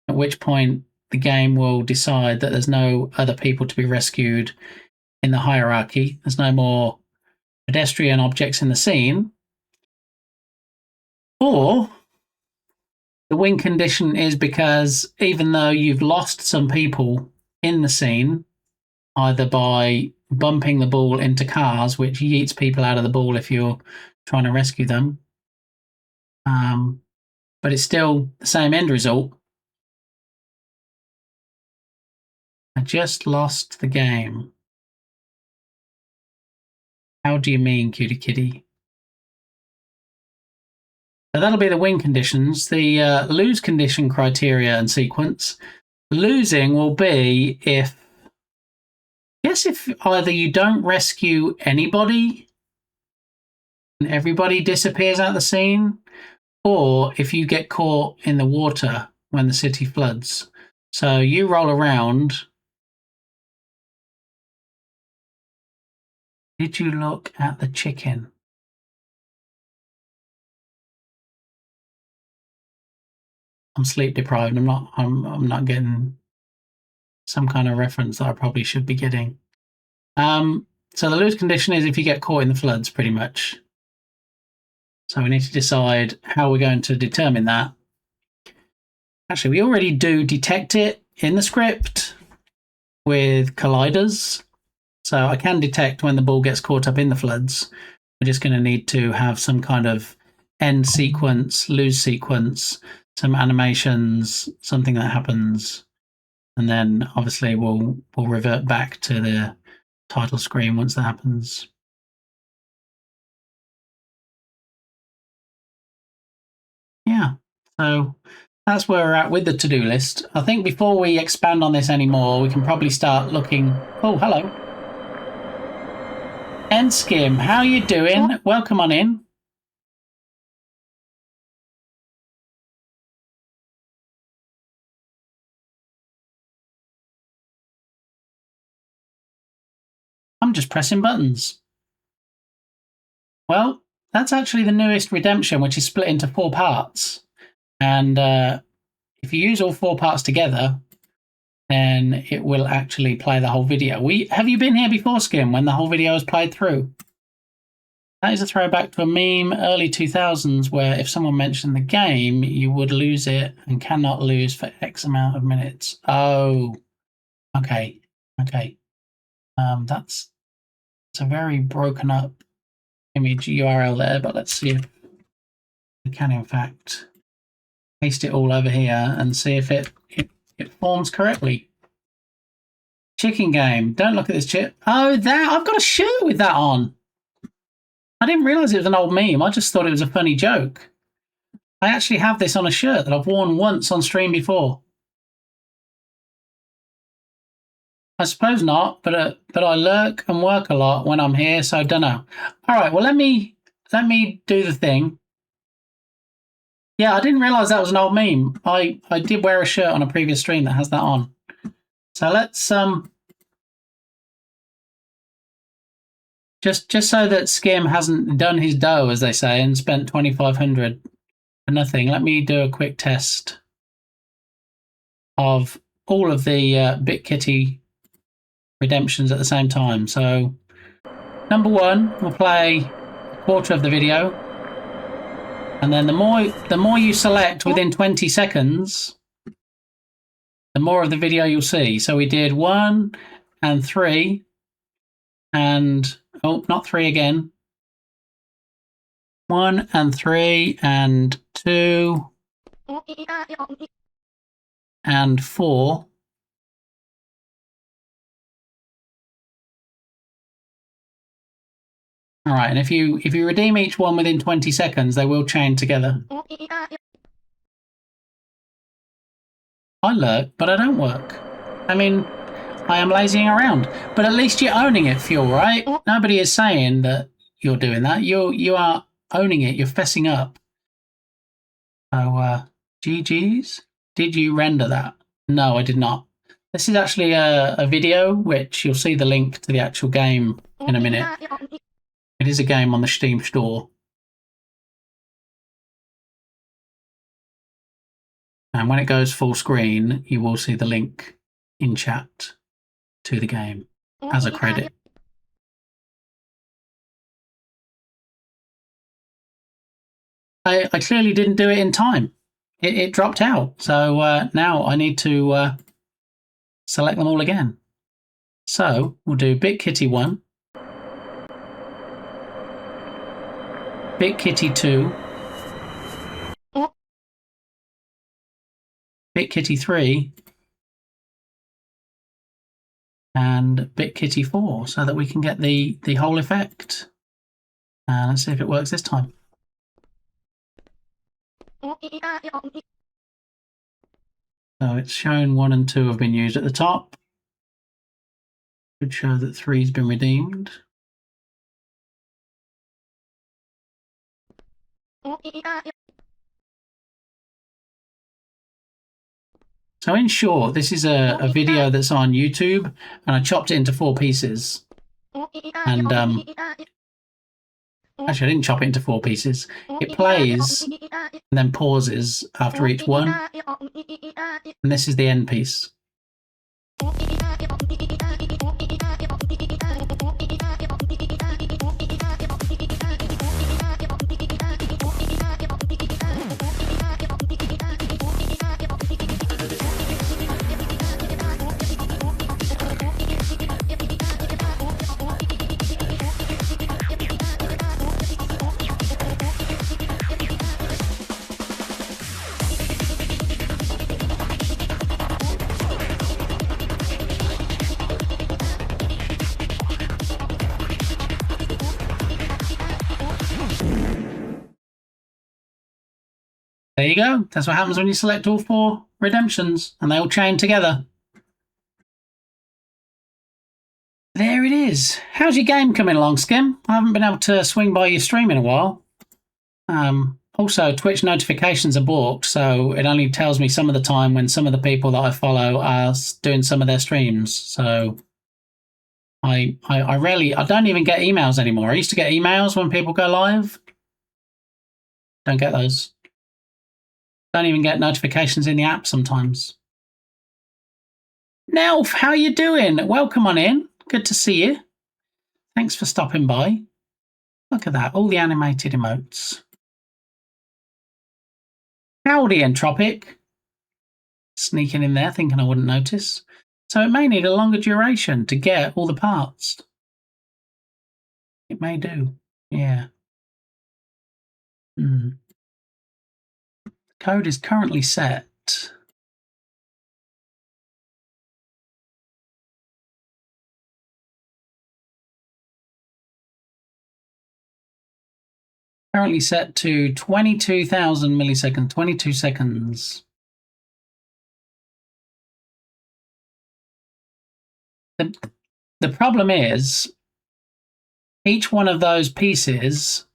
at which point the game will decide that there's no other people to be rescued in the hierarchy. There's no more pedestrian objects in the scene. Or the win condition is because even though you've lost some people in the scene, either by bumping the ball into cars, which yeets people out of the ball if you're trying to rescue them, but it's still the same end result. I just lost the game. How do you mean, cutie kitty? So that'll be the win conditions. The lose condition criteria and sequence. Losing will be if either you don't rescue anybody and everybody disappears out of the scene, or if you get caught in the water when the city floods. So you roll around. Did you look at the chicken? I'm sleep deprived. I'm not getting some kind of reference that I probably should be getting. So the lose condition is if you get caught in the floods, pretty much. So we need to decide how we're going to determine that. Actually, we already do detect it in the script with colliders. So I can detect when the ball gets caught up in the floods. We're just going to need to have some kind of end sequence, lose sequence, some animations, something that happens. And then obviously we'll revert back to the title screen once that happens. Yeah, so that's where we're at with the to-do list. I think before we expand on this anymore, we can probably start looking... Oh, hello. Skim, how you doing? Welcome on in. I'm just pressing buttons. Well, that's actually the newest redemption, which is split into 4 parts. And if you use all 4 parts together, then it will actually play the whole video. Have you been here before, Skim, when the whole video was played through? That is a throwback to a meme early 2000s where if someone mentioned the game, you would lose it and cannot lose for X amount of minutes. Oh, okay. That's a very broken up image URL there, but let's see if we can in fact paste it all over here and see if it forms correctly. Chicken game. Don't look at this chip. Oh, that I've got a shirt with that on. I didn't realise it was an old meme. I just thought it was a funny joke. I actually have this on a shirt that I've worn once on stream before. I suppose not, but I lurk and work a lot when I'm here, so I don't know. All right, well let me do the thing. Yeah, I didn't realise that was an old meme. I did wear a shirt on a previous stream that has that on. So let's just so that Skim hasn't done his dough, as they say, and spent 2,500 for nothing. Let me do a quick test of all of the BitKitty redemptions at the same time. So number 1, we'll play a quarter of the video, and then the more you select within 20 seconds, the more of the video you'll see. So we did 1 and 3 and, oh, not 3 again. 1 and 3 and 2 and 4. All right, and if you redeem each one within 20 seconds, they will chain together. I lurk, but I don't work. I mean, I am lazying around, but at least you're owning it, Fuel, right? Nobody is saying that you're doing that. You are owning it. You're fessing up. So, GG's. Did you render that? No, I did not. This is actually a video, which you'll see the link to the actual game in a minute. It is a game on the Steam store. And when it goes full screen, you will see the link in chat to the game as a credit. I clearly didn't do it in time. It dropped out. So now I need to select them all again. So we'll do Bit Kitty 1, Bit Kitty 2, Bit Kitty 3, and Bit Kitty 4, so that we can get the whole effect. And let's see if it works this time. So it's shown 1 and 2 have been used at the top. Should show that 3's been redeemed. So in short, this is a video that's on YouTube, and I chopped it into 4 pieces. And actually, I didn't chop it into 4 pieces. It plays and then pauses after each one, and this is the end piece. There you go. That's what happens when you select all 4 redemptions and they all chain together. There it is. How's your game coming along, Skim? I haven't been able to swing by your stream in a while. Also, Twitch notifications are balked, so it only tells me some of the time when some of the people that I follow are doing some of their streams. So I don't even get emails anymore. I used to get emails when people go live. Don't get those. Don't even get notifications in the app sometimes. Nelf, how you doing? Welcome on in. Good to see you. Thanks for stopping by. Look at that, all the animated emotes. Howdy, Entropic. Sneaking in there, thinking I wouldn't notice. So it may need a longer duration to get all the parts. It may do, yeah. Code is currently set. Currently set to 22,000 milliseconds, 22 seconds. The problem is, each one of those pieces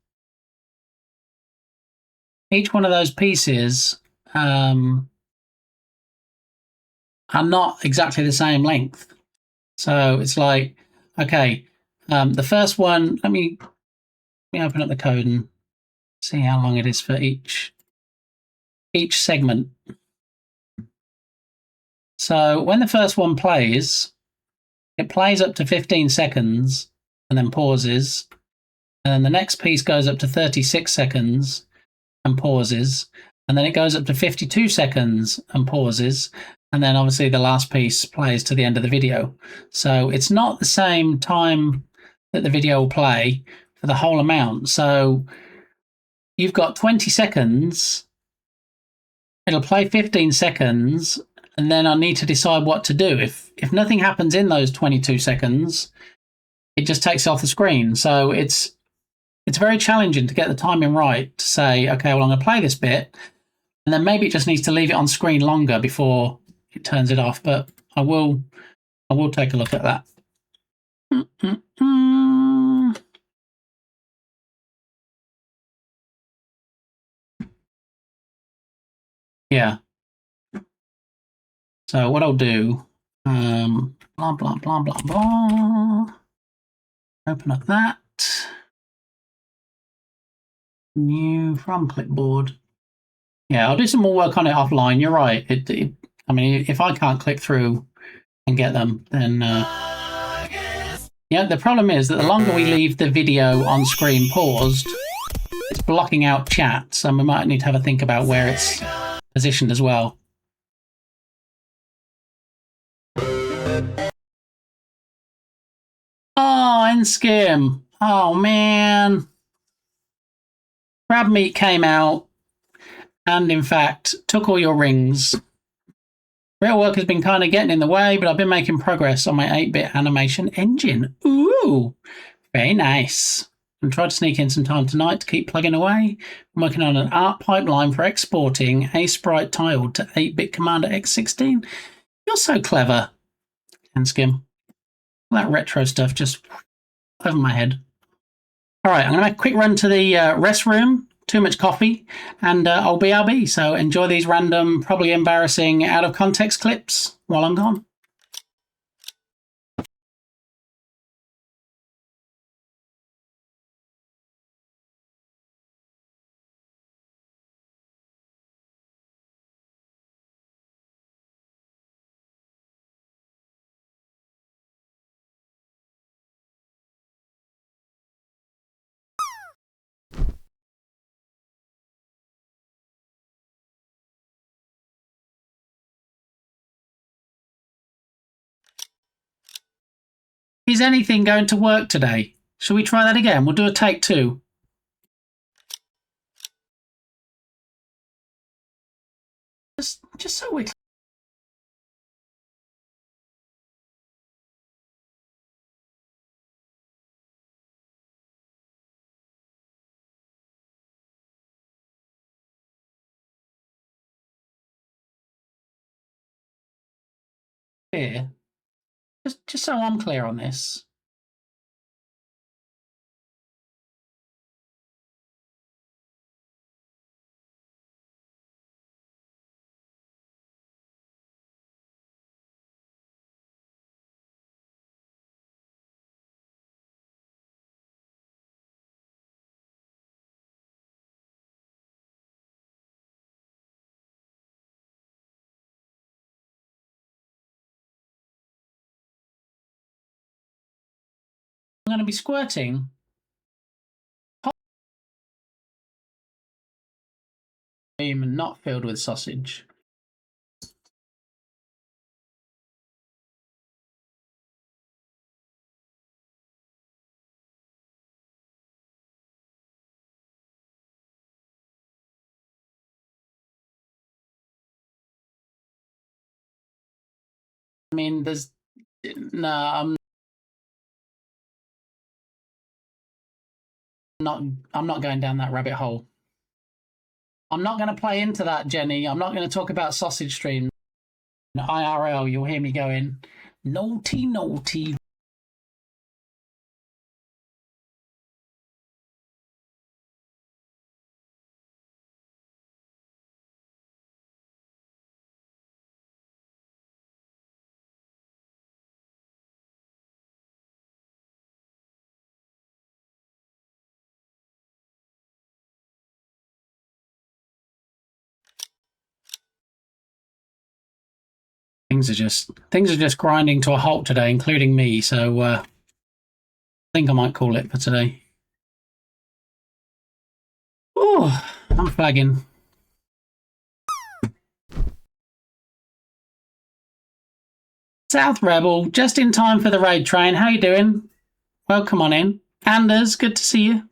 are not exactly the same length. So it's like, okay, the first one, let me open up the code and see how long it is for each segment. So when the first one plays, it plays up to 15 seconds and then pauses. And then the next piece goes up to 36 seconds and pauses. And then it goes up to 52 seconds and pauses. and then obviously the last piece plays to the end of the video. So it's not the same time that the video will play for the whole amount. So you've got 20 seconds, it'll play 15 seconds, and then I need to decide what to do. If nothing happens in those 22 seconds, it just takes off the screen. So it's very challenging to get the timing right to say, okay, well, I'm going to play this bit, and then maybe it just needs to leave it on screen longer before it turns it off. But I will take a look at that. Yeah. So what I'll do, blah, blah, blah, blah, blah. Open up that. New from clipboard. Yeah, I'll do some more work on it offline. You're right. I mean, if I can't click through and get them, then yeah. The problem is that the longer we leave the video on screen paused, it's blocking out chat. So we might need to have a think about where it's positioned as well. Oh, N-Skim. Oh man. Crab meat came out and, in fact, took all your rings. Real work has been kind of getting in the way, but I've been making progress on my 8-bit animation engine. Ooh, very nice. And try to sneak in some time tonight to keep plugging away. I'm working on an art pipeline for exporting a sprite tiled to 8-bit Commander X16. You're so clever, N-Skim. All that retro stuff just over my head. All right, I'm going to make a quick run to the rest room. Too much coffee, and I'll BRB. So enjoy these random, probably embarrassing, out of context clips while I'm gone. Is anything going to work today? Shall we try that again? We'll do a take 2. Just so we're clear. Just so I'm clear on this. I'm going to be squirting. And not filled with sausage. I mean, there's no. I'm not going down that rabbit hole. I'm not going to play into that, Jenny. I'm not going to talk about sausage stream. IRL, you'll hear me going, naughty, naughty. Things are just grinding to a halt today, including me. So I think I might call it for today. Oh, I'm flagging. South Rebel, just in time for the raid train. How you doing? Welcome on in. Anders, good to see you.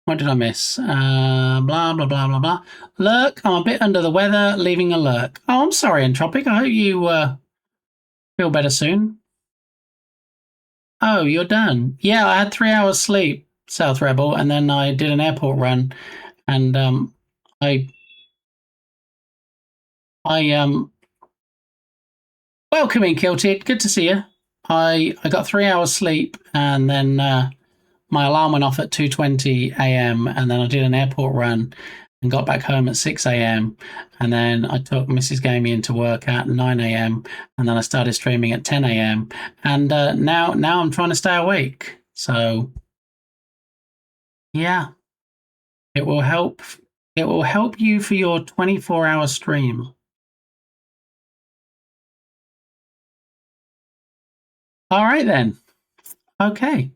What did I miss? Blah, blah, blah, blah, blah. Lurk, I'm a bit under the weather, leaving a lurk. Oh, I'm sorry, Entropic. I hope you feel better soon. Oh, you're done. Yeah, I had 3 hours sleep, South Rebel, and then I did an airport run, and welcome in, Kilted. Good to see you. I got 3 hours sleep, and then my alarm went off at 2:20 a.m. and then I did an airport run and got back home at 6 a.m. and then I took Mrs. Gamey into work at 9 a.m. and then I started streaming at 10 a.m. and now I'm trying to stay awake. So yeah, it will help. It will help you for your 24-hour stream. All right then. Okay.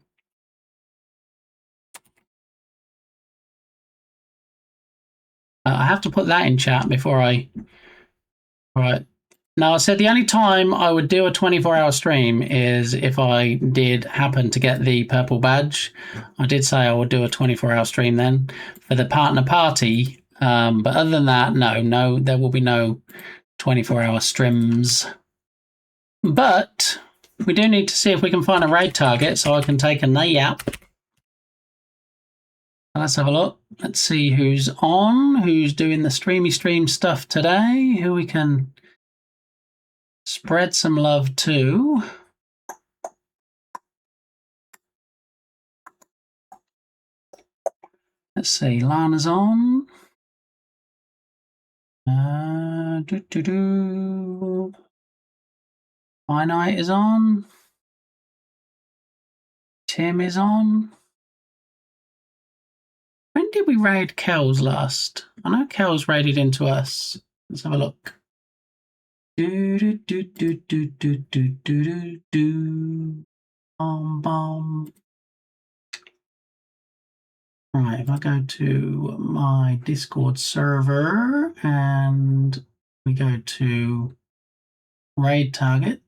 I have to put that in chat before I... Right. Now, I said the only time I would do a 24-hour stream is if I did happen to get the purple badge. I did say I would do a 24-hour stream then for the partner party. But other than that, no, there will be no 24-hour streams. But we do need to see if we can find a raid target so I can take a nap. Let's have a look. Let's see who's on, who's doing the stream stuff today, who we can spread some love to. Let's see, Lana's on. Finite is on. Tim is on. When did we raid Kells last? I know Kells raided into us. Let's have a look. Bomb. Right, if I go to my Discord server and we go to raid target.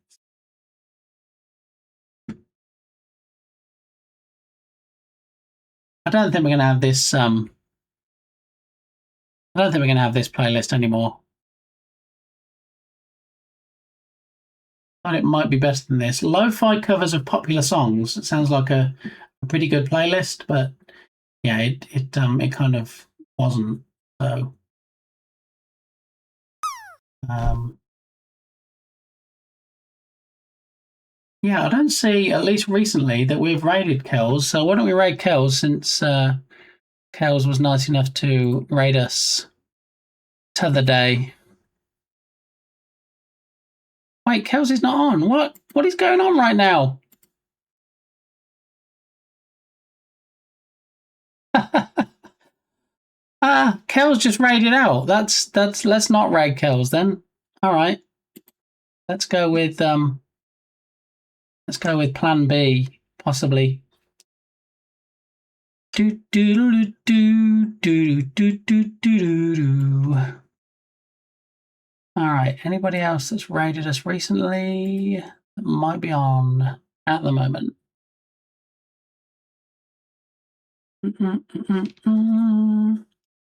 I don't think we're going to have this. I don't think we're going to have this playlist anymore. Thought it might be better than this. Lo-fi covers of popular songs. It sounds like a pretty good playlist, but yeah, it kind of wasn't. So, yeah, I don't see, at least recently, that we've raided Kells. So why don't we raid Kells since Kells was nice enough to raid us t'other day. Wait, Kells is not on. What is going on right now? Kells just raided out. That's let's not raid Kells then. All right. Let's go with plan B, possibly. All right. Anybody else that's raided us recently that might be on at the moment?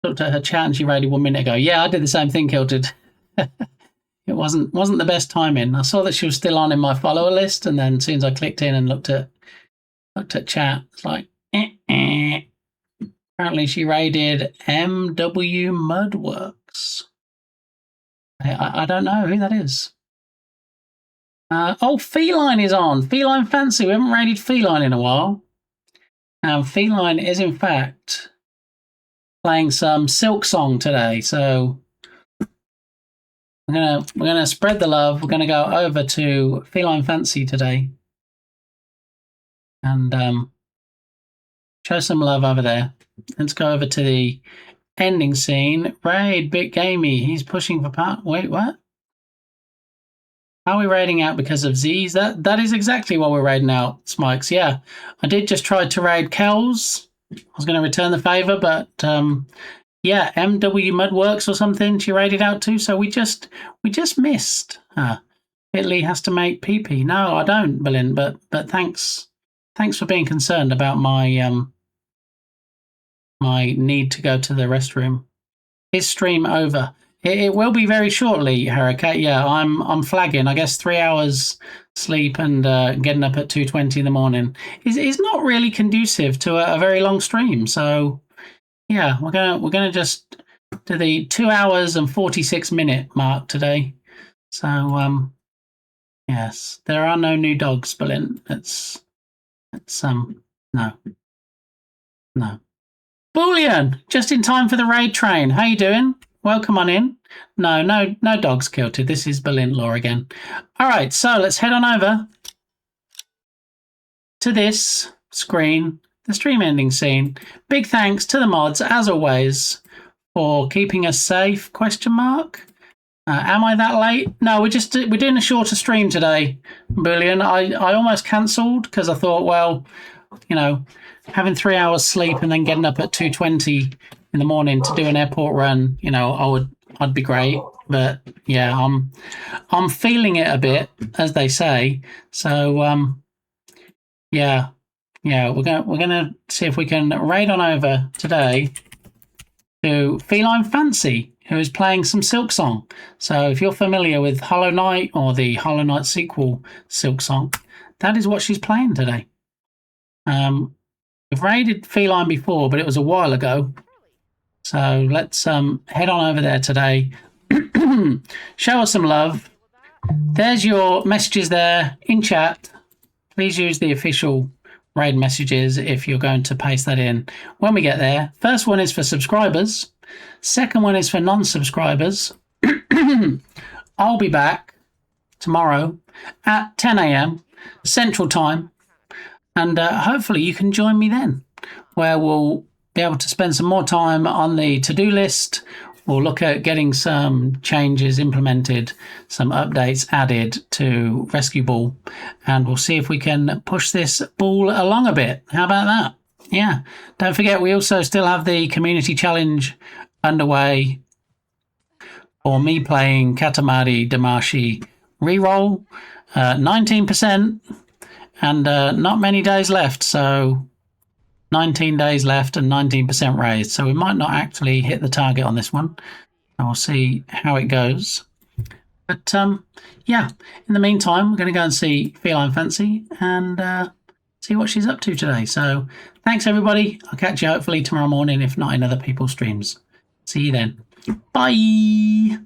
Looked at her chat and she raided 1 minute ago. Yeah, I did the same thing, Kilted. It wasn't the best timing. I saw that she was still on in my follower list, and then as soon as I clicked in and looked at chat, it's like, Apparently she raided MW Mudworks. I don't know who that is. Oh, Feline is on. Feline Fancy. We haven't raided Feline in a while. Feline is, in fact, playing some Silk Song today. So we're gonna spread the love. We're gonna go over to Feline Fancy today and show some love over there. Let's go over to the ending scene. Raid Bit Gamey. He's pushing for part. Wait, what? Are we raiding out because of Z's? That is exactly what we're raiding out, Smikes. Yeah, I did just try to raid Kells. I was going to return the favor, but yeah, MW Mudworks or something she raided out to. So we just missed. Italy has to make pee-pee. No, I don't, Berlin, but thanks for being concerned about my my need to go to the restroom. Is stream over? It will be very shortly, Hurricane. Yeah, I'm flagging. I guess 3 hours sleep and getting up at 2:20 in the morning is not really conducive to a very long stream. So yeah, we're gonna just do the 2 hours and 46-minute mark today. So yes, there are no new dogs, Berlin. It's no. Bullion, just in time for the raid train. How you doing? Welcome on in. No dogs kilted. This is Berlin Law again. All right, so let's head on over to this screen, the stream ending scene. Big thanks to the mods, as always, for keeping us safe, question mark. Am I that late? No, we're doing a shorter stream today, Bullion. I almost cancelled because I thought, well, you know, having 3 hours sleep and then getting up at 2:20 in the morning to do an airport run, you know, I'd be great. But yeah, I'm feeling it a bit, as they say. So yeah, we're gonna see if we can raid on over today to Feline Fancy, who is playing some Silk Song. So if you're familiar with Hollow Knight or the Hollow Knight sequel Silk Song, that is what she's playing today. We've raided Feline before, but it was a while ago. So let's head on over there today. Show us some love. There's your messages there in chat. Please use the official raid messages if you're going to paste that in when we get there. First one is for subscribers. Second one is for non-subscribers. I'll be back tomorrow at 10 a.m. Central Time. And hopefully you can join me then, where we'll be able to spend some more time on the to-do list. We'll look at getting some changes implemented, some updates added to Rescue Ball, and we'll see if we can push this ball along a bit. How about that? Yeah. Don't forget, we also still have the community challenge underway for me playing Katamari Damacy reroll. 19%. And not many days left, so 19 days left and 19% raised. So we might not actually hit the target on this one. And we'll see how it goes. But yeah, in the meantime, we're going to go and see Feline Fancy and see what she's up to today. So thanks, everybody. I'll catch you hopefully tomorrow morning, if not in other people's streams. See you then. Bye.